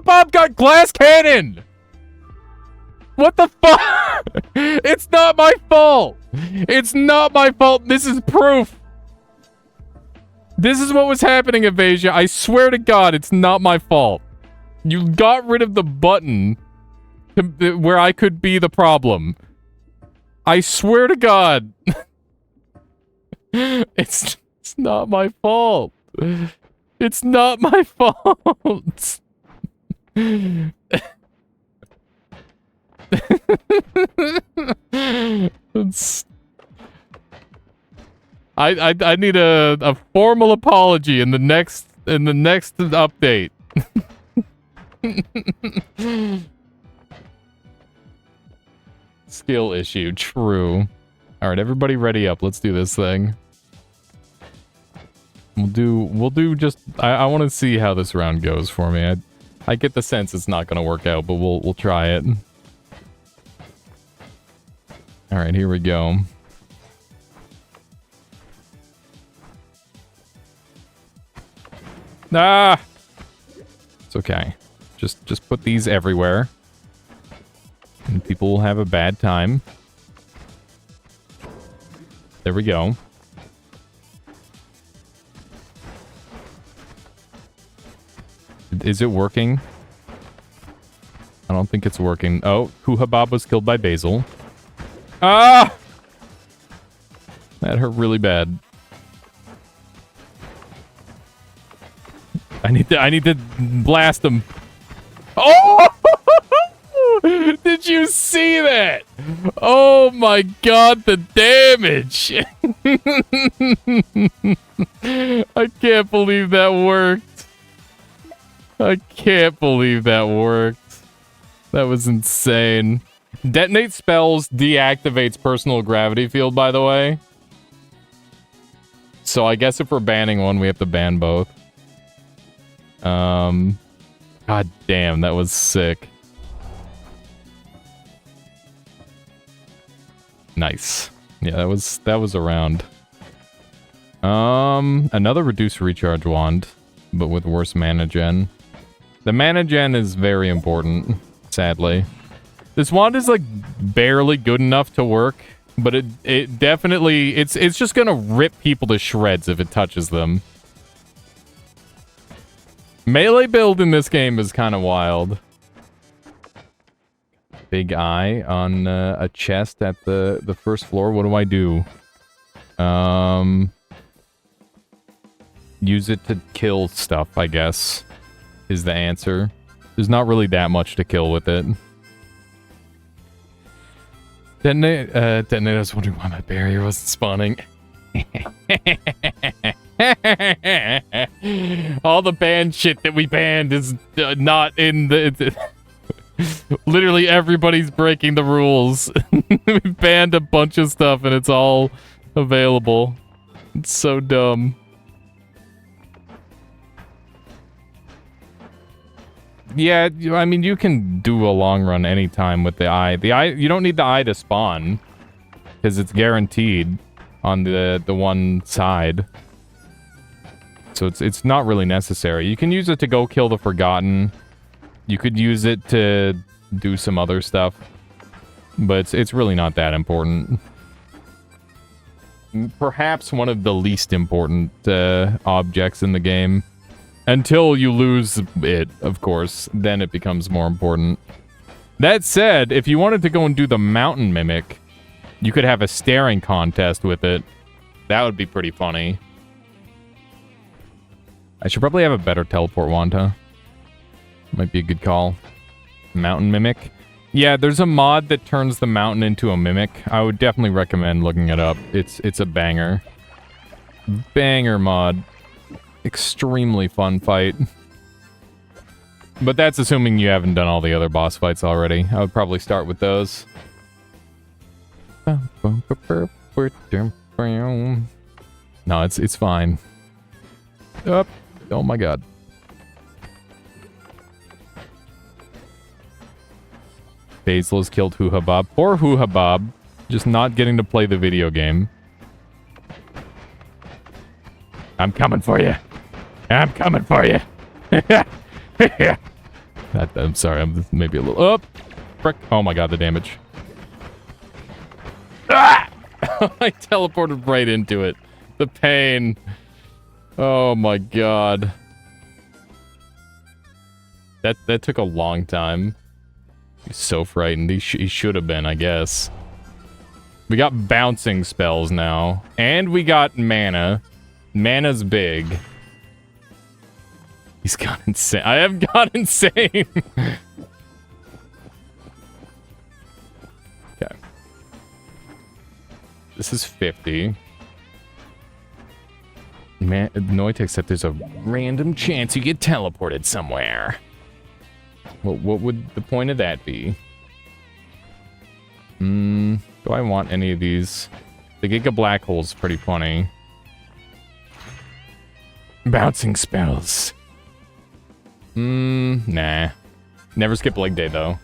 Bob got glass cannon! What the fuck? It's not my fault! It's not my fault! This is proof! This is what was happening, Evasia. I swear to God, it's not my fault. You got rid of the button where I could be the problem. I swear to God. It's not my fault. It's not my fault. I need a formal apology in the next update. Skill issue, true. All right, everybody ready up. Let's do this thing. We'll do just I want to see how this round goes for me. I get the sense it's not going to work out, but we'll try it. All right, here we go. Ah! It's okay. Just put these everywhere. And people will have a bad time. There we go. Is it working? I don't think it's working. Oh, Huhabab was killed by Basil. Ah! That hurt really bad. I need to blast him. Oh! Did you see that? Oh my God, the damage! I can't believe that worked. I can't believe that worked. That was insane. Detonate spells deactivates personal gravity field, by the way. So I guess if we're banning one, we have to ban both. God damn, that was sick. Nice. Yeah, that was around. Another reduced recharge wand, but with worse mana gen. The mana gen is very important, sadly. This wand is like barely good enough to work, but it definitely it's just gonna rip people to shreds if it touches them. Melee build in this game is kind of wild. Big eye on a chest at the first floor. What do I do? Use it to kill stuff, I guess, is the answer. There's not really that much to kill with it. Detonate, I was wondering why my barrier wasn't spawning. All the banned shit that we banned is not in the... Literally everybody's breaking the rules. We banned a bunch of stuff and it's all available. It's so dumb. Yeah, I mean, you can do a long run anytime with the eye. The eye, you don't need the eye to spawn, because it's guaranteed on the one side. So it's not really necessary. You can use it to go kill the Forgotten. You could use it to do some other stuff, but it's really not that important. Perhaps one of the least important objects in the game. Until you lose it, of course, then it becomes more important. That said, if you wanted to go and do the Mountain Mimic, you could have a staring contest with it. That would be pretty funny. I should probably have a better teleport wand, huh? Might be a good call. Mountain Mimic. Yeah, there's a mod that turns the mountain into a mimic. I would definitely recommend looking it up. It's a banger. Banger mod. Extremely fun fight. But that's assuming you haven't done all the other boss fights already. I would probably start with those. No, it's fine. Up. Oh my god. Basil has killed Huhabab. Poor Huhabab. Just not getting to play the video game. I'm coming for you. I'm coming for you. I'm sorry, I'm maybe a little... Oh, frick. Oh my god, the damage. Ah! I teleported right into it. The pain. Oh my god. That took a long time. He's so frightened. He should have been, I guess. We got bouncing spells now. And we got mana. Mana's big. He's gone insane. I have gone insane! Okay. This is 50. Man, noita, except there's a random chance you get teleported somewhere. Well, what would the point of that be? Do I want any of these? The Giga Black Hole's pretty funny. Bouncing spells. Nah. Never skip leg day, though.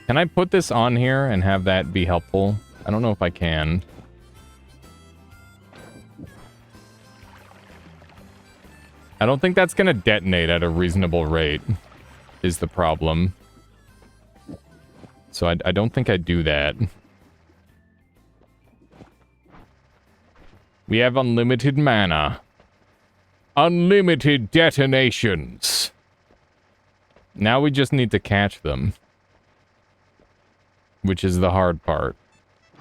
Can I put this on here and have that be helpful? I don't know if I can. I don't think that's gonna detonate at a reasonable rate, is the problem. So I don't think I do that. We have unlimited mana. Unlimited detonations. Now we just need to catch them. Which is the hard part.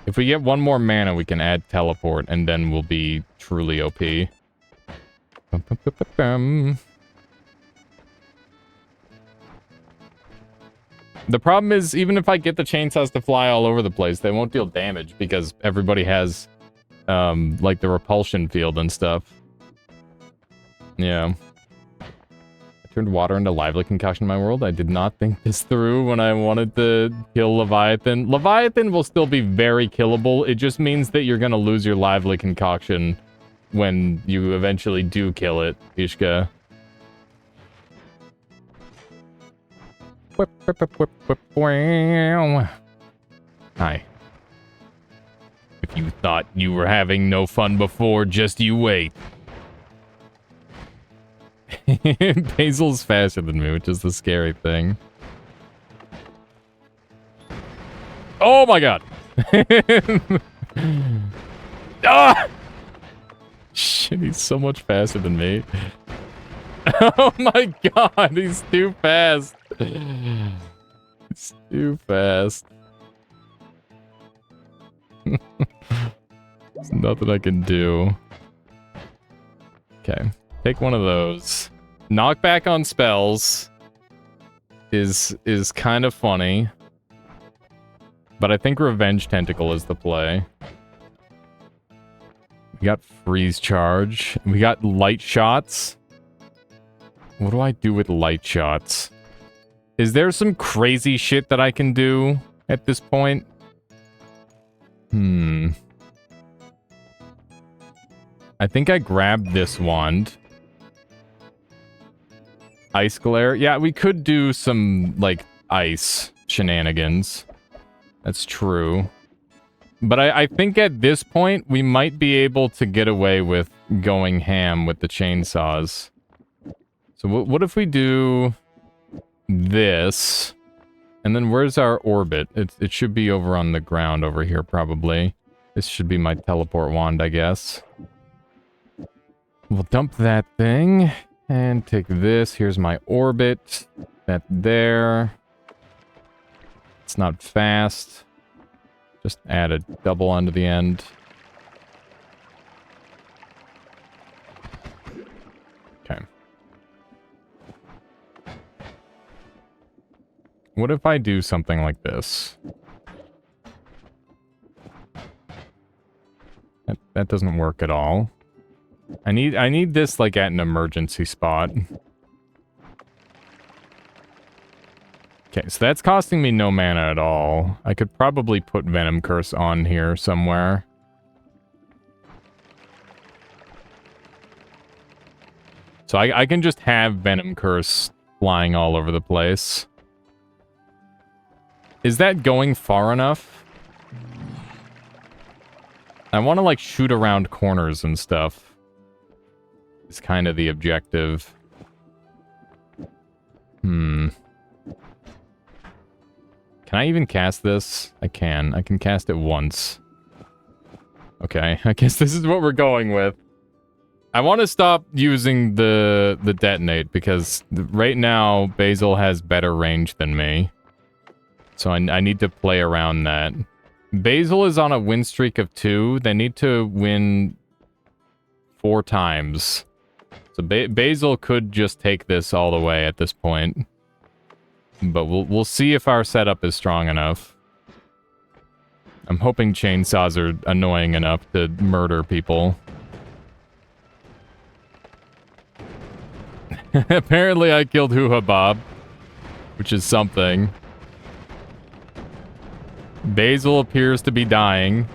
If we get one more mana, we can add teleport, and then we'll be truly OP. The problem is, even if I get the chainsaws to fly all over the place, they won't deal damage because everybody has, like the repulsion field and stuff. Yeah. I turned water into lively concoction in my world. I did not think this through when I wanted to kill Leviathan. Leviathan will still be very killable. It just means that you're gonna lose your lively concoction when you eventually do kill it, Ishka. Hi. If you thought you were having no fun before, just you wait. Basil's faster than me, which is the scary thing. Oh my god! Ah! Shit, he's so much faster than me. Oh my god, he's too fast. It's too fast. There's nothing I can do. Okay, take one of those. Knockback on spells is kind of funny. But I think Revenge Tentacle is the play. We got Freeze Charge. We got Light Shots. What do I do with Light Shots? Is there some crazy shit that I can do at this point? I think I grabbed this wand. Ice Glare. Yeah, we could do some, like, ice shenanigans. That's true. But I think at this point, we might be able to get away with going ham with the chainsaws. So what if we do this? And then where's our orbit? It should be over on the ground over here, probably. This should be my teleport wand, I guess. We'll dump that thing. And take this. Here's my orbit. That there. It's not fast. Just add a double onto the end. Okay. What if I do something like this? That doesn't work at all. I need this like at an emergency spot. Okay, so that's costing me no mana at all. I could probably put Venom Curse on here somewhere. So I can just have Venom Curse flying all over the place. Is that going far enough? I want to like shoot around corners and stuff. It's kind of the objective. Can I even cast this? I can. I can cast it once. Okay, I guess this is what we're going with. I want to stop using the detonate because right now Basil has better range than me. So I need to play around that. Basil is on a win streak of 2. They need to win 4 times. So Basil could just take this all the way at this point. But we'll see if our setup is strong enough. I'm hoping chainsaws are annoying enough to murder people. Apparently I killed Hoo-Ha Bob, which is something. Basil appears to be dying.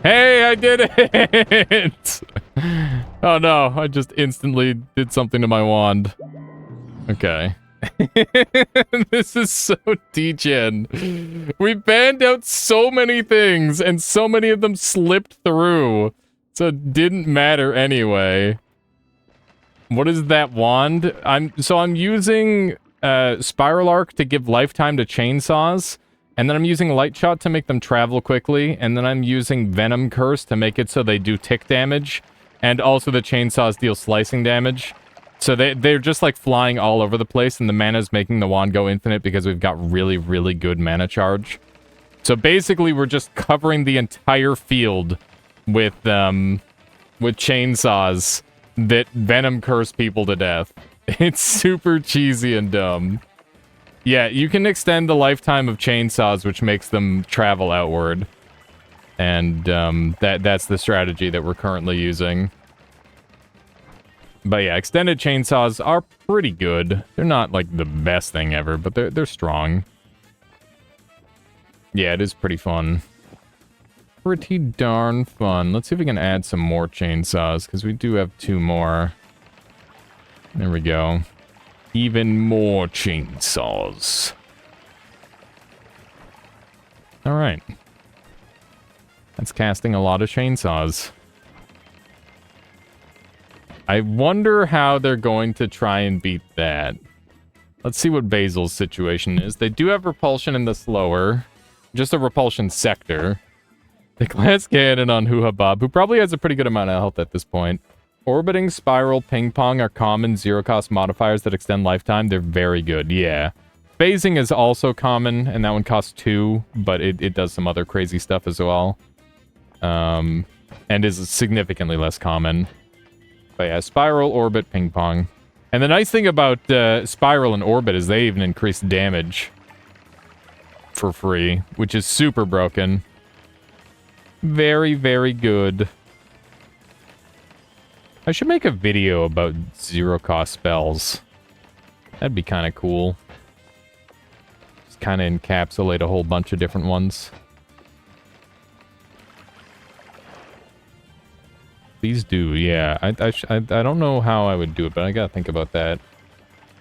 Hey, I did it! Oh no, I just instantly did something to my wand. Okay. This is so degen. We banned out so many things, and so many of them slipped through. So it didn't matter anyway. What is that wand? I'm using Spiral Arc to give lifetime to chainsaws, and then I'm using Light Shot to make them travel quickly, and then I'm using Venom Curse to make it so they do tick damage, and also the chainsaws deal slicing damage. So they're just like flying all over the place, and the mana's making the wand go infinite because we've got really, really good mana charge. So basically we're just covering the entire field with chainsaws that Venom Curse people to death. It's super cheesy and dumb. Yeah, you can extend the lifetime of chainsaws, which makes them travel outward. And that's the strategy that we're currently using. But yeah, extended chainsaws are pretty good. They're not like the best thing ever, but they're strong. Yeah, it is pretty fun. Pretty darn fun. Let's see if we can add some more chainsaws, because we do have 2 more. There we go. Even more chainsaws. Alright. That's casting a lot of chainsaws. I wonder how they're going to try and beat that. Let's see what Basil's situation is. They do have repulsion in the slower. Just a repulsion sector. The glass cannon on Hoo-Ha Bob, who probably has a pretty good amount of health at this point. Orbiting, Spiral, Ping Pong are common zero-cost modifiers that extend lifetime. They're very good, yeah. Phasing is also common, and that one costs 2, but it does some other crazy stuff as well. And is significantly less common. But yeah, Spiral, Orbit, Ping Pong. And the nice thing about Spiral and Orbit is they even increase damage for free, which is super broken. Very, very good. I should make a video about zero-cost spells. That'd be kind of cool. Just kind of encapsulate a whole bunch of different ones. These do, yeah. I don't know how I would do it, but I gotta think about that.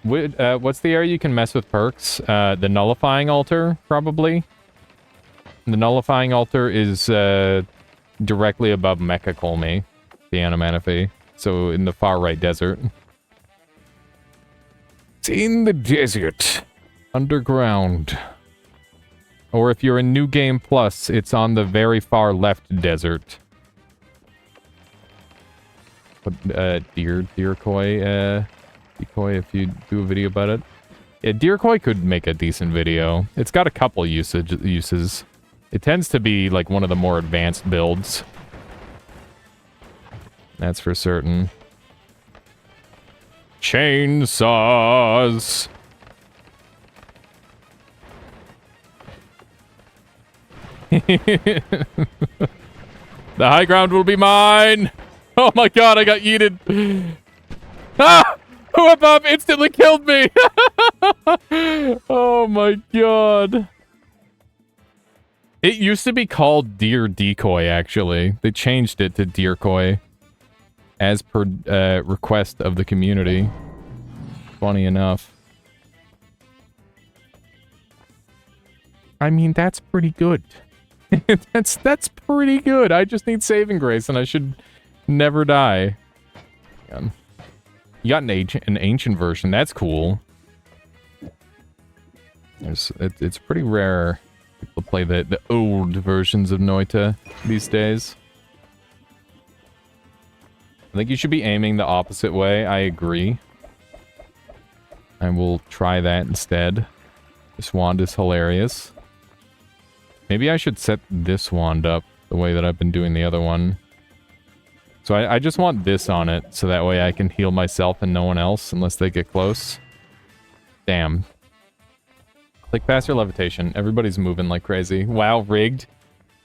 What's the area you can mess with perks? The Nullifying Altar, probably. The Nullifying Altar is directly above Mecha Colmy, the Anomanophy. So in the far right desert. It's in the desert. Underground. Or if you're in New Game Plus, it's on the very far left desert. But, Decoy, if you do a video about it. Yeah, Decoy could make a decent video. It's got a couple uses. It tends to be, like, one of the more advanced builds. That's for certain. Chainsaws! The high ground will be mine! Oh my god, I got yeeted! Ah! Hoo-Ha Bob instantly killed me! Oh my god. It used to be called Deer Decoy, actually. They changed it to Decoy. As per request of the community. Funny enough. I mean, that's pretty good. that's pretty good. I just need saving grace and I should never die. You got an ancient version. That's cool. It's pretty rare People play the old versions of Noita these days. I think you should be aiming the opposite way. I agree. I will try that instead. This wand is hilarious. Maybe I should set this wand up the way that I've been doing the other one. So I just want this on it, so that way I can heal myself and no one else, unless they get close. Damn. Click past your levitation. Everybody's moving like crazy. Wow, rigged.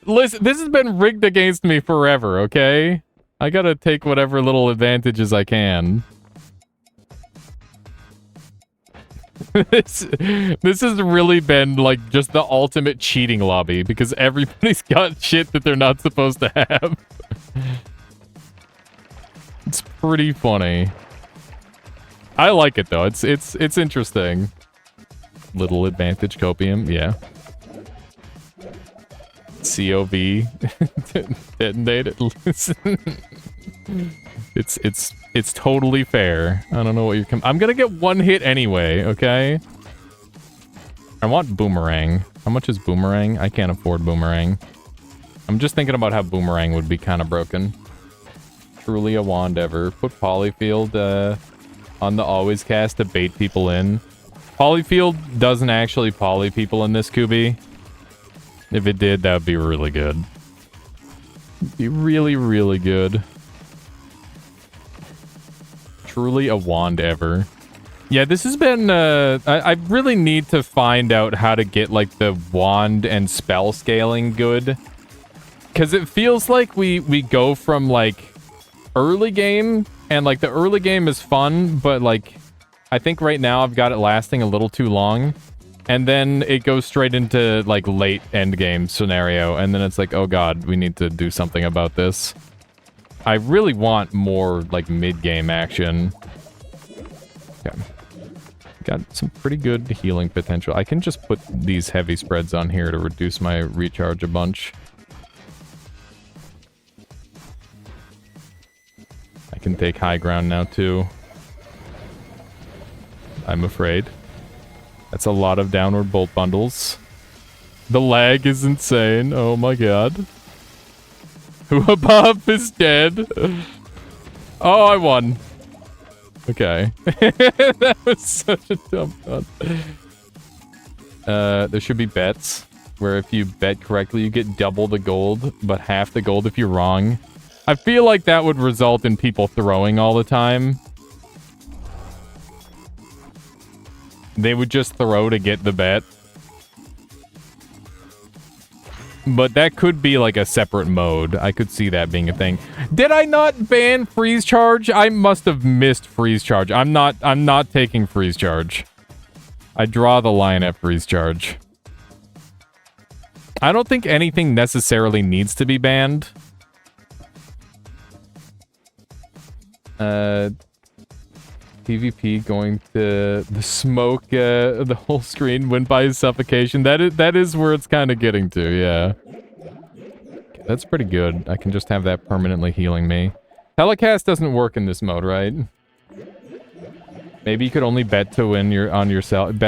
Listen, this has been rigged against me forever, okay? I gotta take whatever little advantages I can. This has really been, like, just the ultimate cheating lobby, because everybody's got shit that they're not supposed to have. It's pretty funny. I like it, though. It's interesting. Little advantage copium, yeah. COV. Detonate it. It's totally fair. I don't know what you're I'm gonna get one hit anyway, okay? I want boomerang. How much is boomerang? I can't afford boomerang. I'm just thinking about how boomerang would be kind of broken. Truly a wand ever. Put polyfield on the always cast to bait people in. Polyfield doesn't actually poly people in this Kubi. If it did, that would be really good. It'd be really, really good. Truly a wand ever. Yeah, this has been, I really need to find out how to get, like, the wand and spell scaling good. Because it feels like we go from, like, early game, and, like, the early game is fun, but, like, I think right now I've got it lasting a little too long. And then it goes straight into, like, late end game scenario, and then it's like, oh god, we need to do something about this. I really want more, like, mid-game action. Okay. Got some pretty good healing potential. I can just put these heavy spreads on here to reduce my recharge a bunch. I can take high ground now, too. I'm afraid. That's a lot of downward bolt bundles. The lag is insane. Oh my god. Who above is dead. Oh, I won. Okay. That was such a dumb thought. There should be bets where if you bet correctly, you get double the gold, but half the gold if you're wrong. I feel like that would result in people throwing all the time. They would just throw to get the bet. But that could be like a separate mode. I could see that being a thing. Did I not ban freeze charge? I must have missed freeze charge. I'm not taking freeze charge. I draw the line at freeze charge. I don't think anything necessarily needs to be banned. PvP going to the smoke, the whole screen went by suffocation. That is where it's kind of getting to, yeah. Okay, that's pretty good. I can just have that permanently healing me. Telecast doesn't work in this mode, right? Maybe you could only bet to win bet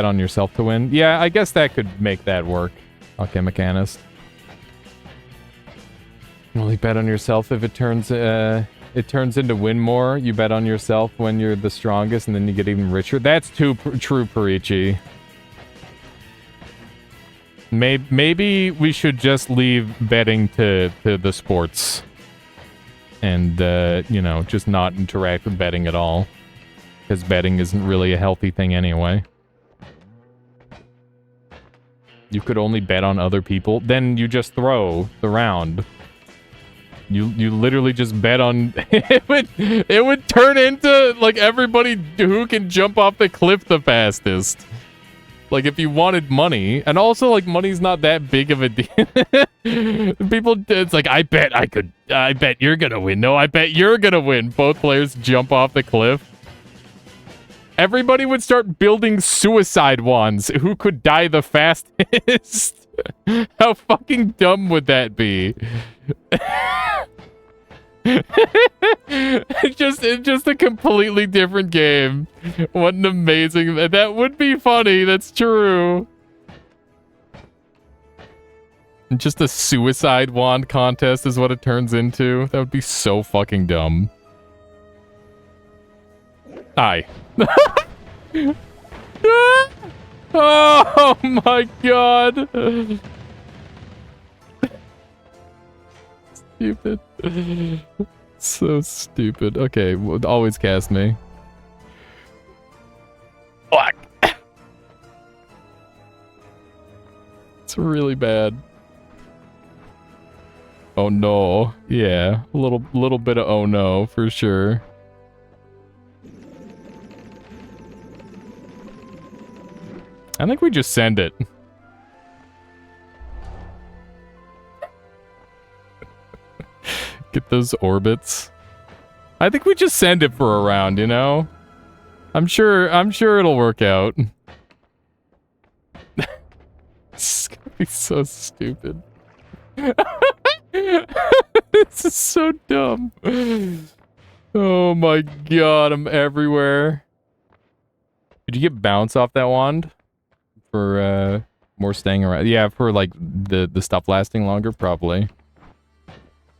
on yourself to win. Yeah, I guess that could make that work. Okay, Mechanist. Only bet on yourself if it turns into win more. You bet on yourself when you're the strongest, and then you get even richer. That's too true, Parichi. Maybe we should just leave betting to the sports. And, you know, just not interact with betting at all. Because betting isn't really a healthy thing anyway. You could only bet on other people. Then you just throw the round. You literally just bet on it would turn into like everybody who can jump off the cliff the fastest. Like if you wanted money, and also like money's not that big of a deal. People, it's like I bet you're gonna win. No, I bet you're gonna win. Both players jump off the cliff. Everybody would start building suicide wands. Who could die the fastest? How fucking dumb would that be? It's just a completely different game. What an amazing... That would be funny. That's true. Just a suicide wand contest is what it turns into. That would be so fucking dumb. Aye. Oh my god. Stupid. So stupid. Okay, always cast me. Fuck. It's really bad. Oh no. Yeah, a little bit of oh no for sure. I think we just send it. Get those orbits. I think we just send it for a round, you know? I'm sure it'll work out. It's gonna be so stupid. This is so dumb. Oh my god, I'm everywhere. Did you get bounce off that wand? For more staying around? Yeah, for like the stuff lasting longer, probably.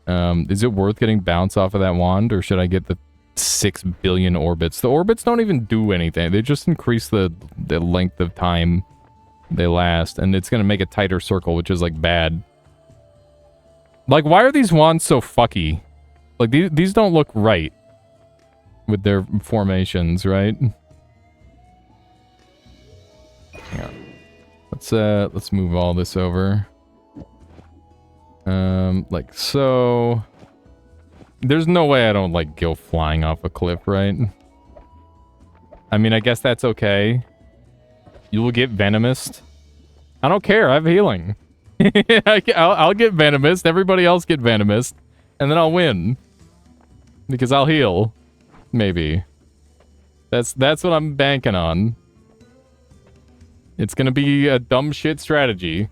Is it worth getting bounce off of that wand, or should I get the 6 billion orbits? The orbits don't even do anything. They just increase the length of time they last, and it's gonna make a tighter circle, which is like bad. Like, why are these wands so fucky? Like, these don't look right with their formations, right? Hang on. Let's move all this over. Like so. There's no way I don't, like, go flying off a cliff, right? I mean, I guess that's okay. You will get venomous. I don't care, I have healing. I'll get venomous, everybody else get venomous, and then I'll win. Because I'll heal. Maybe. That's what I'm banking on. It's gonna be a dumb shit strategy.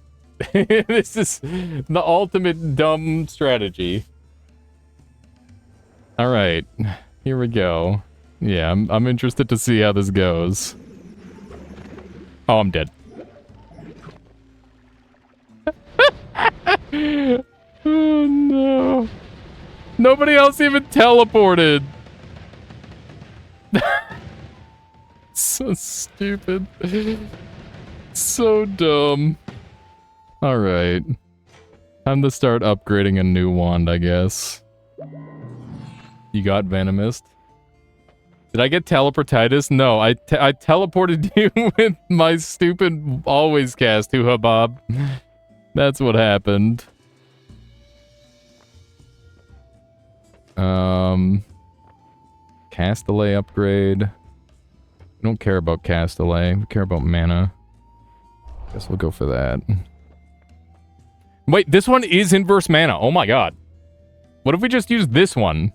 This is the ultimate dumb strategy. Alright. Here we go. Yeah, I'm interested to see how this goes. Oh, I'm dead. Oh no. Nobody else even teleported. So stupid. So dumb. Alright. Time to start upgrading a new wand, I guess. You got venomous? Did I get teleportitis? No, I teleported you with my stupid always cast hoo-ha-bob. That's what happened. Castellet upgrade. We don't care about Castellet. We care about mana. Guess we'll go for that. Wait, this one is inverse mana. Oh my god. What if we just use this one?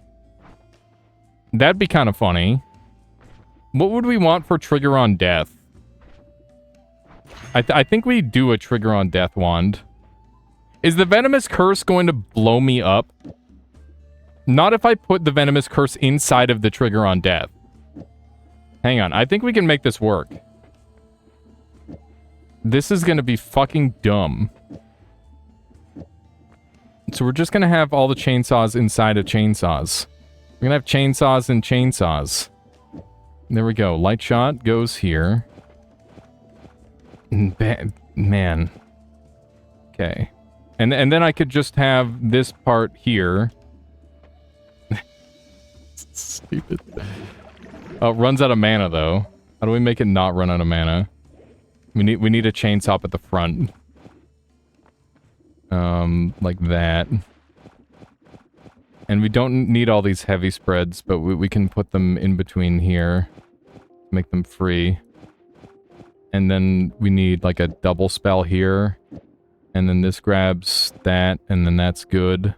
That'd be kind of funny. What would we want for trigger on death? I think we do a trigger on death wand. Is the venomous curse going to blow me up? Not if I put the venomous curse inside of the trigger on death. Hang on, I think we can make this work. This is gonna be fucking dumb. So we're just gonna have all the chainsaws inside of chainsaws. We're gonna have chainsaws and chainsaws. There we go. Light shot goes here. Man. Okay. And then I could just have this part here. Stupid. Oh, it runs out of mana though. How do we make it not run out of mana? We need a chainsaw at the front. Like that. And we don't need all these heavy spreads, but we can put them in between here. Make them free. And then we need like a double spell here. And then this grabs that, and then that's good.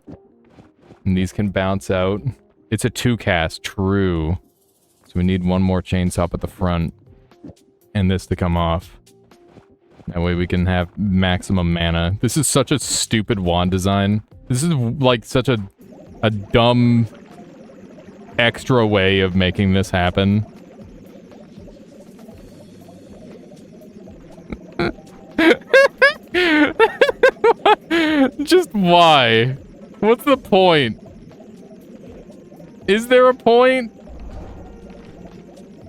And these can bounce out. It's a 2-cast, true. So we need one more chainsaw at the front. And this to come off. That way we can have maximum mana. This is such a stupid wand design. This is like such a dumb extra way of making this happen. Why? What's the point? Is there a point?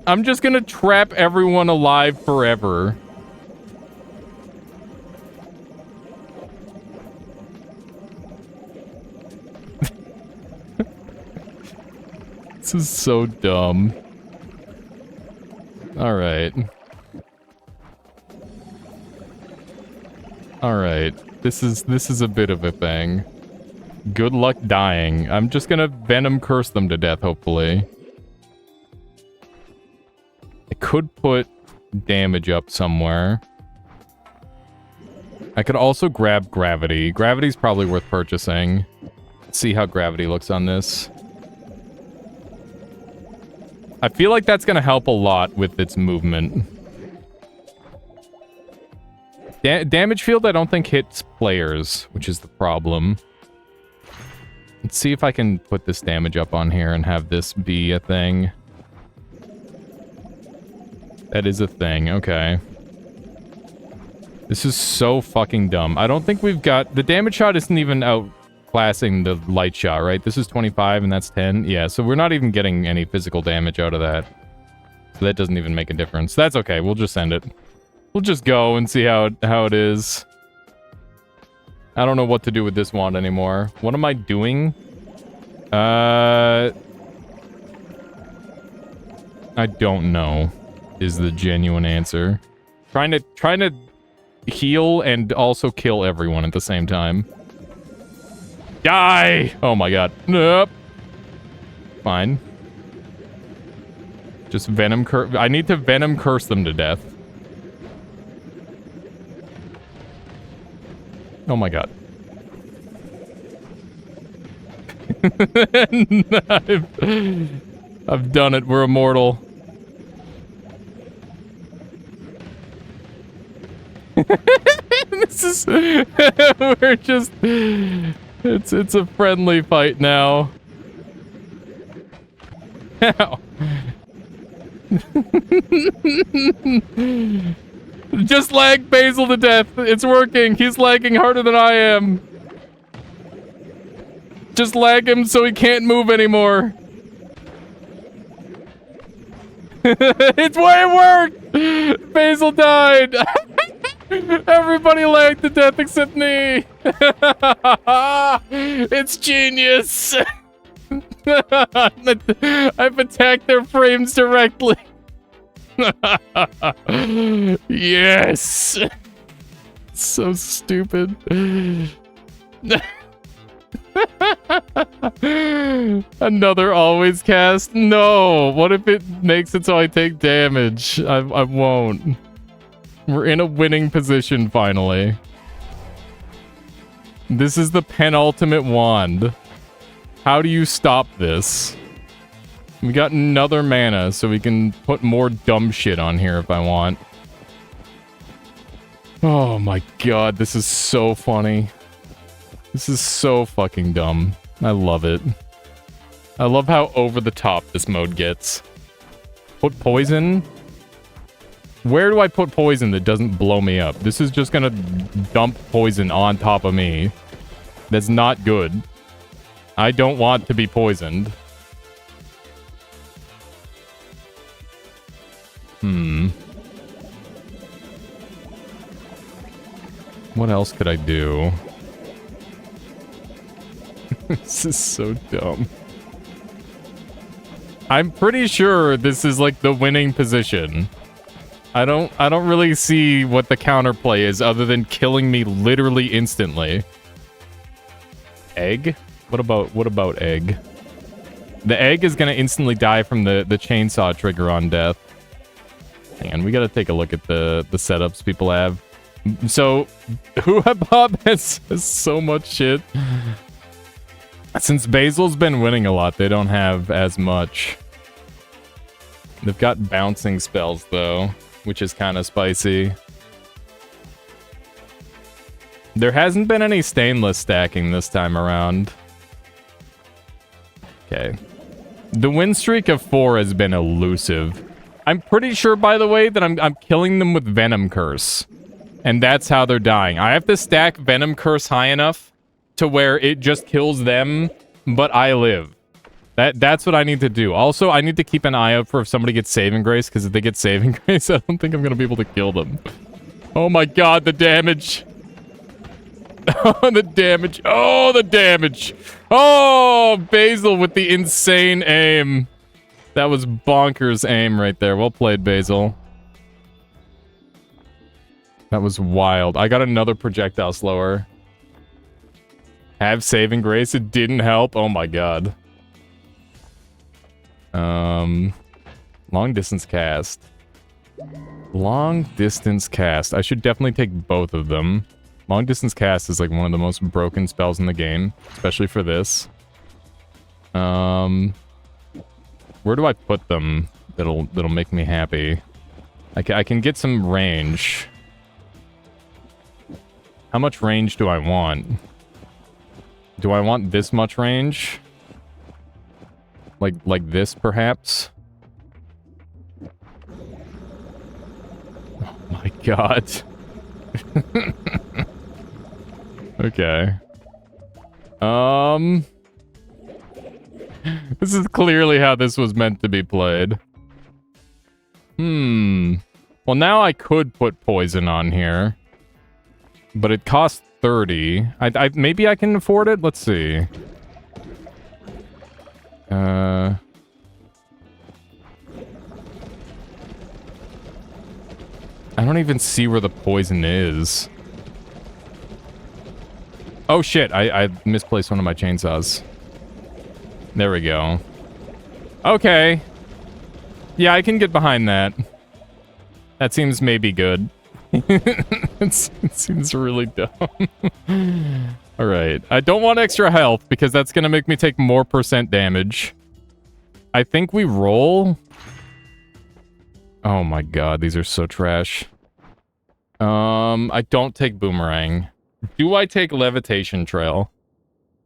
I'm just gonna trap everyone alive forever. This is so dumb. Alright. Alright. This is a bit of a thing. Good luck dying. I'm just gonna venom curse them to death, hopefully. I could put damage up somewhere. I could also grab gravity. Gravity's probably worth purchasing. Let's see how gravity looks on this. I feel like that's gonna help a lot with its movement. Damage field I don't think hits players, which is the problem. Let's see if I can put this damage up on here and have this be a thing. That is a thing, okay. This is so fucking dumb. I don't think we've got... The damage shot isn't even outclassing the light shot, right? This is 25 and that's 10? Yeah, so we're not even getting any physical damage out of that. So that doesn't even make a difference. That's okay, we'll just send it. We'll just go and see how it is. I don't know what to do with this wand anymore. What am I doing? I don't know, is the genuine answer. Trying to heal and also kill everyone at the same time. Die! Oh my god. Nope. Fine. Just venom curse. I need to venom curse them to death. Oh my god. I've done it. We're immortal. This is... We're just... It's a friendly fight now. Ow. Just lag Basil to death. It's working. He's lagging harder than I am. Just lag him so he can't move anymore. It's why it worked! Basil died! Everybody lagged to death except me! It's genius! I've attacked their frames directly. Yes! So stupid. Another always cast? No! What if it makes it so I take damage? I won't. We're in a winning position finally. This is the penultimate wand. How do you stop this? We got another mana, so we can put more dumb shit on here if I want. Oh my god, this is so funny. This is so fucking dumb. I love it. I love how over the top this mode gets. Put poison? Where do I put poison that doesn't blow me up? This is just gonna dump poison on top of me. That's not good. I don't want to be poisoned. What else could I do? This is so dumb. I'm pretty sure this is like the winning position. I don't really see what the counterplay is other than killing me literally instantly. Egg? What about egg? The egg is gonna instantly die from the chainsaw trigger on death. Hang on, we gotta take a look at the setups people have. So, Bob has so much shit. Since Basil's been winning a lot, they don't have as much. They've got bouncing spells, though, which is kind of spicy. There hasn't been any stainless stacking this time around. Okay. The win streak of 4 has been elusive. I'm pretty sure, by the way, that I'm killing them with Venom Curse. And that's how they're dying. I have to stack Venom Curse high enough to where it just kills them, but I live. That's what I need to do. Also, I need to keep an eye out for if somebody gets saving grace, because if they get saving grace, I don't think I'm going to be able to kill them. Oh my god, the damage. Oh, the damage. Oh, the damage. Oh, Basil with the insane aim. That was bonkers aim right there. Well played, Basil. That was wild. I got another projectile slower. Have saving grace. It didn't help. Oh my god. Long distance cast. Long distance cast. I should definitely take both of them. Long distance cast is like one of the most broken spells in the game, especially for this. Where do I put them that'll make me happy? I can get some range. How much range do I want? Do I want this much range? Like this, perhaps? Oh my god. Okay. This is clearly how this was meant to be played. Well, now I could put poison on here. But it costs 30. Maybe I can afford it? Let's see. I don't even see where the poison is. Oh shit, I misplaced one of my chainsaws. There we go. Okay. Yeah, I can get behind that. That seems maybe good. It seems really dumb. Alright. I don't want extra health because that's gonna make me take more % damage. I think we roll. Oh my god, these are so trash. I don't take boomerang. Do I take levitation trail?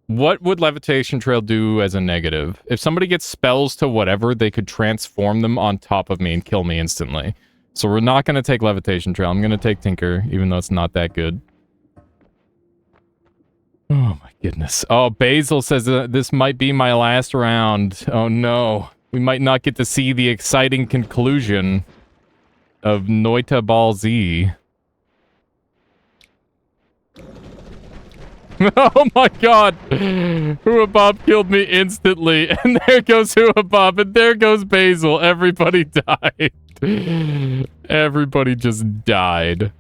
What would levitation trail do as a negative? If somebody gets spells to whatever, they could transform them on top of me and kill me instantly. So we're not going to take levitation trail. I'm going to take tinker, even though it's not that good. Oh my goodness. Oh, Basil says this might be my last round. Oh no. We might not get to see the exciting conclusion of Noita Ball Z. Oh my god! Huabob killed me instantly, and there goes Huabob, and there goes Basil. Everybody died. Everybody just died.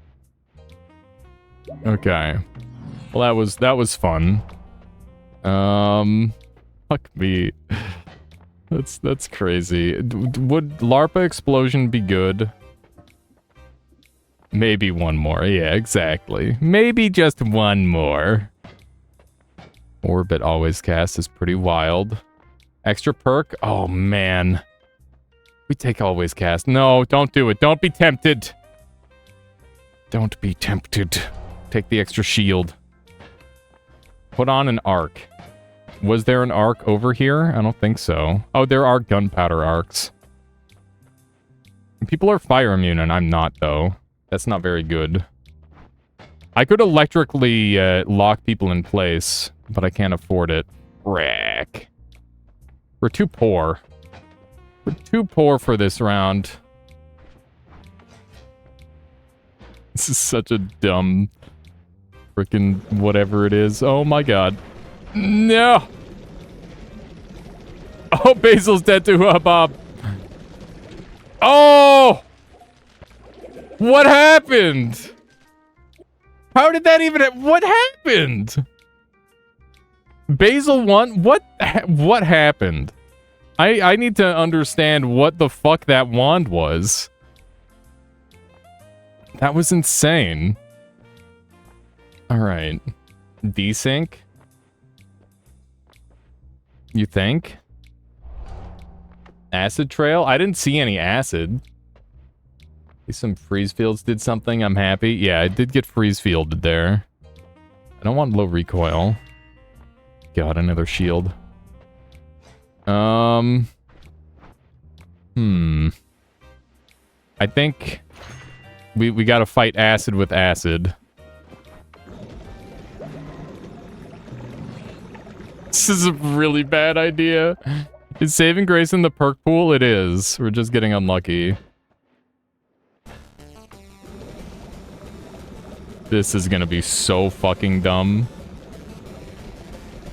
Okay. Well, that was fun. Fuck me. That's crazy. Would LARPA explosion be good? Maybe one more. Yeah, exactly. Maybe just one more. Orbit always cast is pretty wild. Extra perk? Oh, man. We take always cast. No, don't do it. Don't be tempted. Don't be tempted. Take the extra shield. Put on an arc. Was there an arc over here? I don't think so. Oh, there are gunpowder arcs. People are fire immune and I'm not, though. That's not very good. I could electrically lock people in place, but I can't afford it. Rack. We're too poor. We're too poor for this round. This is such a dumb frickin' whatever it is. Oh my god. No! Oh, Basil's dead to Bob. Oh! What happened? How did that even... What happened? Basil won? What happened? I need to understand what the fuck that wand was. That was insane. Alright. Desync? You think? Acid trail? I didn't see any acid. Some freeze fields did something. I'm happy. Yeah, I did get freeze fielded there. I don't want low recoil. God, another shield. I think we gotta fight acid with acid. This is a really bad idea. Is saving grace in the perk pool? It is. We're just getting unlucky. This is gonna be so fucking dumb.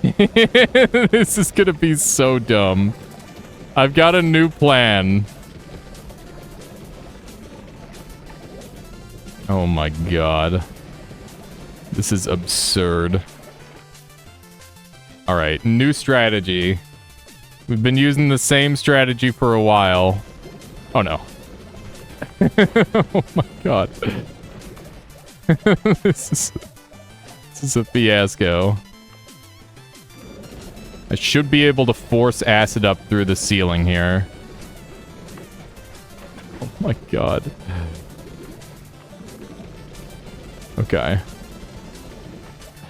This is gonna be so dumb. I've got a new plan. Oh my god. This is absurd. Alright, new strategy. We've been using the same strategy for a while. Oh no. Oh my god. This is a fiasco. I should be able to force acid up through the ceiling here. Oh my god. Okay.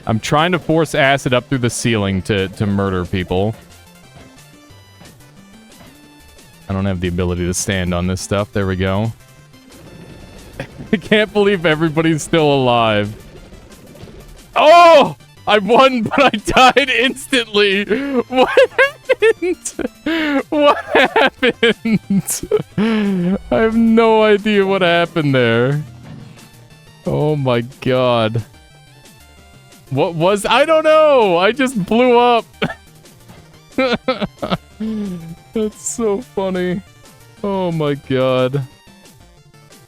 I'm trying to force acid up through the ceiling to murder people. I don't have the ability to stand on this stuff. There we go. I can't believe everybody's still alive. Oh! I won, but I died instantly. What happened? What happened? I have no idea what happened there. Oh my god. What was... I don't know. I just blew up. That's so funny. Oh my god.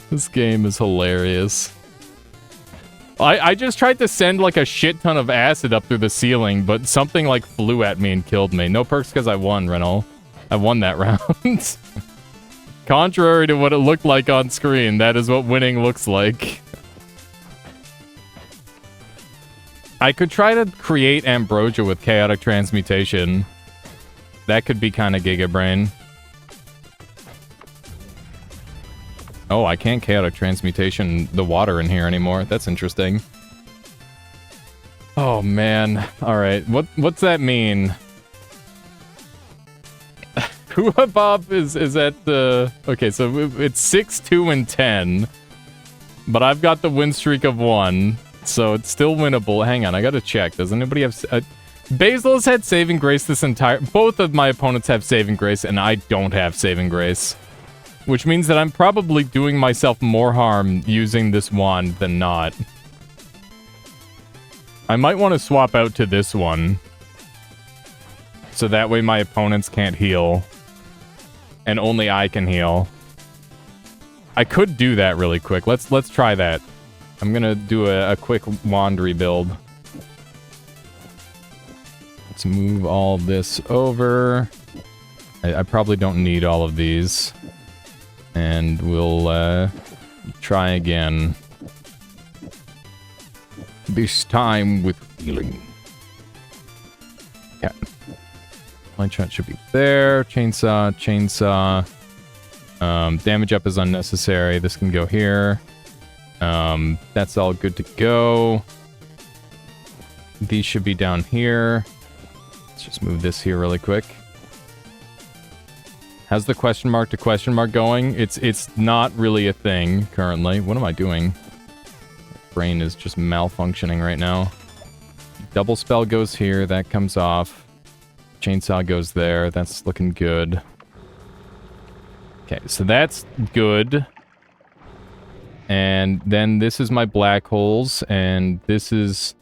This game is hilarious. I just tried to send like a shit ton of acid up through the ceiling, but something like flew at me and killed me. No perks because I won, Renal. I won that round. Contrary to what it looked like on screen, that is what winning looks like. I could try to create Ambrosia with chaotic transmutation. That could be kind of Giga Brain. Oh, I can't chaotic transmutation the water in here anymore. That's interesting. Oh man. Alright. What's that mean? Hua Bob is at the... Okay, so it's 6, 2, and 10. But I've got the win streak of 1. So it's still winnable. Hang on, I gotta check. Does anybody have... Basil's had saving grace this entire... Both of my opponents have saving grace, and I don't have saving grace. Which means that I'm probably doing myself more harm using this wand than not. I might want to swap out to this one. So that way my opponents can't heal. And only I can heal. I could do that really quick. Let's try that. I'm gonna do a quick wand rebuild. Let's move all this over. I probably don't need all of these. And we'll try again. This time with healing. Yeah. Light shot should be there. Chainsaw, chainsaw. Damage up is unnecessary. This can go here. That's all good to go. These should be down here. Let's just move this here really quick. How's the question mark to question mark going? It's not really a thing currently. What am I doing? My brain is just malfunctioning right now. Double spell goes here. That comes off. Chainsaw goes there. That's looking good. Okay, so that's good. And then this is my black holes, and this is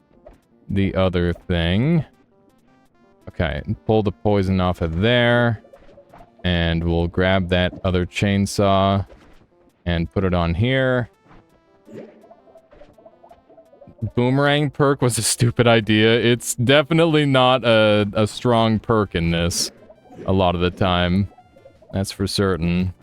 the other thing. Okay, pull the poison off of there. And we'll grab that other chainsaw and put it on here. Boomerang perk was a stupid idea. It's definitely not a strong perk in this a lot of the time. That's for certain.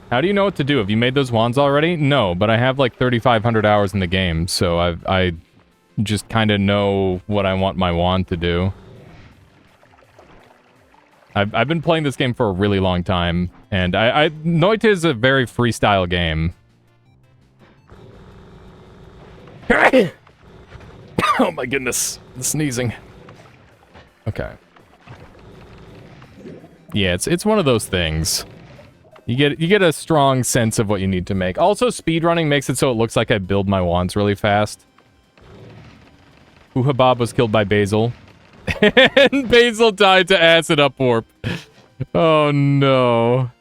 How do you know what to do? Have you made those wands already? No, but I have like 3,500 hours in the game, so I just kind of know what I want my wand to do. I've been playing this game for a really long time, and Noita is a very freestyle game. Oh my goodness, the sneezing. Okay. Yeah, it's one of those things. You get a strong sense of what you need to make. Also, speedrunning makes it so it looks like I build my wands really fast. Uhabab was killed by Basil. And Basil died to acid upwarp. Oh no.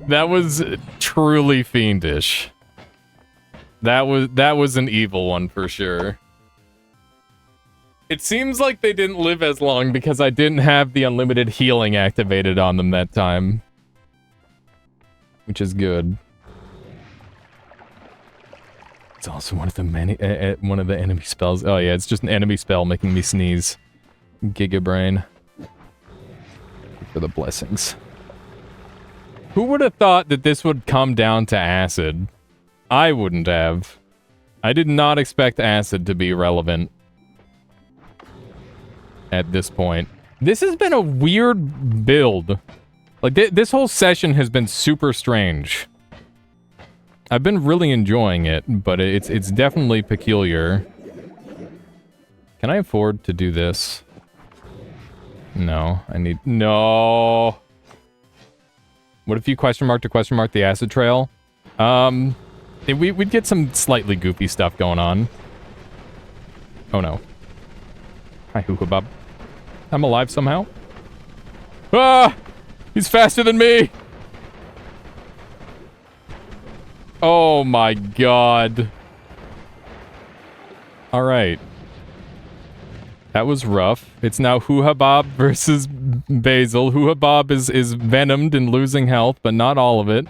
That was truly fiendish. That was an evil one for sure. It seems like they didn't live as long because I didn't have the unlimited healing activated on them that time. Which is good. It's also one of the many one of the enemy spells. Oh yeah, it's just an enemy spell making me sneeze. Giga brain. For the blessings. Who would have thought that this would come down to acid? I wouldn't have. I did not expect acid to be relevant at this point. This has been a weird build. Like, this whole session has been super strange. I've been really enjoying it, but it's definitely peculiar. Can I afford to do this? No, I need... No! What if you question mark the acid trail? We'd get some slightly goofy stuff going on. Oh no. Hi, Hookabub. I'm alive somehow. Ah! He's faster than me! Oh my god. Alright. That was rough. It's now Huhabab versus Basil. Huhabab is venomed and losing health, but not all of it.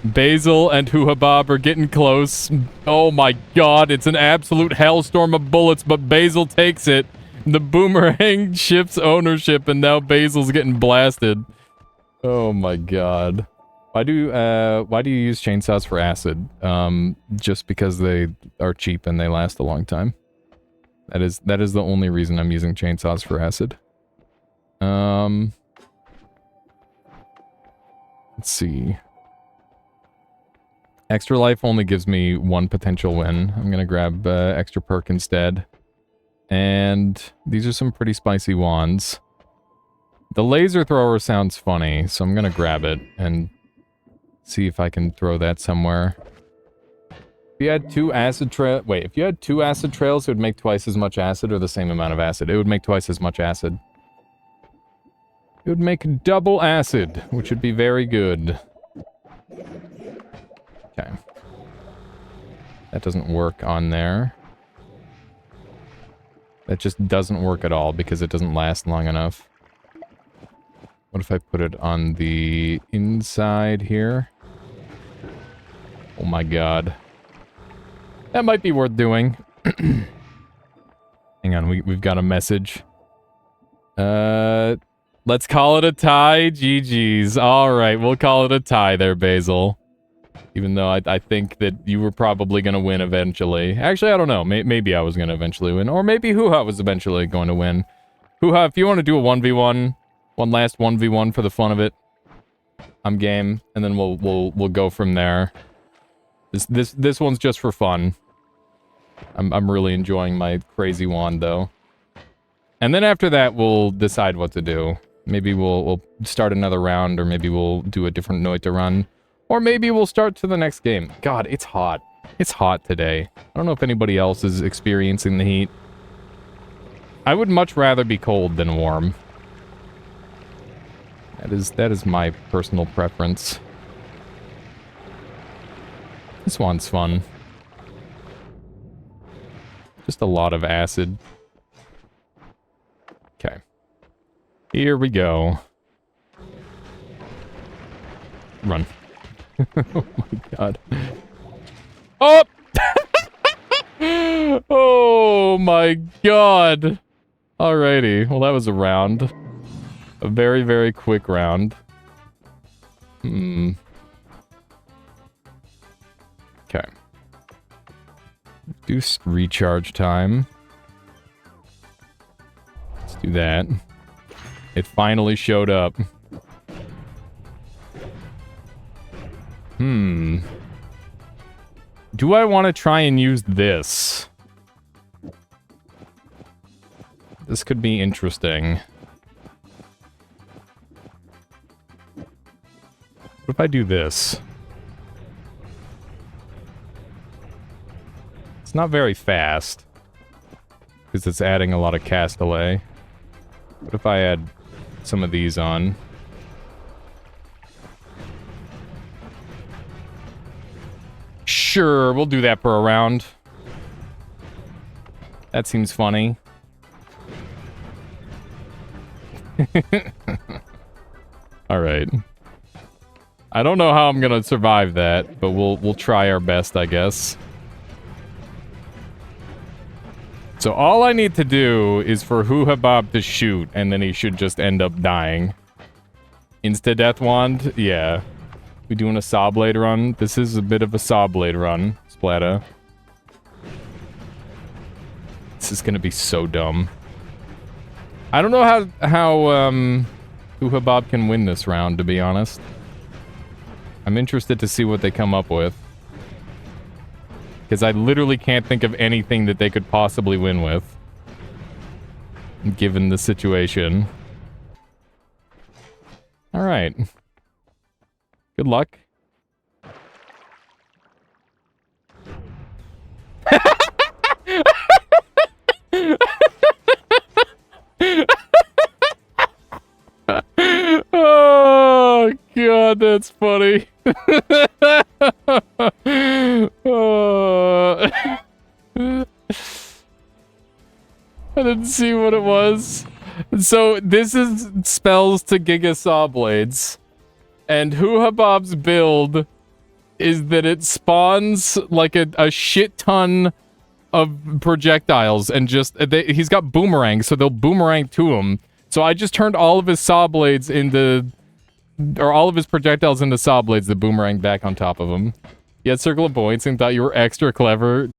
Basil and Huhabab are getting close. Oh my god, it's an absolute hellstorm of bullets, but Basil takes it. The boomerang shifts ownership, and now Basil's getting blasted. Oh my god. Why do you use chainsaws for acid? Just because they are cheap and they last a long time. That is the only reason I'm using chainsaws for acid. Let's see. Extra life only gives me one potential win. I'm gonna grab extra perk instead. And these are some pretty spicy wands. The laser thrower sounds funny, so I'm gonna grab it and see if I can throw that somewhere. If you had two acid trails, it would make twice as much acid or the same amount of acid. It would make twice as much acid. It would make double acid, which would be very good. Okay. That doesn't work on there. That just doesn't work at all because it doesn't last long enough. What if I put it on the inside here? Oh my god. That might be worth doing. Hang on, we've got a message. Let's call it a tie. GG's. Alright, we'll call it a tie there, Basil. Even though I think that you were probably going to win eventually. Actually, I don't know. Maybe I was going to eventually win. Or maybe Hoo-Ha was eventually going to win. Hoo-Ha, if you want to do a 1v1, one last 1v1 for the fun of it, I'm game. And then we'll go from there. This one's just for fun. I'm really enjoying my crazy wand, though. And then after that, we'll decide what to do. Maybe we'll start another round, or maybe we'll do a different noita run. Or maybe we'll start to the next game. God, it's hot. It's hot today. I don't know if anybody else is experiencing the heat. I would much rather be cold than warm. That is my personal preference. This one's fun. Just a lot of acid. Okay. Here we go. Run. Oh my god. Oh! Oh my god. Alrighty. Well, that was a round. A very, very quick round. Okay. Reduce recharge time. Let's do that. It finally showed up. Do I want to try and use this? This could be interesting. What if I do this? It's not very fast. Because it's adding a lot of cast delay. What if I add some of these on? Sure, we'll do that for a round. That seems funny. Alright. I don't know how I'm gonna survive that, but we'll try our best, I guess. So all I need to do is for Hoo-Ha-Bob to shoot, and then he should just end up dying. Insta-death wand? Yeah. We doing a saw blade run? This is a bit of a saw blade run, Splatta. This is gonna be so dumb. I don't know how Hoo-Ha-Bob can win this round, to be honest. I'm interested to see what they come up with. Because I literally can't think of anything that they could possibly win with. Given the situation. Alright. Good luck. Oh, God, that's funny. Oh. I didn't see what it was. So, this is spells to Giga Saw Blades. And Hoo-Ha-Bob's build is that it spawns like a shit ton of projectiles and just he's got boomerangs, so they'll boomerang to him. So I just turned all of his saw blades into, or all of his projectiles into saw blades that boomerang back on top of him. You had Circle of Points and thought you were extra clever.